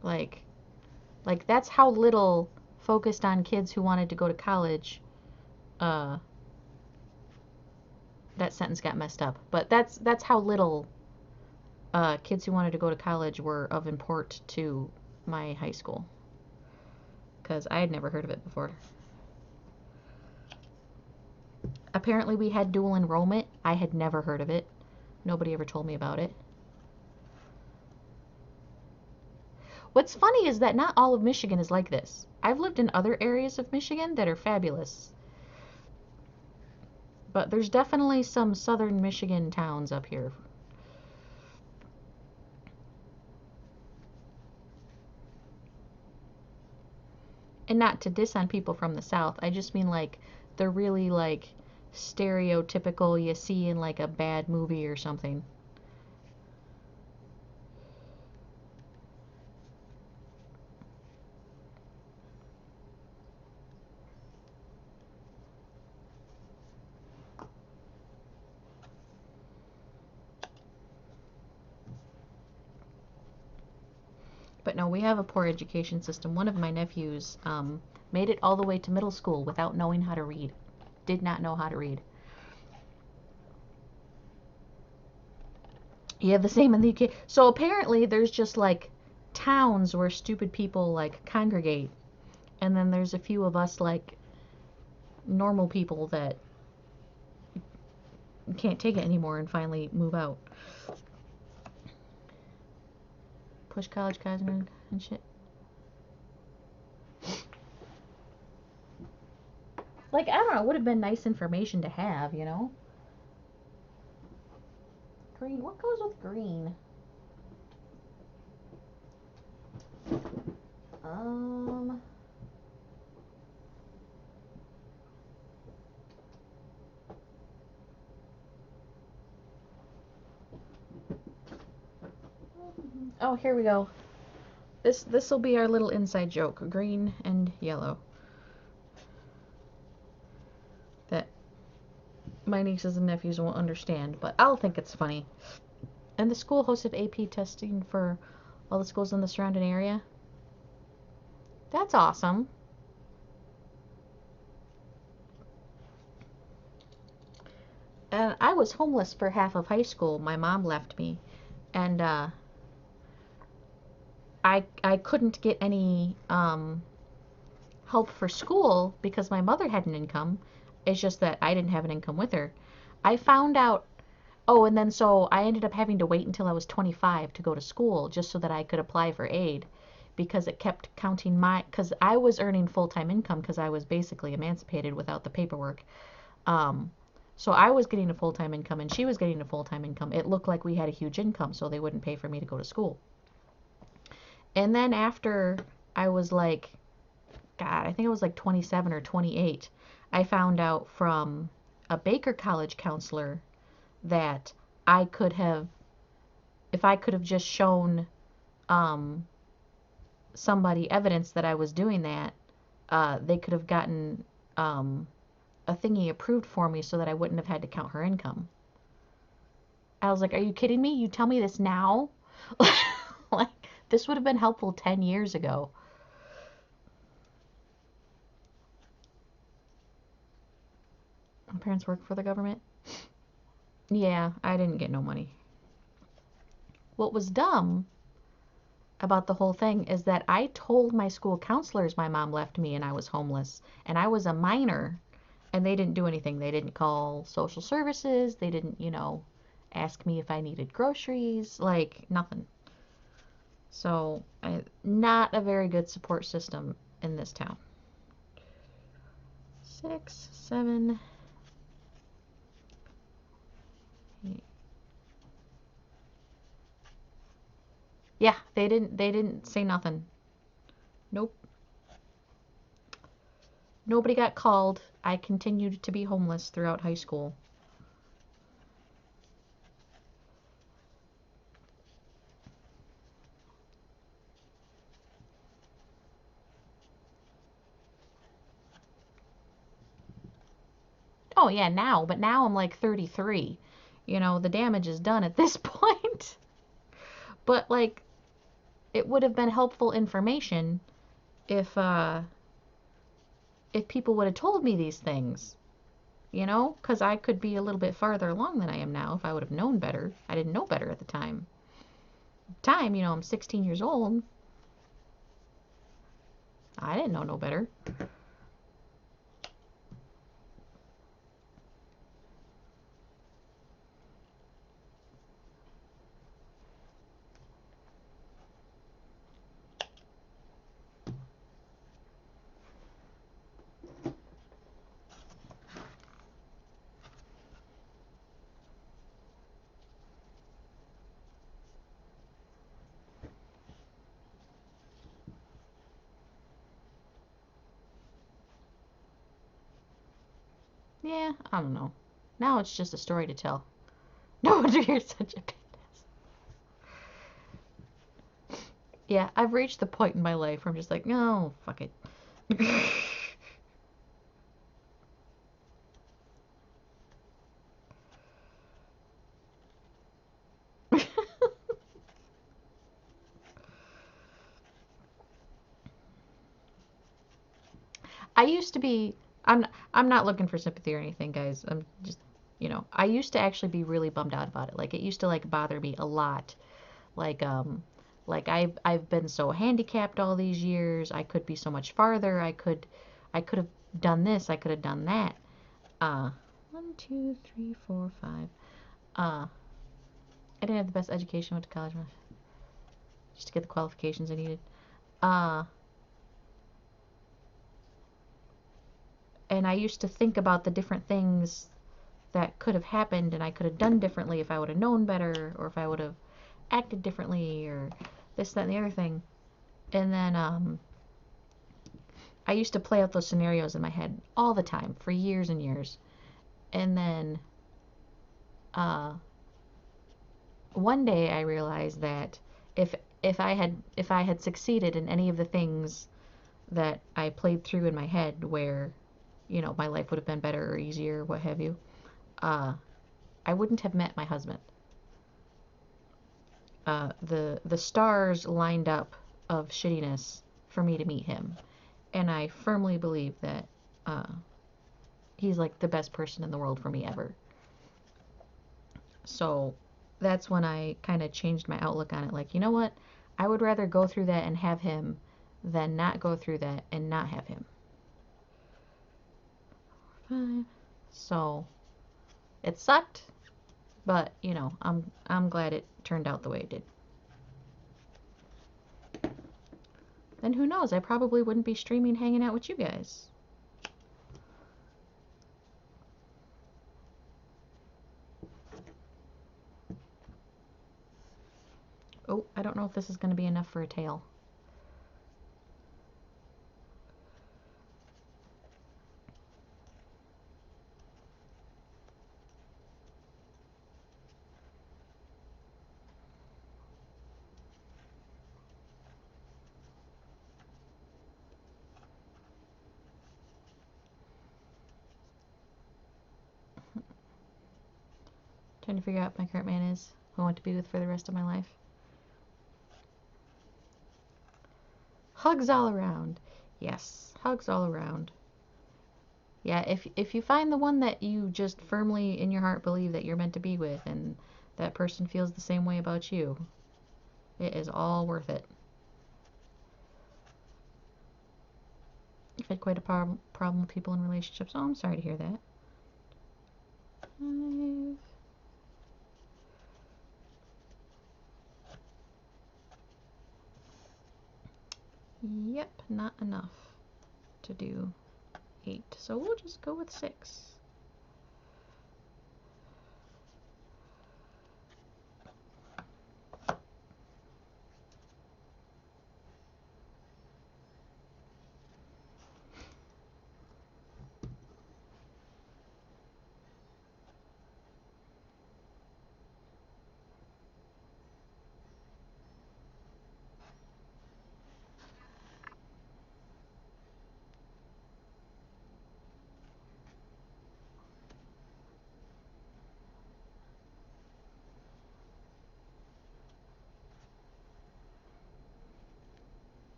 Like Like, that's how little focused on kids who wanted to go to college. That sentence got messed up. But that's how little kids who wanted to go to college were of import to my high school. Because I had never heard of it before. Apparently we had dual enrollment. I had never heard of it. Nobody ever told me about it. What's funny is that not all of Michigan is like this. I've lived in other areas of Michigan that are fabulous. But there's definitely some southern Michigan towns up here. And not to diss on people from the south. I just mean like they're really like stereotypical you see in like a bad movie or something. But no, we have a poor education system. One of my nephews made it all the way to middle school without knowing how to read. Did not know how to read. You have the same in the UK. So apparently there's just like towns where stupid people like congregate. And then there's a few of us like normal people that can't take it anymore and finally move out. Push college guys and shit. Like, I don't know, it would have been nice information to have, you know? Green, what goes with green? Oh, here we go. This will be our little inside joke. Green and yellow. That my nieces and nephews won't understand, but I'll think it's funny. And the school hosted AP testing for all the schools in the surrounding area. That's awesome. And I was homeless for half of high school. My mom left me, and I couldn't get any help for school because my mother had an income. It's just that I didn't have an income with her. I found out. Oh, and then so I ended up having to wait until I was 25 to go to school just so that I could apply for aid because it kept counting because I was earning full-time income because I was basically emancipated without the paperwork. So I was getting a full-time income and she was getting a full-time income. It looked like we had a huge income, so they wouldn't pay for me to go to school. And then after I was like, God, I think it was like 27 or 28, I found out from a Baker College counselor that I could have, if I could have just shown somebody evidence that I was doing that, they could have gotten a thingy approved for me so that I wouldn't have had to count her income. I was like, are you kidding me? You tell me this now? Like, this would have been helpful 10 years ago. My parents work for the government. Yeah, I didn't get no money. What was dumb about the whole thing is that I told my school counselors my mom left me and I was homeless. And I was a minor. And they didn't do anything. They didn't call social services. They didn't, ask me if I needed groceries. Like, nothing. So, not a very good support system in this town. 6, 7, 8. Yeah, they didn't say nothing. Nope. Nobody got called. I continued to be homeless throughout high school. Oh yeah, now, but now I'm like 33. The damage is done at this point. But like, it would have been helpful information if people would have told me these things, you know, because I could be a little bit farther along than I am now if I would have known better. I didn't know better at the time. You know, I'm 16 years old. I didn't know no better. Yeah, I don't know. Now it's just a story to tell. No wonder you're such a badass. Yeah, I've reached the point in my life where I'm just like, no, fuck it. I used to be. I'm not looking for sympathy or anything, guys. I'm just, you know, I used to actually be really bummed out about it. Like it used to like bother me a lot. Like I've been so handicapped all these years. I could be so much farther. I could have done this. I could have done that. Uh, 1, 2, 3, 4, 5. I didn't have the best education. Went to college just to get the qualifications I needed. Uh, and I used to think about the different things that could have happened and I could have done differently if I would have known better or if I would have acted differently or this, that, and the other thing. And then I used to play out those scenarios in my head all the time for years and years. And then uh, one day I realized that if if I had succeeded in any of the things that I played through in my head where, you know, my life would have been better or easier, what have you, uh, I wouldn't have met my husband. The stars lined up of shittiness for me to meet him, and I firmly believe that uh, he's like the best person in the world for me ever. So that's when I kind of changed my outlook on it. Like, you know what? I would rather go through that and have him than not go through that and not have him. 5. So it sucked, but you know, I'm glad it turned out the way it did. Then who knows? I probably wouldn't be streaming hanging out with you guys. Oh, I don't know if this is going to be enough for a tail. Trying to figure out what my current man is, who I want to be with for the rest of my life. Hugs all around. Yes, hugs all around. Yeah, if you find the one that you just firmly in your heart believe that you're meant to be with and that person feels the same way about you, it is all worth it. I've had quite a problem with people in relationships. Oh, I'm sorry to hear that. 5. Yep, not enough to do 8. So we'll just go with 6.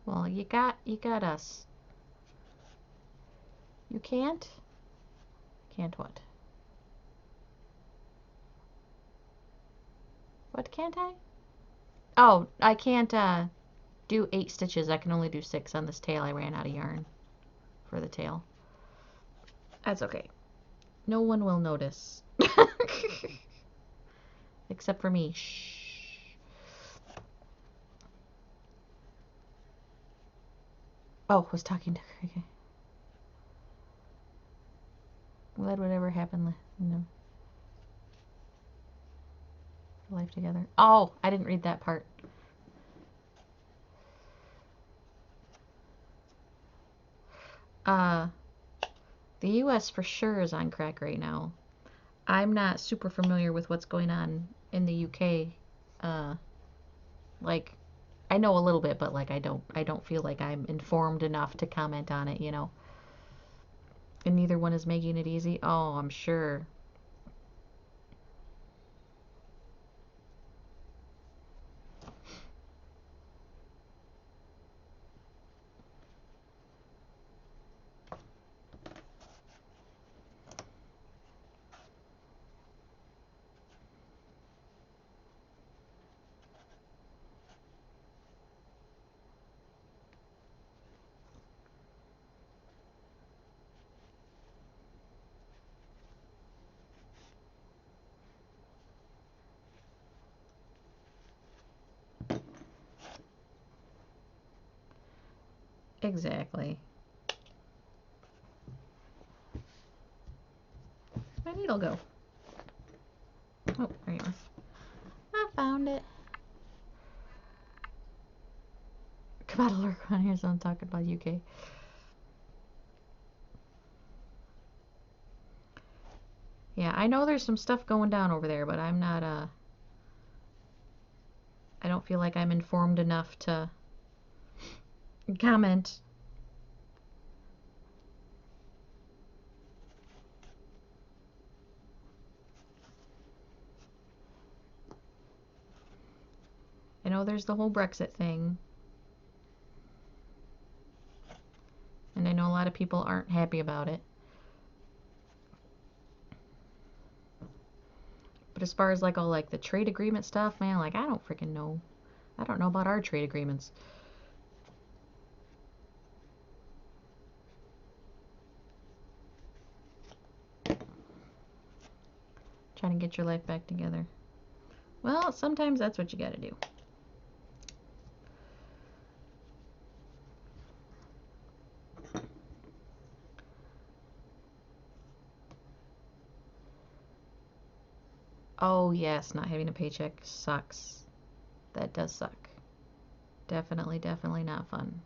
Well, you got us. You can't? Can't what? What can't I? Oh, I can't do 8 stitches. I can only do 6 on this tail. I ran out of yarn for the tail. That's okay. No one will notice. Except for me. Shh. Oh, was talking to her. Okay. Glad whatever happened, you know. Life together. Oh, I didn't read that part. The US for sure is on crack right now. I'm not super familiar with what's going on in the UK. Like, I know a little bit, but like I don't feel like I'm informed enough to comment on it, you know. And neither one is making it easy. Oh, I'm sure. Exactly. My needle go? Oh, there you are. I found it. Come out of lurk on here, so I'm talking about UK. Yeah, I know there's some stuff going down over there, but I'm not, I don't feel like I'm informed enough to comment. I know there's the whole Brexit thing. And I know a lot of people aren't happy about it. But as far as like all like the trade agreement stuff, man, like I don't freaking know. I don't know about our trade agreements. Trying to get your life back together. Well, sometimes that's what you gotta do. Oh yes, not having a paycheck sucks. That does suck. Definitely, definitely not fun.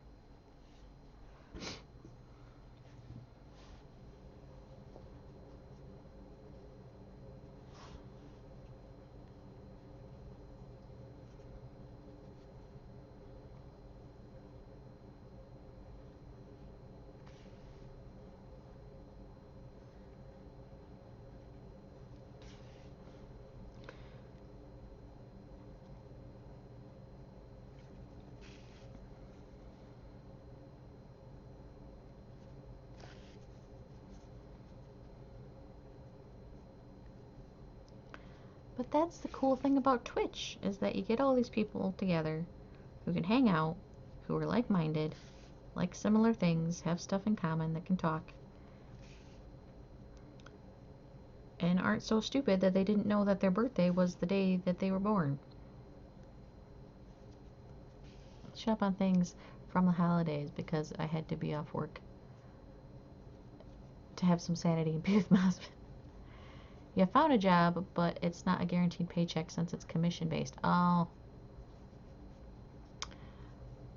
But that's the cool thing about Twitch, is that you get all these people together who can hang out, who are like-minded, like similar things, have stuff in common, that can talk, and aren't so stupid that they didn't know that their birthday was the day that they were born. Shop on things from the holidays because I had to be off work to have some sanity and be with my husband. You found a job, but it's not a guaranteed paycheck since it's commission based. Oh.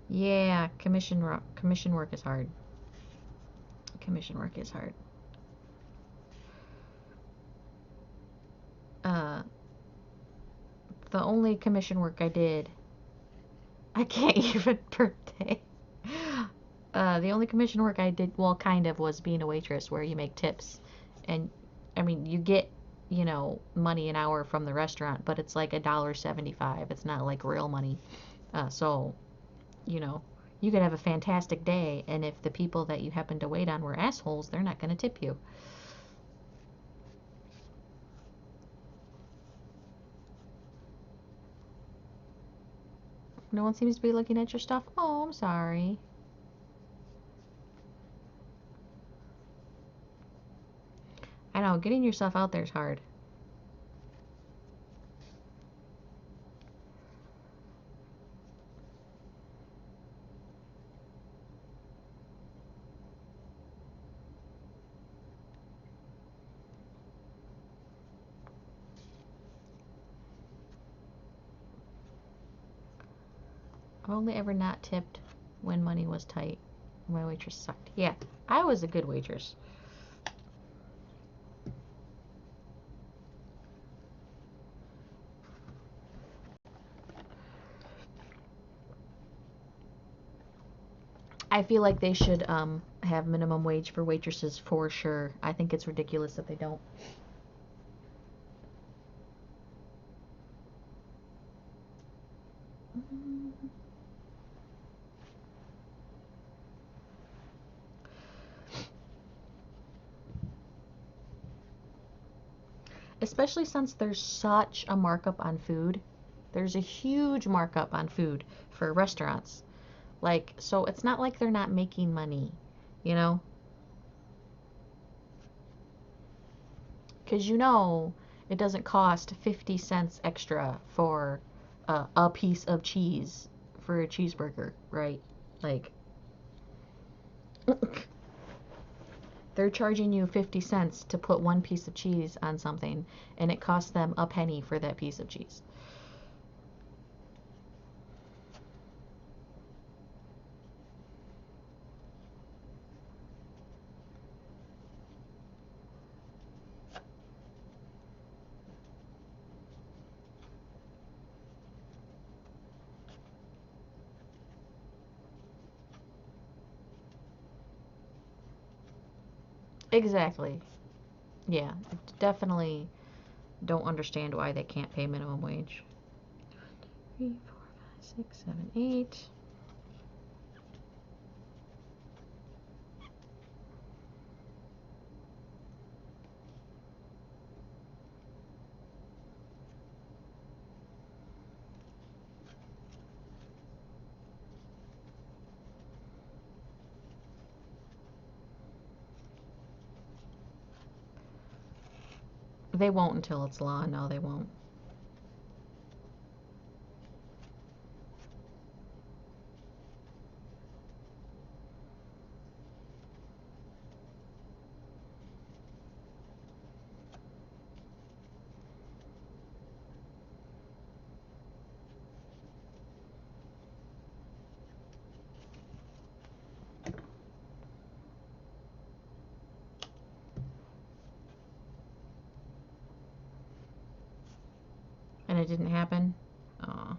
Yeah, commission work is hard. Commission work is hard. The only commission work I did, I can't even birthday. The only commission work I did, well, kind of, was being a waitress where you make tips. And, I mean, you get, you know, money an hour from the restaurant, but it's like $1.75. It's not like real money. So, you know, You could have a fantastic day, and if the people that you happen to wait on were assholes, they're not going to tip you. No one seems to be looking at your stuff. Oh, I'm sorry. I know, getting yourself out there is hard. I've only ever not tipped when money was tight. My waitress sucked. Yeah, I was a good waitress. I feel like they should have minimum wage for waitresses for sure. I think it's ridiculous if they don't. Especially since there's such a markup on food. There's a huge markup on food for restaurants. Like, so it's not like they're not making money, you know? Because you know it doesn't cost 50 cents extra for a piece of cheese for a cheeseburger, right? Like, they're charging you 50 cents to put one piece of cheese on something, and it costs them a penny for that piece of cheese. Exactly. Yeah, definitely don't understand why they can't pay minimum wage. 3, 4, 5, 6, 7, 8. They won't until it's law. No, they won't. And it didn't happen. Aw,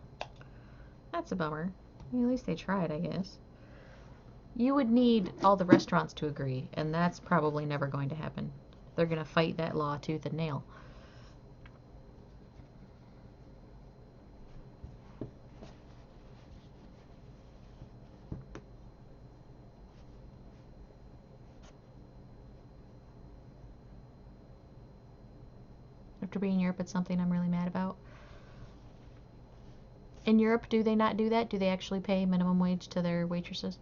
that's a bummer. I mean, at least they tried, I guess. You would need all the restaurants to agree, and that's probably never going to happen. They're going to fight that law tooth and nail. After being in Europe, it's something I'm really mad about. In Europe, do they not do that? Do they actually pay minimum wage to their waitresses?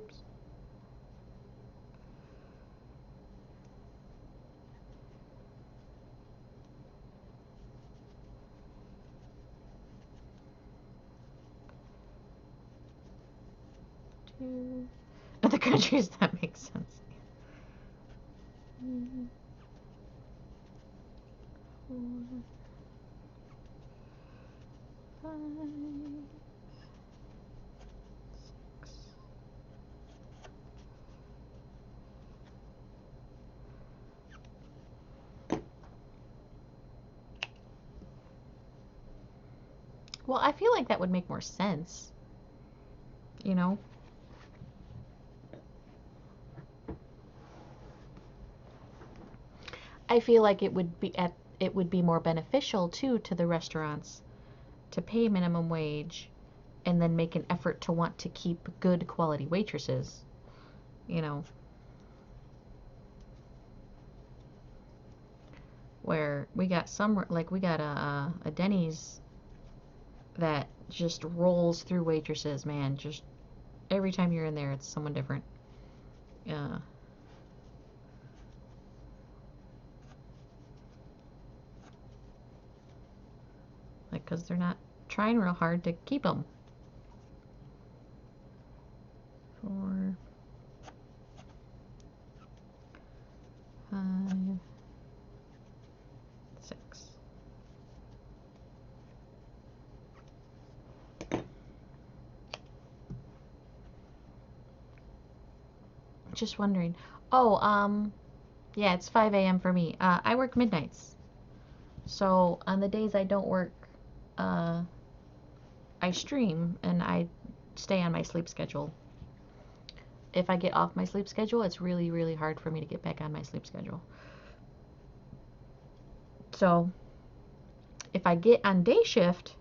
Oops. Two. Other countries, that makes sense. 3, 4, 5, 6. Well, I feel like that would make more sense. You know? I feel like it would be it would be more beneficial too to the restaurants to pay minimum wage and then make an effort to want to keep good quality waitresses, you know, where we got some, like we got a Denny's that just rolls through waitresses, man. Just every time you're in there, it's someone different. Like, because they're not trying real hard to keep them. 4, 5, 6. Just wondering. Oh, yeah, it's 5 a.m. for me. I work midnights. So on the days I don't work, I stream and I stay on my sleep schedule. If I get off my sleep schedule, it's really, really hard for me to get back on my sleep schedule. So if I get on day shift,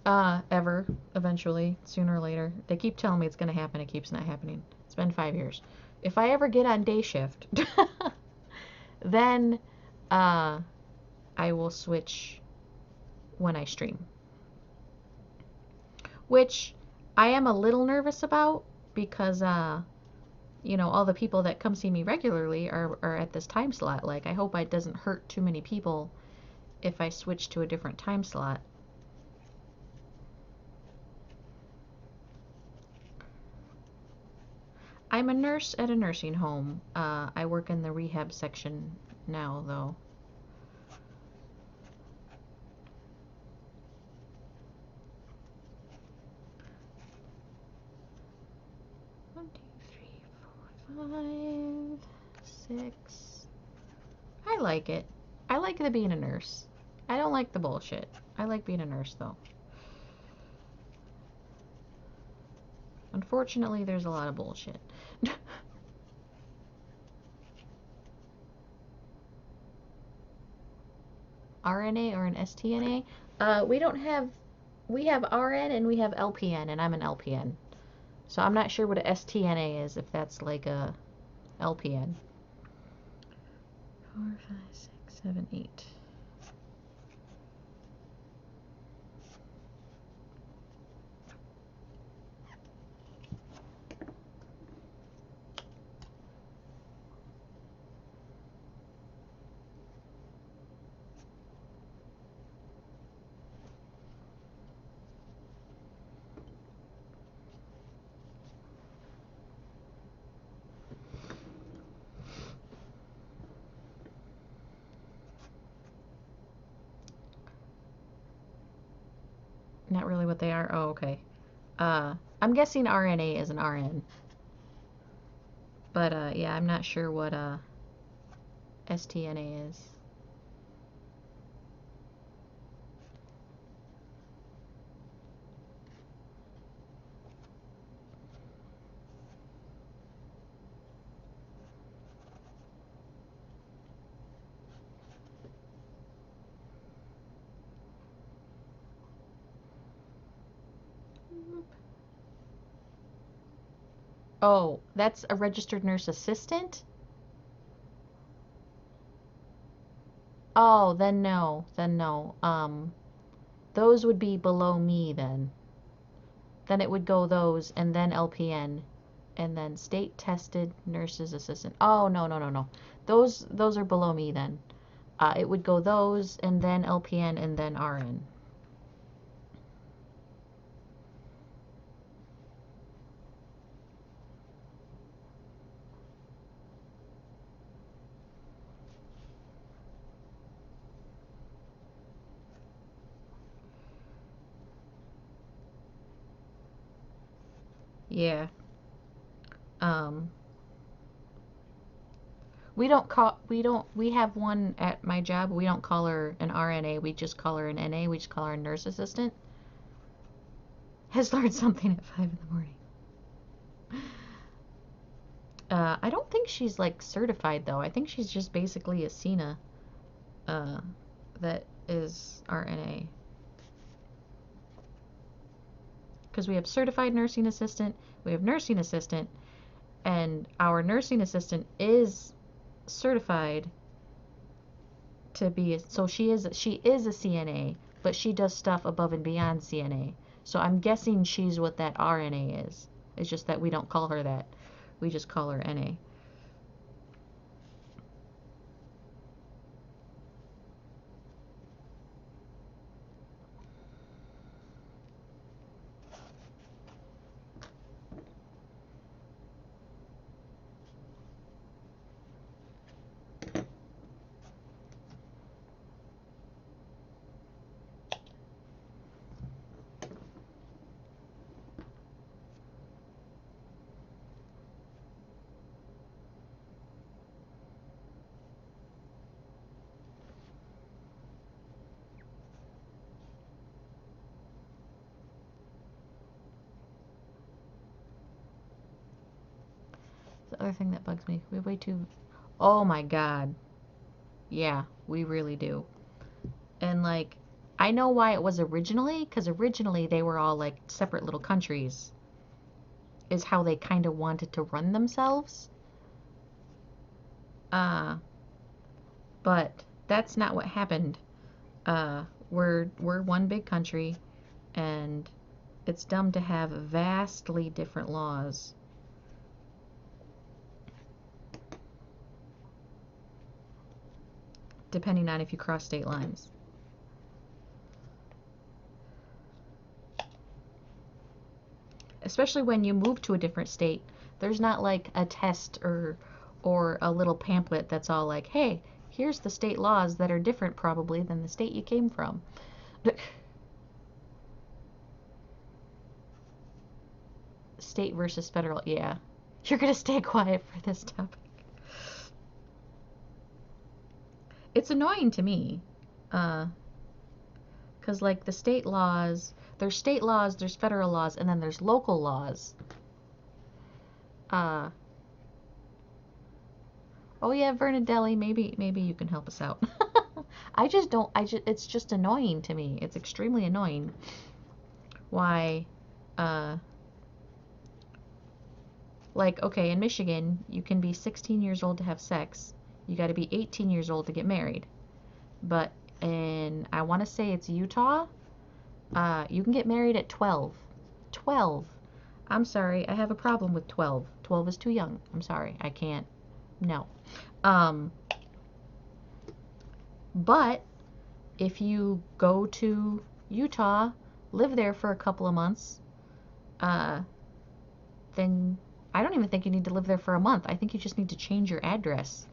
eventually, sooner or later, they keep telling me it's going to happen, it keeps not happening. It's been 5 years. If I ever get on day shift, then I will switch when I stream. Which I am a little nervous about because, you know, all the people that come see me regularly are at this time slot. Like, I hope it doesn't hurt too many people if I switch to a different time slot. I'm a nurse at a nursing home. I work in the rehab section now, though. One, 2, 3, 4, 5, 6. I like it. I like the being a nurse. I don't like the bullshit. I like being a nurse, though. Unfortunately, there's a lot of bullshit. RNA or an STNA? We don't have... We have RN and we have LPN, and I'm an LPN. So I'm not sure what a STNA is, if that's like a LPN. 4, 5, 6, 7, 8. Not really what they are. Oh, okay. I'm guessing RNA is an RN. But, yeah, I'm not sure what STNA is. Oh, that's a registered nurse assistant? Oh, then no. Then no. Those would be below me then. Then it would go those and then LPN and then state tested nurses assistant. Oh, no, no, no, no. Those are below me then. It would go those and then LPN and then RN. Yeah. Um, we have one at my job. We don't call her an RNA. We just call her an NA. We just call her a nurse assistant. Has learned something at 5 in the morning. I don't think she's like certified though. I think she's just basically a CNA. that is RNA. Because we have certified nursing assistant, we have nursing assistant, and our nursing assistant is certified to be so she is a CNA, but she does stuff above and beyond CNA. So I'm guessing she's what that RNA is. It's just that we don't call her that. We just call her NA. The other thing that bugs me, we have way too... Oh my god. Yeah, we really do. And like, I know why it was originally, because originally they were all like separate little countries, is how they kind of wanted to run themselves. But that's not what happened. We're one big country, and it's dumb to have vastly different laws. Depending on if you cross state lines. Especially when you move to a different state, there's not like a test or a little pamphlet that's all like, hey, here's the state laws that are different probably than the state you came from. State versus federal, yeah. You're gonna stay quiet for this topic. It's annoying to me, because like the state laws, there's state laws, there's federal laws, and then there's local laws. Oh yeah, Vernadelli, maybe you can help us out. It's just annoying to me. It's extremely annoying. Why, like, okay, in Michigan, you can be 16 years old to have sex. You got to be 18 years old to get married. But in, I want to say it's Utah, you can get married at 12. 12. I'm sorry, I have a problem with 12. 12 is too young. I'm sorry, I can't. No. But if you go to Utah, live there for a couple of months, then I don't even think you need to live there for a month. I think you just need to change your address.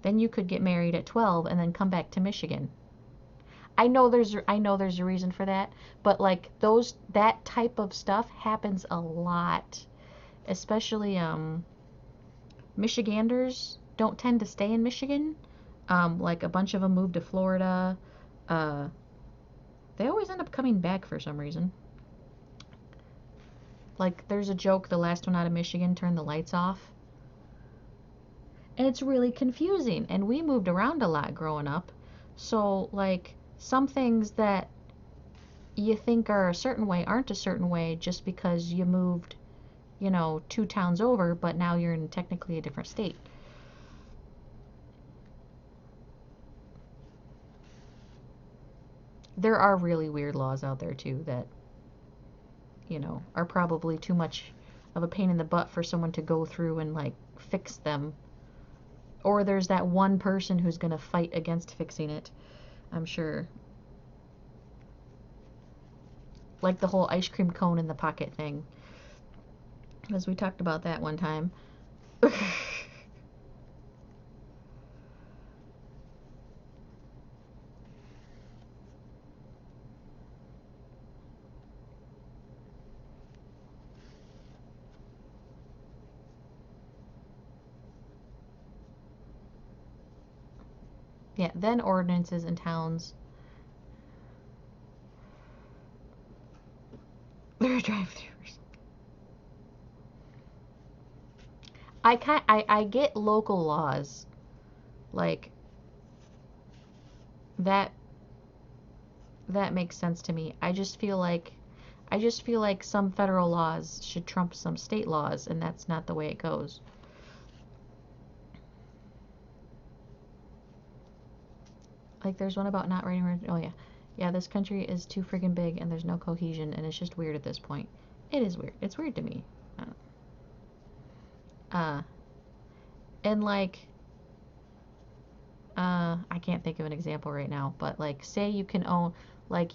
Then you could get married at 12 and then come back to Michigan. I know there's a reason for that, but like that type of stuff happens a lot. Especially Michiganders don't tend to stay in Michigan. Like a bunch of them move to Florida. They always end up coming back for some reason. Like there's a joke, the last one out of Michigan turned the lights off. And it's really confusing. And we moved around a lot growing up. So like some things that you think are a certain way aren't a certain way just because you moved, 2 towns over, but now you're in technically a different state. There are really weird laws out there too that, are probably too much of a pain in the butt for someone to go through and like fix them. Or there's that one person who's going to fight against fixing it, I'm sure. Like the whole ice cream cone in the pocket thing. As we talked about that one time. Yeah, then ordinances in towns. There are drive-thrus. I get local laws. Like, That makes sense to me. I just feel like some federal laws should trump some state laws, and that's not the way it goes. Like, there's one about not writing. Oh yeah, yeah. This country is too friggin' big, and there's no cohesion, and it's just weird at this point. It is weird. It's weird to me. And like, I can't think of an example right now, but like, say you can own a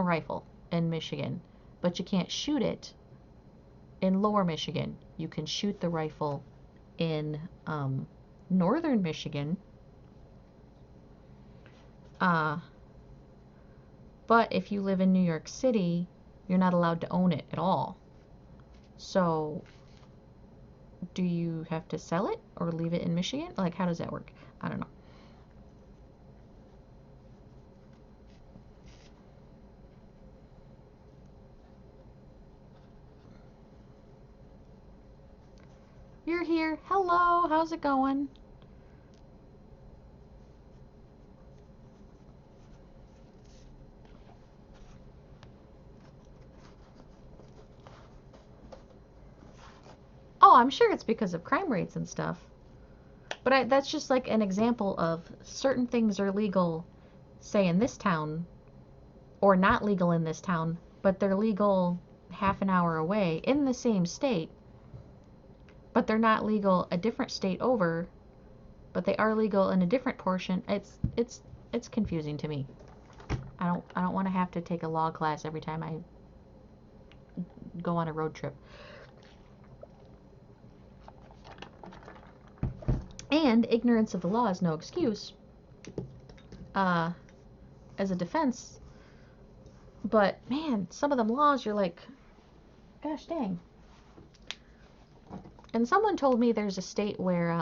rifle in Michigan, but you can't shoot it in Lower Michigan. You can shoot the rifle in Northern Michigan. But if you live in New York City, you're not allowed to own it at all. So, do you have to sell it or leave it in Michigan? Like, how does that work? I don't know. You're here. Hello. How's it going? Oh, I'm sure it's because of crime rates and stuff. But that's just like an example of certain things are legal, say in this town, or not legal in this town, but they're legal half an hour away in the same state, but they're not legal a different state over, but they are legal in a different portion. It's confusing to me. I don't want to have to take a law class every time I go on a road trip. And ignorance of the law is no excuse as a defense. But man, some of them laws you're like, gosh dang. And someone told me there's a state where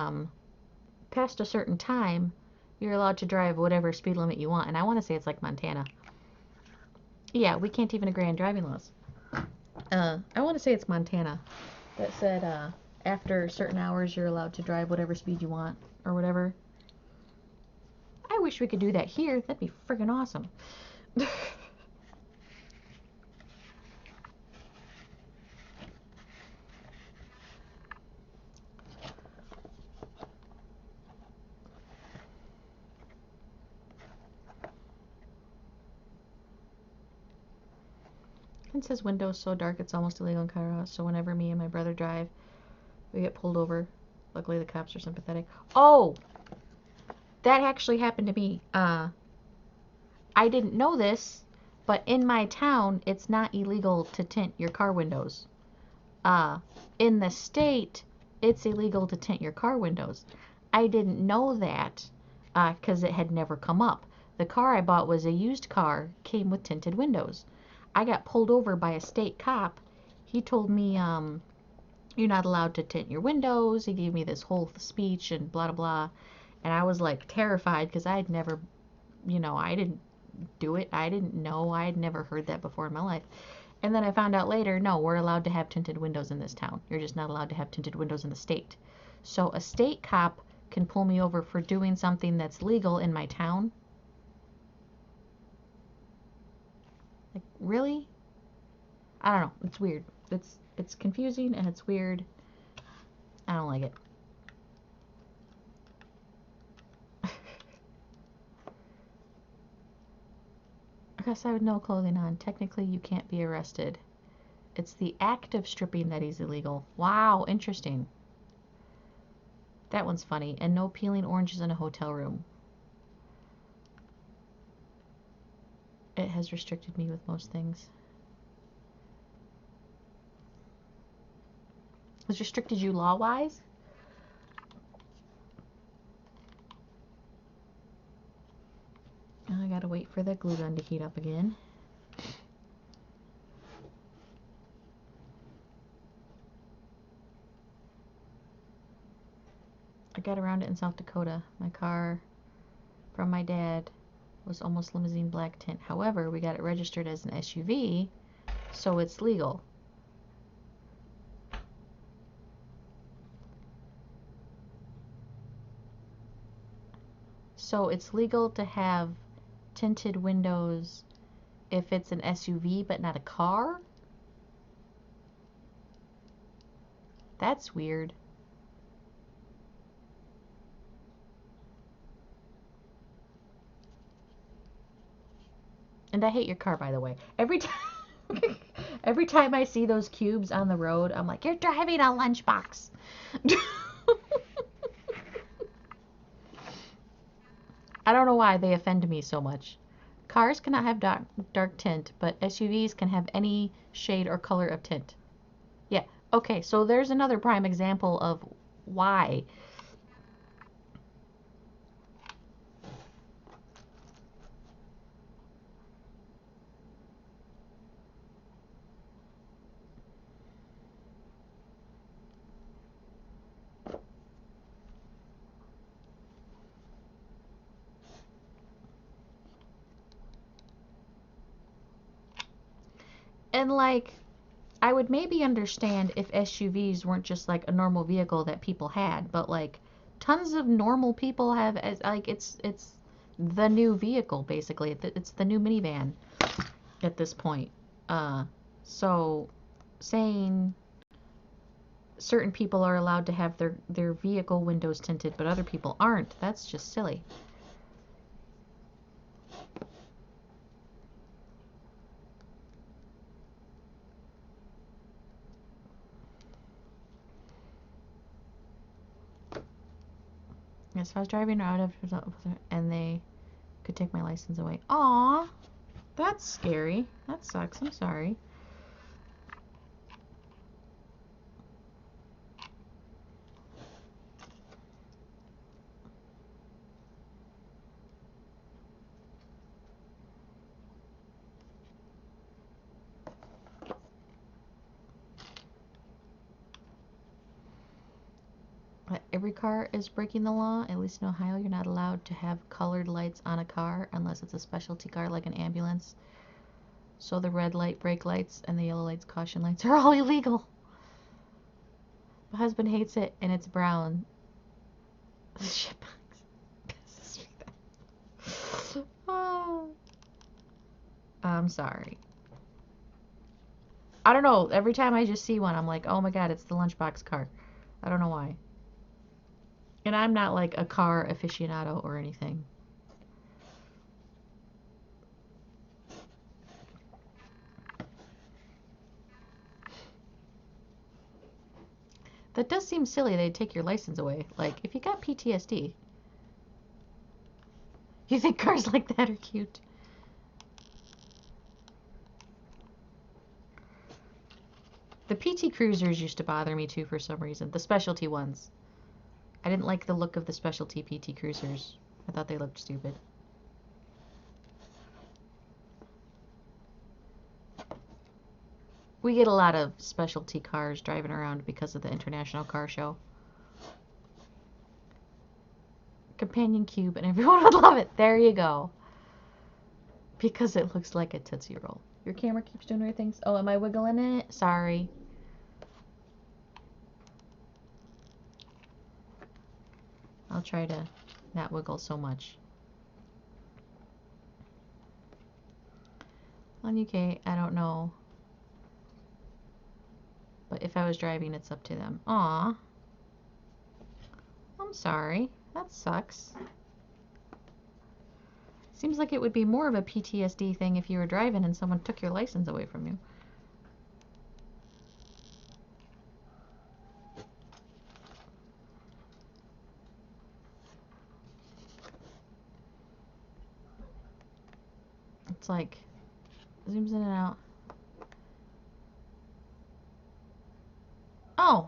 past a certain time you're allowed to drive whatever speed limit you want, and I want to say it's like Montana. Yeah, we can't even agree on driving laws. I want to say it's Montana that said after certain hours you're allowed to drive whatever speed you want or whatever. I wish we could do that here. That'd be friggin' awesome. It says windows so dark it's almost illegal in Colorado, so whenever me and my brother drive, we get pulled over. Luckily the cops are sympathetic. Oh! That actually happened to me. I didn't know this, but in my town, it's not illegal to tint your car windows. In the state, it's illegal to tint your car windows. I didn't know that, because it had never come up. The car I bought was a used car, came with tinted windows. I got pulled over by a state cop. He told me, you're not allowed to tint your windows. He gave me this whole speech and blah, blah, blah. And I was like terrified because I had never, I didn't do it. I didn't know. I had never heard that before in my life. And then I found out later, no, we're allowed to have tinted windows in this town. You're just not allowed to have tinted windows in the state. So a state cop can pull me over for doing something that's legal in my town. Like, really? I don't know. It's weird. It's confusing and it's weird. I don't like it. I guess I have no clothing on. Technically, you can't be arrested. It's the act of stripping that is illegal. Wow, interesting. That one's funny. And no peeling oranges in a hotel room. It has restricted me with most things. Has restricted you law-wise? I gotta wait for the glue gun to heat up again. I got around it in South Dakota. My car from my dad was almost limousine black tint. However, we got it registered as an SUV, so it's legal. So it's legal to have tinted windows if it's an SUV but not a car? That's weird. And I hate your car, by the way. Every time I see those cubes on the road, I'm like, you're driving a lunchbox. I don't know why they offend me so much. Cars cannot have dark tint, but SUVs can have any shade or color of tint. Yeah, okay, so there's another prime example of why. And like, I would maybe understand if SUVs weren't just like a normal vehicle that people had, but like tons of normal people have as like it's the new vehicle basically. It's the new minivan at this point. So saying certain people are allowed to have their vehicle windows tinted but other people aren't, that's just silly. Yes, I was driving out of and they could take my license away. Aw, that's scary. That sucks. I'm sorry. Every car is breaking the law. At least in Ohio, you're not allowed to have colored lights on a car unless it's a specialty car like an ambulance. So the red light, brake lights, and the yellow lights, caution lights are all illegal. My husband hates it, and it's brown. Shitbox pisses me off. Oh, I'm sorry. I don't know. Every time I just see one, I'm like, oh my god, it's the lunchbox car. I don't know why. And I'm not like a car aficionado or anything. That does seem silly they'd take your license away. Like, if you got PTSD, you think cars like that are cute? The PT Cruisers used to bother me too for some reason. The specialty ones. I didn't like the look of the specialty PT Cruisers. I thought they looked stupid. We get a lot of specialty cars driving around because of the International Car Show. Companion Cube, and everyone would love it. There you go. Because it looks like a Tootsie Roll. Your camera keeps doing weird things. Oh, am I wiggling it? Sorry. I'll try to not wiggle so much. On UK, I don't know. But if I was driving, it's up to them. Aw. I'm sorry. That sucks. Seems like it would be more of a PTSD thing if you were driving and someone took your license away from you. It's like, zooms in and out. Oh.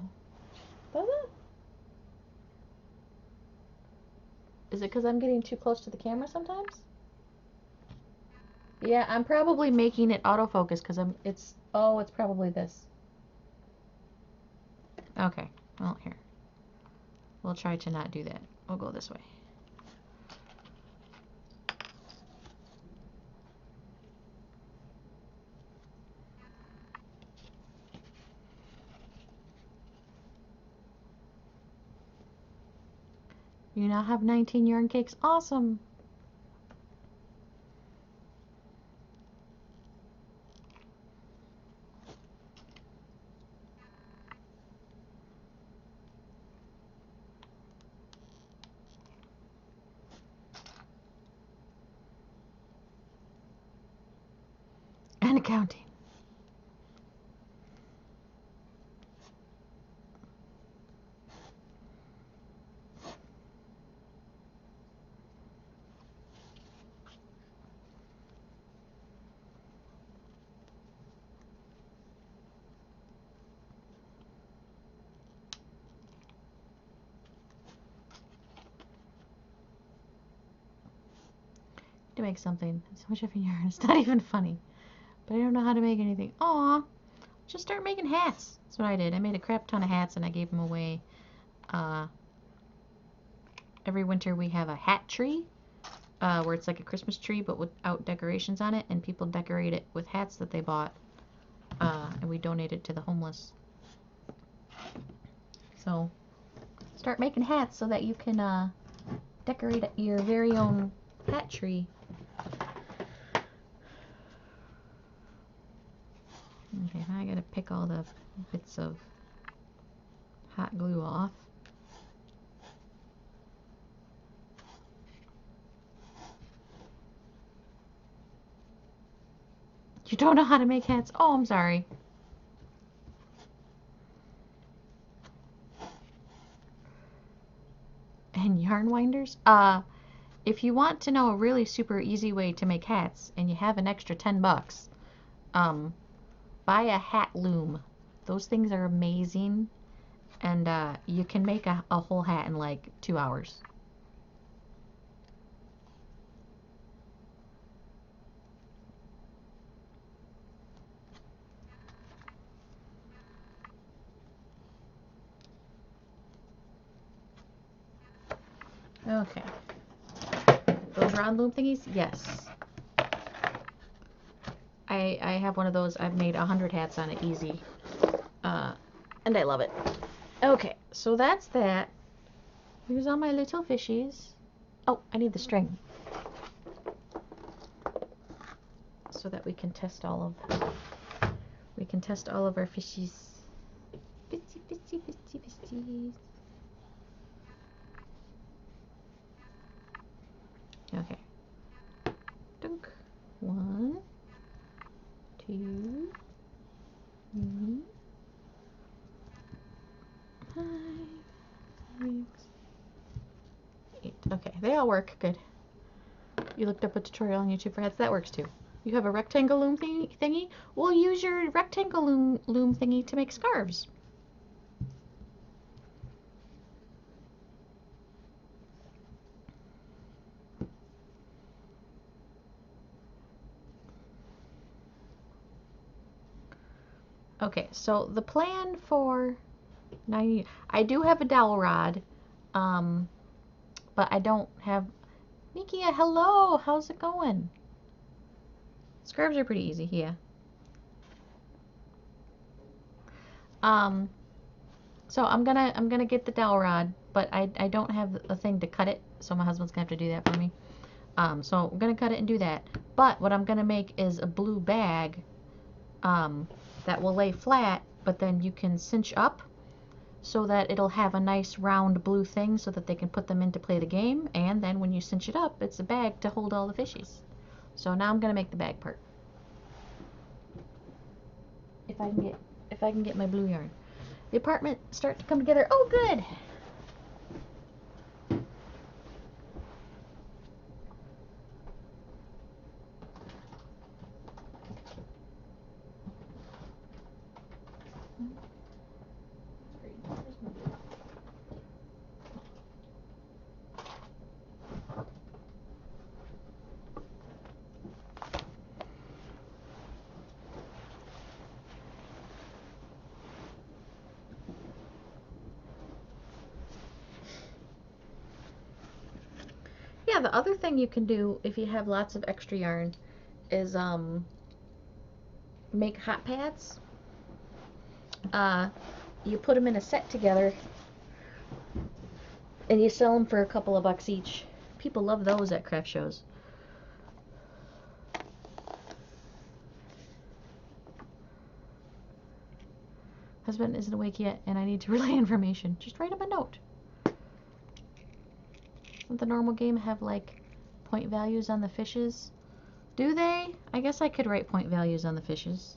Does it? Is it because I'm getting too close to the camera sometimes? Yeah, I'm probably making it autofocus because it's probably this. Okay, well, here. We'll try to not do that. We'll go this way. You now have 19 yarn cakes. Awesome. And accounting. To make something. So much effing yarn. It's not even funny. But I don't know how to make anything. Aw. Just start making hats. That's what I did. I made a crap ton of hats and I gave them away. Every winter we have a hat tree. Where it's like a Christmas tree but without decorations on it. And people decorate it with hats that they bought. And we donate it to the homeless. So, start making hats so that you can decorate your very own hat tree. Okay, now I gotta pick all the bits of hot glue off. You don't know how to make hats? Oh, I'm sorry. And yarn winders? If you want to know a really super easy way to make hats and you have an extra 10 bucks, buy a hat loom. Those things are amazing, and you can make a whole hat in like 2 hours. Okay. Those round loom thingies? Yes. I have one of those. I've made 100 hats on it easy. And I love it. Okay, so that's that. Here's all my little fishies. Oh, I need the string. So that we can test all of our fishies. Fissy, fissy, fissy, fishies. Okay. Dunk. 1, 2, 3, 5, 6, 8. Okay, they all work. Good. You looked up a tutorial on YouTube for hats. That works too. You have a rectangle loom thingy? We'll use your rectangle loom thingy to make scarves. Okay, so the plan for 90, I do have a dowel rod, but I don't have. Nikia, hello, how's it going? Scarves are pretty easy here. So I'm gonna get the dowel rod, but I don't have a thing to cut it, so my husband's gonna have to do that for me. So I'm gonna cut it and do that. But what I'm gonna make is a blue bag, that will lay flat, but then you can cinch up so that it'll have a nice round blue thing so that they can put them in to play the game, and then when you cinch it up, it's a bag to hold all the fishies. So now I'm gonna make the bag part. If I can get my blue yarn. The apartment start to come together. Oh, good. Yeah, the other thing you can do if you have lots of extra yarn is make hot pads. You put them in a set together, And you sell them for a couple of bucks each. People love those at craft shows. Husband isn't awake yet, and I need to relay information. Just write him a note. Doesn't the normal game have, like, point values on the fishes? Do they? I guess I could write point values on the fishes.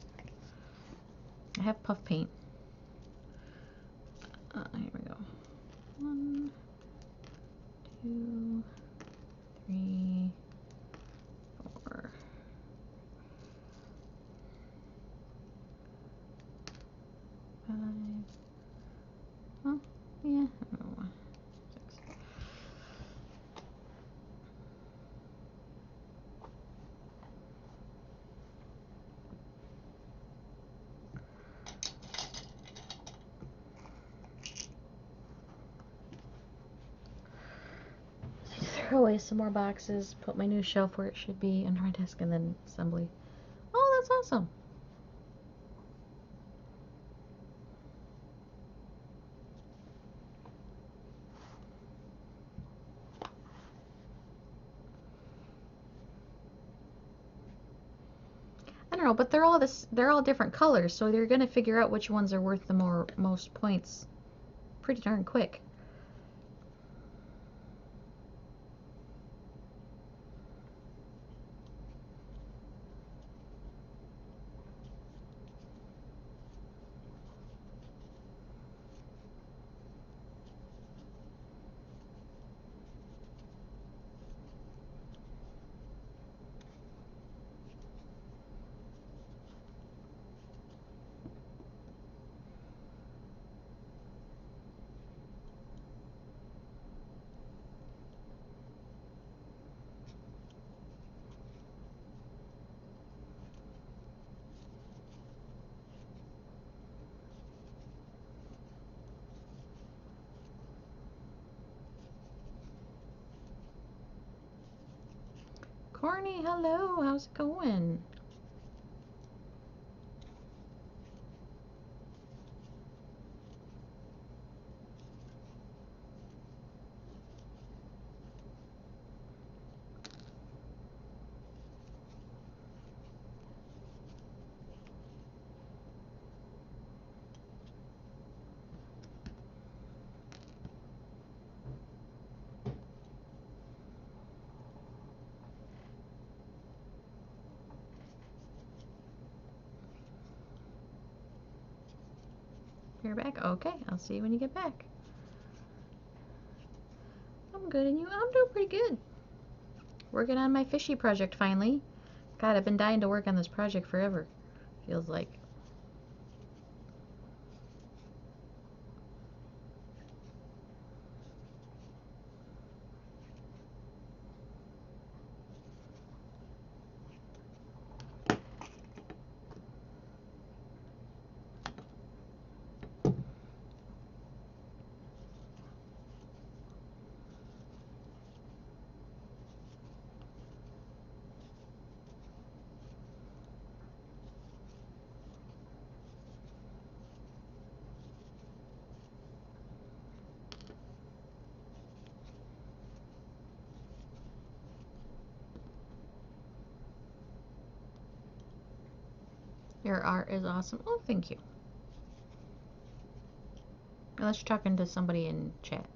I have puff paint. Here we go. 1, 2, 3, 4. 5. Oh, yeah. Oh, 6. Throw away some more boxes, put my new shelf where it should be under my desk, and then assembly. Oh, that's awesome. I don't know, but they're all different colors, so they're gonna figure out which ones are worth the most points pretty darn quick. Corny, hello, how's it going? You're back? Okay, I'll see you when you get back. I'm good, and you? I'm doing pretty good. Working on my fishy project finally. God, I've been dying to work on this project forever. Feels like. Your art is awesome. Oh, thank you. Unless you're talking to somebody in chat.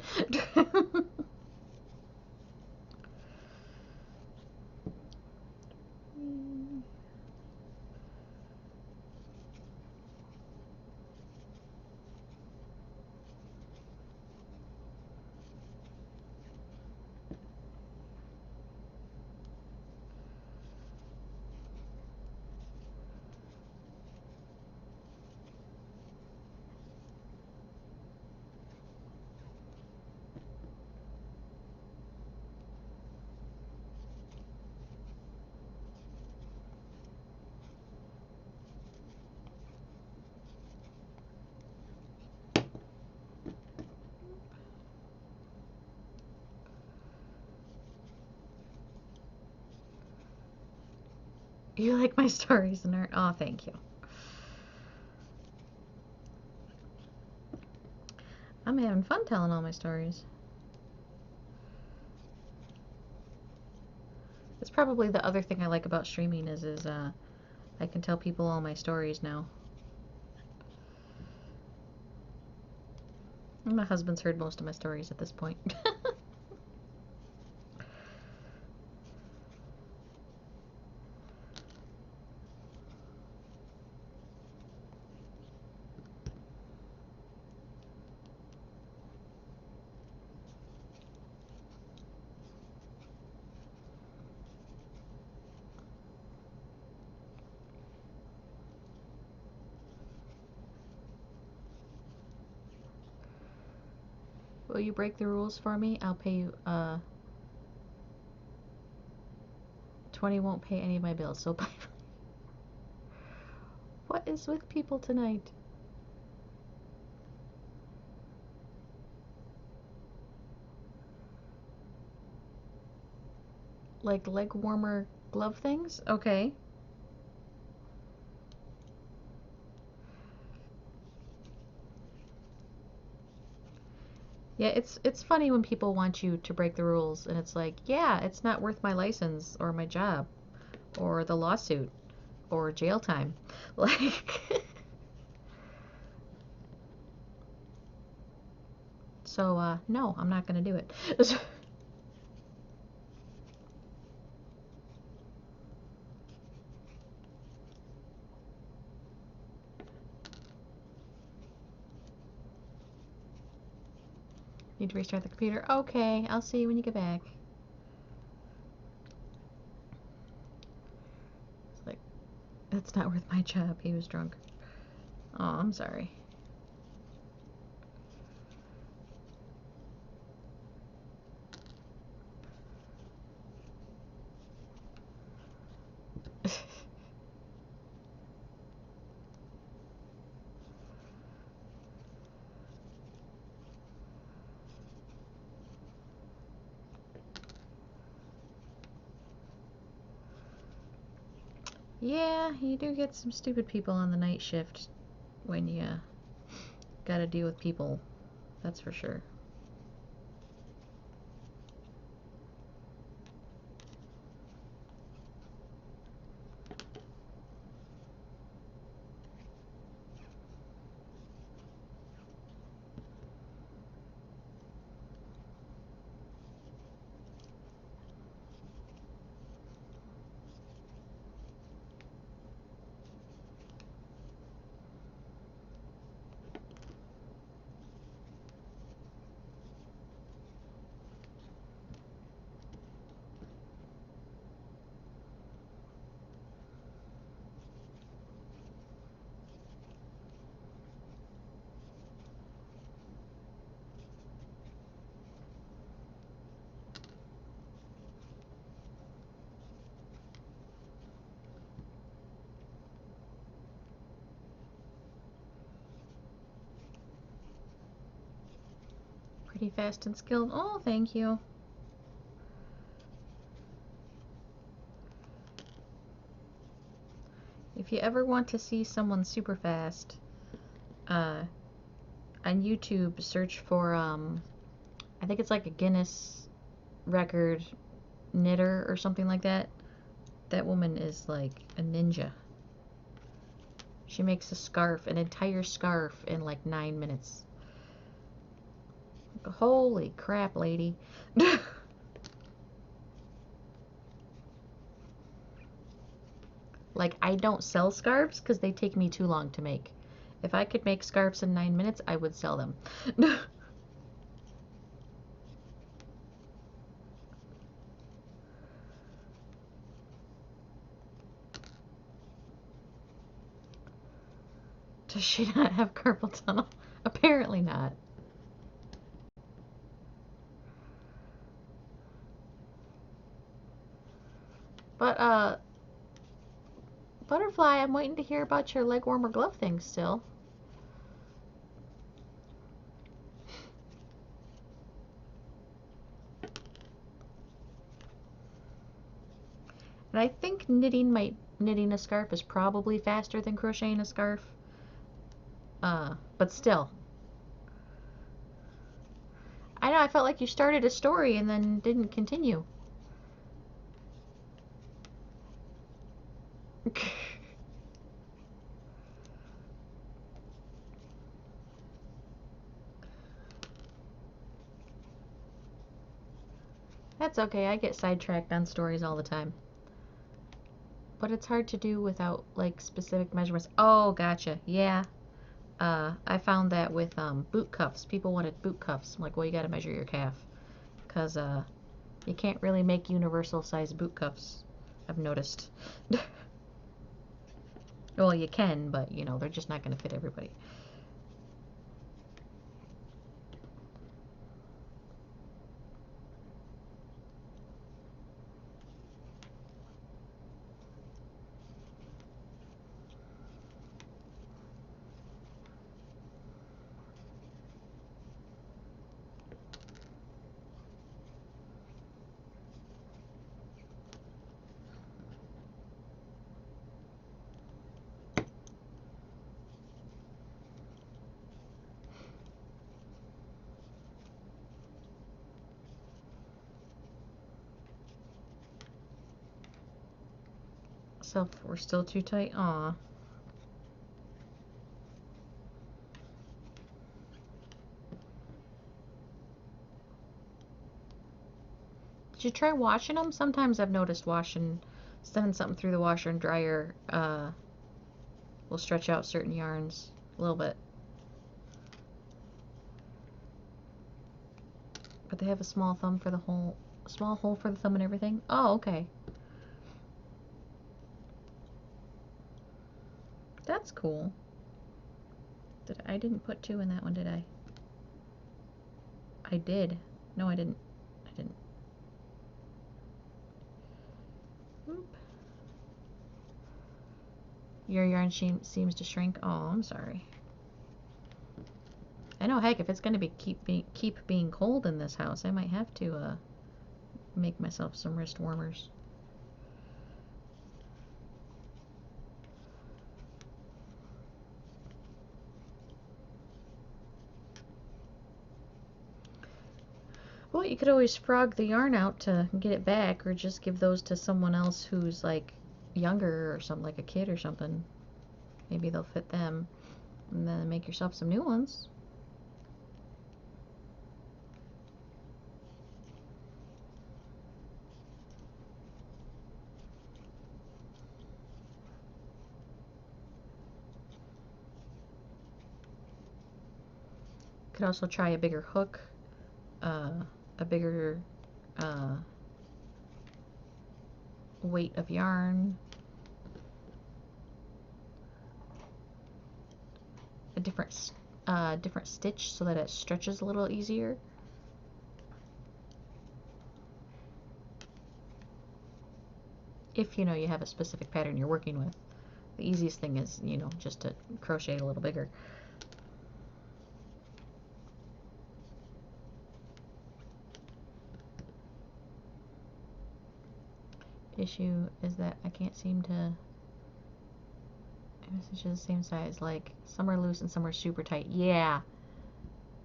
You like my stories and art? Oh, thank you. I'm having fun telling all my stories. It's probably the other thing I like about streaming is I can tell people all my stories now. My husband's heard most of my stories at this point. Will you break the rules for me? I'll pay you, 20 won't pay any of my bills, so bye. What is with people tonight? Like leg warmer glove things? Okay. Yeah, it's funny when people want you to break the rules, and it's like, yeah, it's not worth my license or my job or the lawsuit or jail time. Like, so no, I'm not gonna do it. Need to restart the computer? Okay, I'll see you when you get back. It's like, that's not worth my job. He was drunk. Oh, I'm sorry. Yeah, you do get some stupid people on the night shift when you gotta deal with people. That's for sure. Pretty fast and skilled. Oh, thank you. If you ever want to see someone super fast, on YouTube, search for, I think it's like a Guinness record knitter or something like that. That woman is like a ninja. She makes a scarf, an entire scarf, in like 9 minutes. Holy crap, lady. Like, I don't sell scarves because they take me too long to make. If I could make scarves in 9 minutes, I would sell them. Does she not have carpal tunnel? Apparently not. But, Butterfly, I'm waiting to hear about your leg warmer glove thing still. And I think knitting a scarf is probably faster than crocheting a scarf. But still. I know, I felt like you started a story and then didn't continue. That's okay, I get sidetracked on stories all the time. But it's hard to do without, like, specific measurements. Oh, gotcha, yeah. I found that with, boot cuffs. People wanted boot cuffs. I'm like, well, you gotta measure your calf. Because, you can't really make universal size boot cuffs, I've noticed. Well, you can, but, you know, they're just not gonna fit everybody. So, we're still too tight? Aw. Did you try washing them? Sometimes I've noticed sending something through the washer and dryer, will stretch out certain yarns a little bit. But they have a small hole for the thumb and everything? Oh, okay. That's cool. I didn't put 2 in that one, did I? I did. No, I didn't. I didn't. Oop. Your yarn seems to shrink. Oh, I'm sorry. I know, heck, if it's going to keep being cold in this house, I might have to make myself some wrist warmers. Well, you could always frog the yarn out to get it back, or just give those to someone else who's, like, younger or something, like a kid or something. Maybe they'll fit them. And then make yourself some new ones. Could also try a bigger hook, a bigger weight of yarn, a different stitch so that it stretches a little easier. If you know you have a specific pattern you're working with. The easiest thing is, you know, just to crochet a little bigger. Issue is that I can't seem to message the same size. Like, some are loose and some are super tight. Yeah.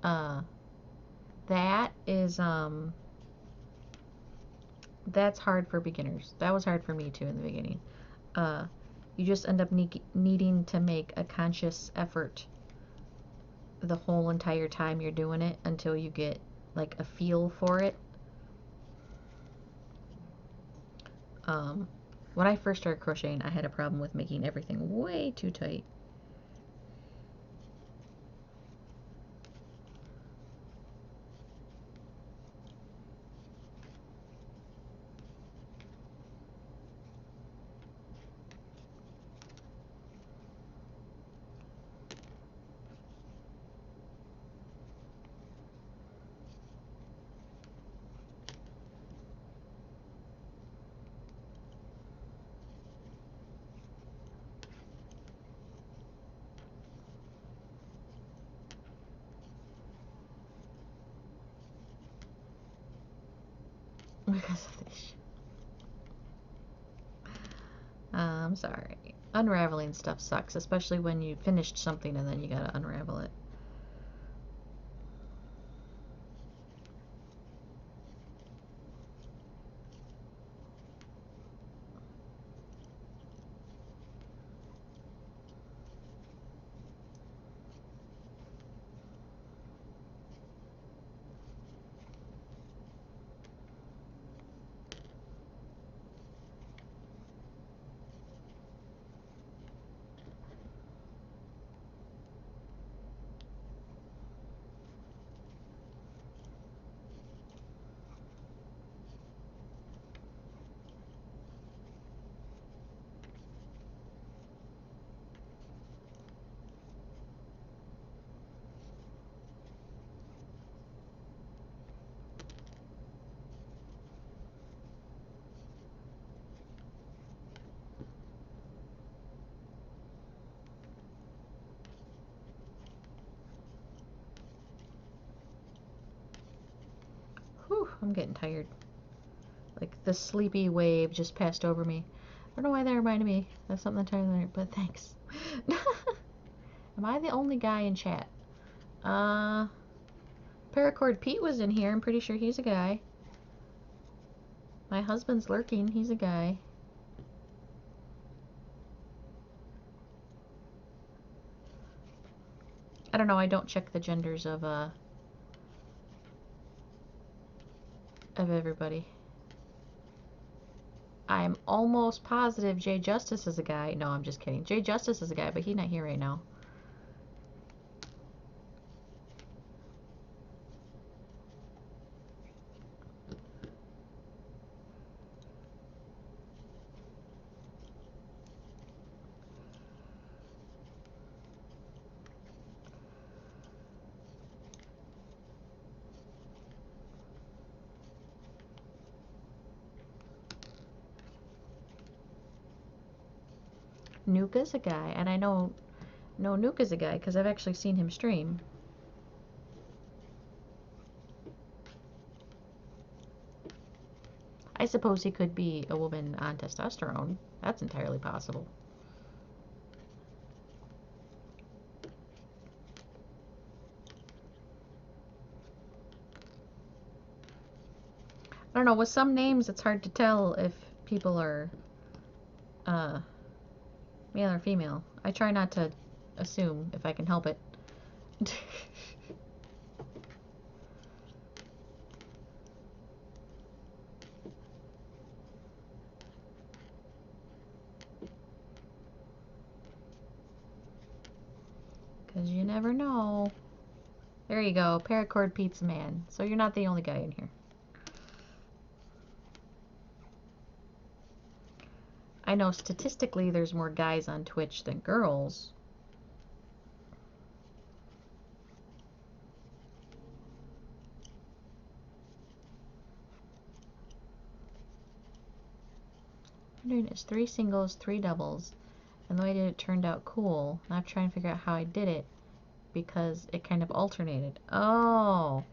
That is, that's hard for beginners. That was hard for me too in the beginning. You just end up needing to make a conscious effort the whole entire time you're doing it until you get, like, a feel for it. When I first started crocheting, I had a problem with making everything way too tight. Because of this. I'm sorry. Unraveling stuff sucks, especially when you finished something and then you gotta unravel it. I'm getting tired. Like, the sleepy wave just passed over me. I don't know why that reminded me of something entirely, but thanks. Am I the only guy in chat? Paracord Pete was in here. I'm pretty sure he's a guy. My husband's lurking. He's a guy. I don't know. I don't check the genders of everybody. I'm almost positive Jay Justice is a guy. No, I'm just kidding. Jay Justice is a guy, but he's not here right now. Nuka's a guy, and I know Nuka's a guy because I've actually seen him stream. I suppose he could be a woman on testosterone. That's entirely possible. I don't know, with some names it's hard to tell if people are male or female. I try not to assume if I can help it. Because you never know. There you go, Paracord Pizza Man. So you're not the only guy in here. I know statistically there's more guys on Twitch than girls. I'm doing is 3 singles, 3 doubles. And the way I did it turned out cool. And I'm trying to figure out how I did it because it kind of alternated. Oh.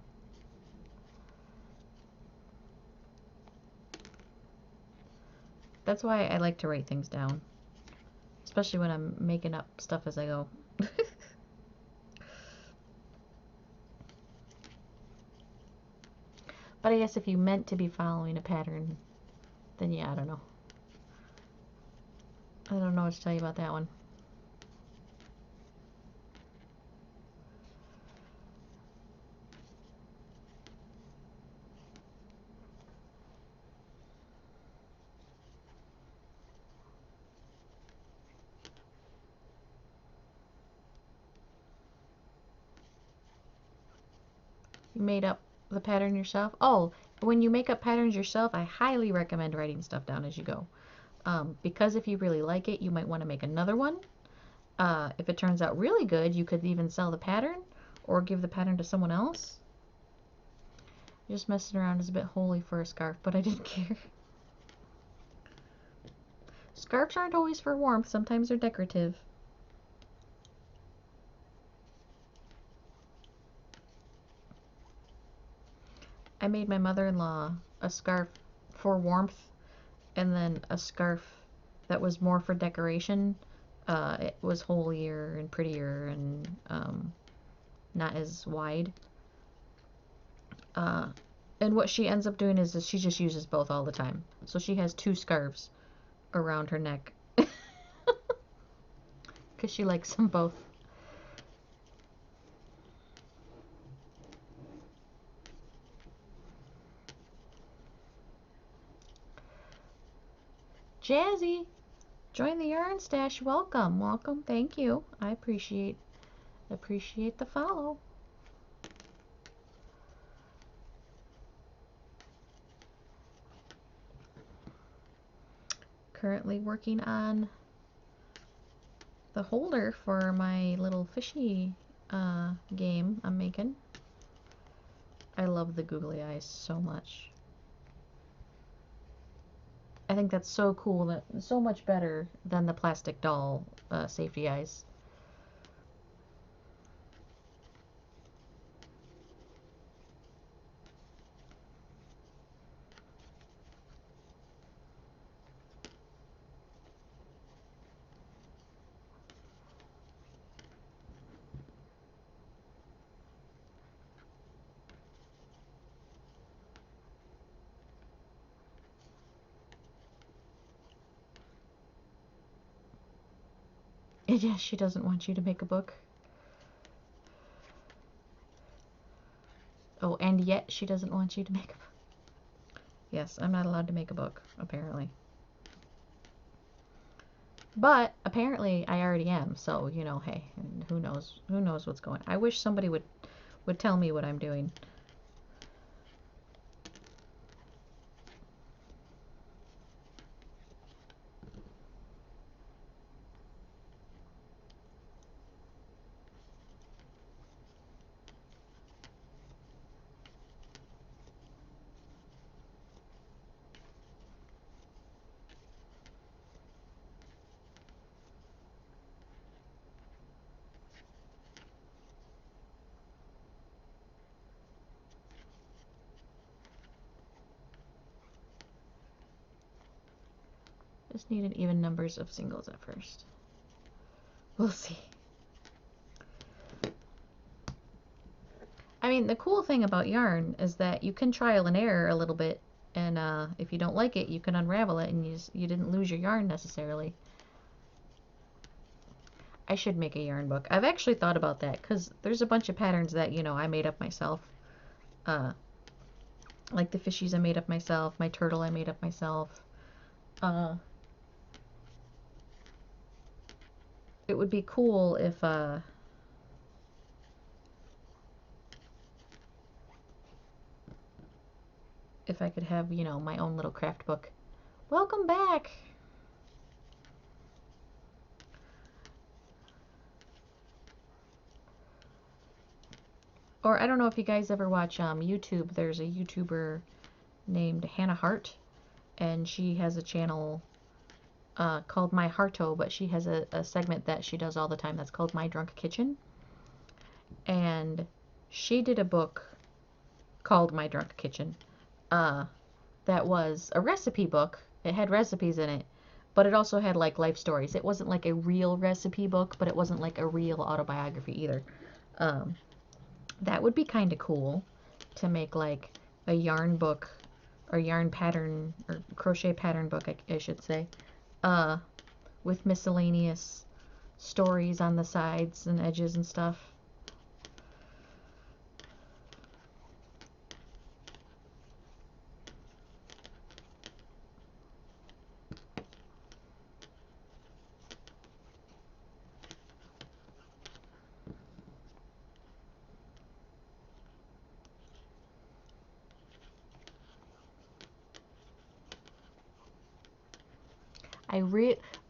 That's why I like to write things down. Especially when I'm making up stuff as I go. But I guess if you meant to be following a pattern, then yeah, I don't know. I don't know what to tell you about that one. You made up the pattern yourself? Oh, when you make up patterns yourself, I highly recommend writing stuff down as you go. Because if you really like it, you might want to make another one. If it turns out really good, you could even sell the pattern or give the pattern to someone else. Just messing around is a bit holy for a scarf, but I didn't care. Scarves aren't always for warmth. Sometimes they're decorative. I made my mother-in-law a scarf for warmth and then a scarf that was more for decoration. It was holier and prettier and not as wide. And what she ends up doing is she just uses both all the time. So she has 2 scarves around her neck. Because she likes them both. Jazzy, join the yarn stash. Welcome, welcome. Thank you. I appreciate the follow. Currently working on the holder for my little fishy game I'm making. I love the googly eyes so much. I think that's so cool, that so much better than the plastic doll safety eyes. And yes, she doesn't want you to make a book. Oh, and yet she doesn't want you to make a book. Yes, I'm not allowed to make a book, apparently. But apparently I already am, so, you know, hey, who knows what's going on. I wish somebody would tell me what I'm doing. Just needed even numbers of singles at first. We'll see. I mean, the cool thing about yarn is that you can trial and error a little bit, and if you don't like it, you can unravel it, and you didn't lose your yarn necessarily. I should make a yarn book. I've actually thought about that, because there's a bunch of patterns that, you know, I made up myself. Like the fishies I made up myself, my turtle I made up myself. It would be cool if I could have, you know, my own little craft book. Welcome back! Or I don't know if you guys ever watch YouTube. There's a YouTuber named Hannah Hart, and she has a channel called My Hearto, but she has a segment that she does all the time that's called My Drunk Kitchen. And she did a book called My Drunk Kitchen that was a recipe book. It had recipes in it, but it also had like life stories. It wasn't like a real recipe book, but it wasn't like a real autobiography either. That would be kind of cool to make like a yarn book or yarn pattern or crochet pattern book, I should say, with miscellaneous stories on the sides and edges and stuff.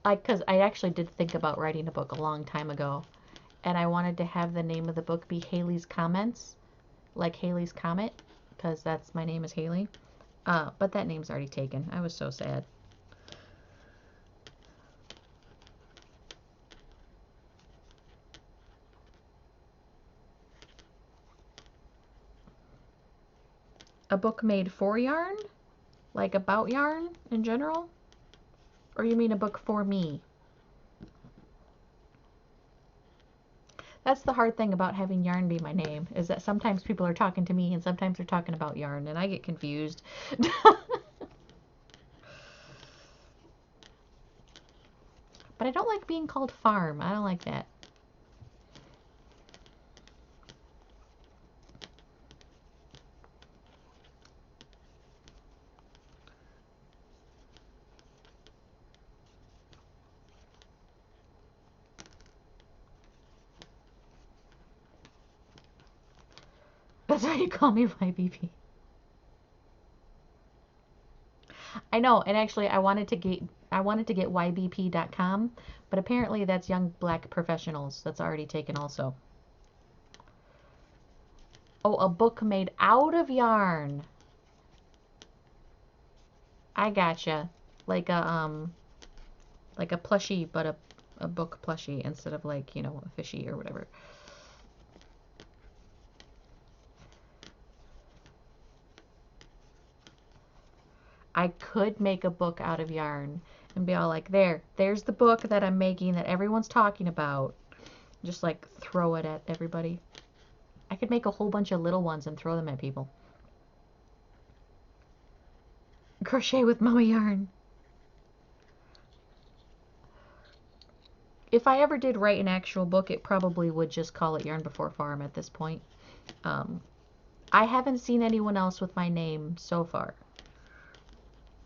Because I actually did think about writing a book a long time ago, and I wanted to have the name of the book be Haley's Comments, like Haley's Comet, because my name is Haley. But that name's already taken. I was so sad. A book made for yarn? Like about yarn in general? Or you mean a book for me? That's the hard thing about having yarn be my name, is that sometimes people are talking to me and sometimes they're talking about yarn, and I get confused. But I don't like being called farm. I don't like that. That's why you call me YBP. I know, and actually I wanted to get ybp.com, but apparently that's Young Black Professionals. That's already taken also. Oh, a book made out of yarn. I gotcha. Like a plushie, but a book plushie instead of like, you know, a fishy or whatever. I could make a book out of yarn and be all like, there's the book that I'm making that everyone's talking about. Just like throw it at everybody. I could make a whole bunch of little ones and throw them at people. Crochet with mama yarn. if I ever did write an actual book, it probably would just call it Yarn Before Farm at this point. I haven't seen anyone else with my name so far.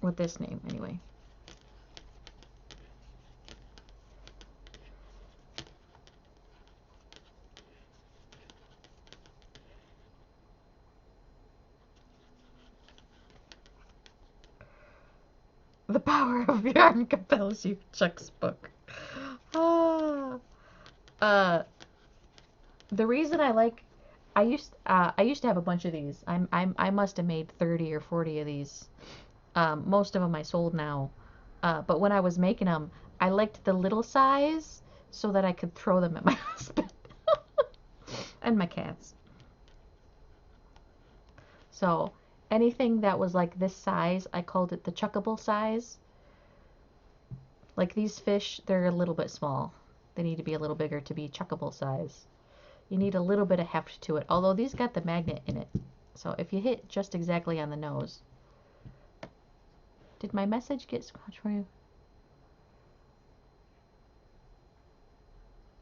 With this name, anyway. The power of yarn compels you, Chuck's book. The reason I like, I used to have a bunch of these. I must have made 30 or 40 of these. Most of them I sold now. But when I was making them, I liked the little size so that I could throw them at my husband and my cats. So anything that was like this size, I called it the chuckable size. Like these fish, they're a little bit small. They need to be a little bigger to be chuckable size. You need a little bit of heft to it, although these got the magnet in it. So if you hit just exactly on the nose. Did my message get scratched for you?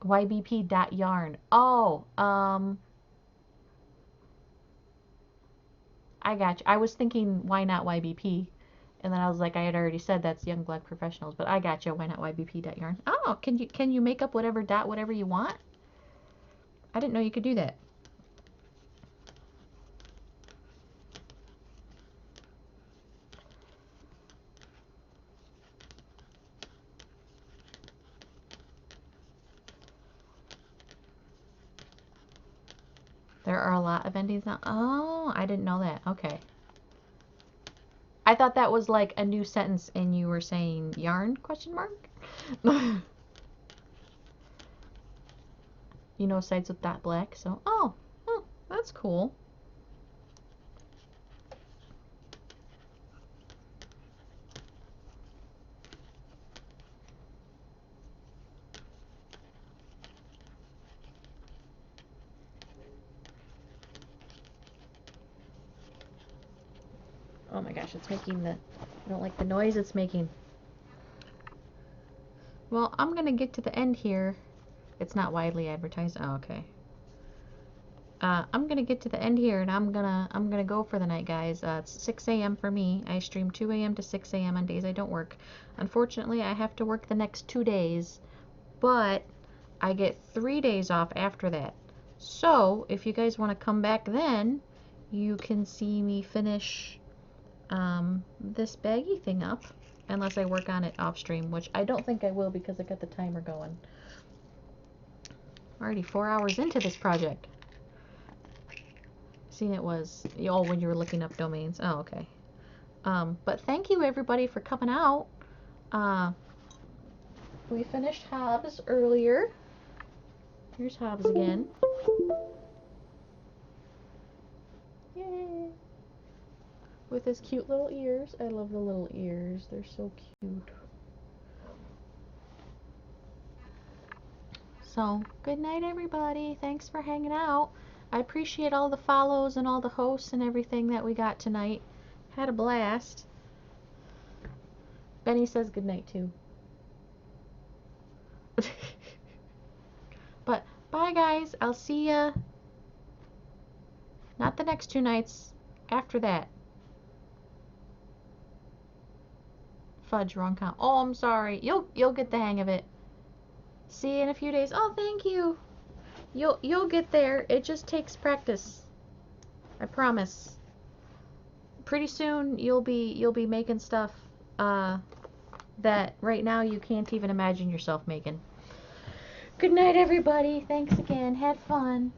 ybp.yarn. Oh, I got you. I was thinking, why not YBP? And then I was like, I had already said that's Young Black Professionals, but I got you. Why not ybp.yarn? Oh, can you make up whatever you want? I didn't know you could do that. There are a lot of endings now. Oh, I didn't know that. Okay. I thought that was like a new sentence and you were saying yarn, question mark? You know sites with dot black, so oh, that's cool. Oh my gosh, it's making the, I don't like the noise it's making. Well, I'm gonna get to the end here. It's not widely advertised. Oh, okay. I'm gonna get to the end here, and I'm gonna go for the night, guys. It's 6 a.m. for me. I stream 2 a.m. to 6 a.m. on days I don't work. Unfortunately, I have to work the next 2 days, but I get 3 days off after that. So if you guys want to come back then, you can see me finish this baggy thing up, unless I work on it off stream, which I don't think I will because I got the timer going. Already 4 hours into this project. Seen it was, oh, when you were looking up domains. Oh, okay. But thank you everybody for coming out. We finished Hobbes earlier. Here's Hobbes again. Yay! With his cute little ears. I love the little ears. They're so cute. So, good night everybody. Thanks for hanging out. I appreciate all the follows and all the hosts and everything that we got tonight. Had a blast. Benny says good night too. But bye guys. I'll see ya. Not the next 2 nights. After that. Fudge, wrong count. Oh, I'm sorry. You'll get the hang of it. See you in a few days. Oh, thank you. You'll get there. It just takes practice. I promise. Pretty soon you'll be making stuff that right now you can't even imagine yourself making. Good night everybody. Thanks again. Had fun.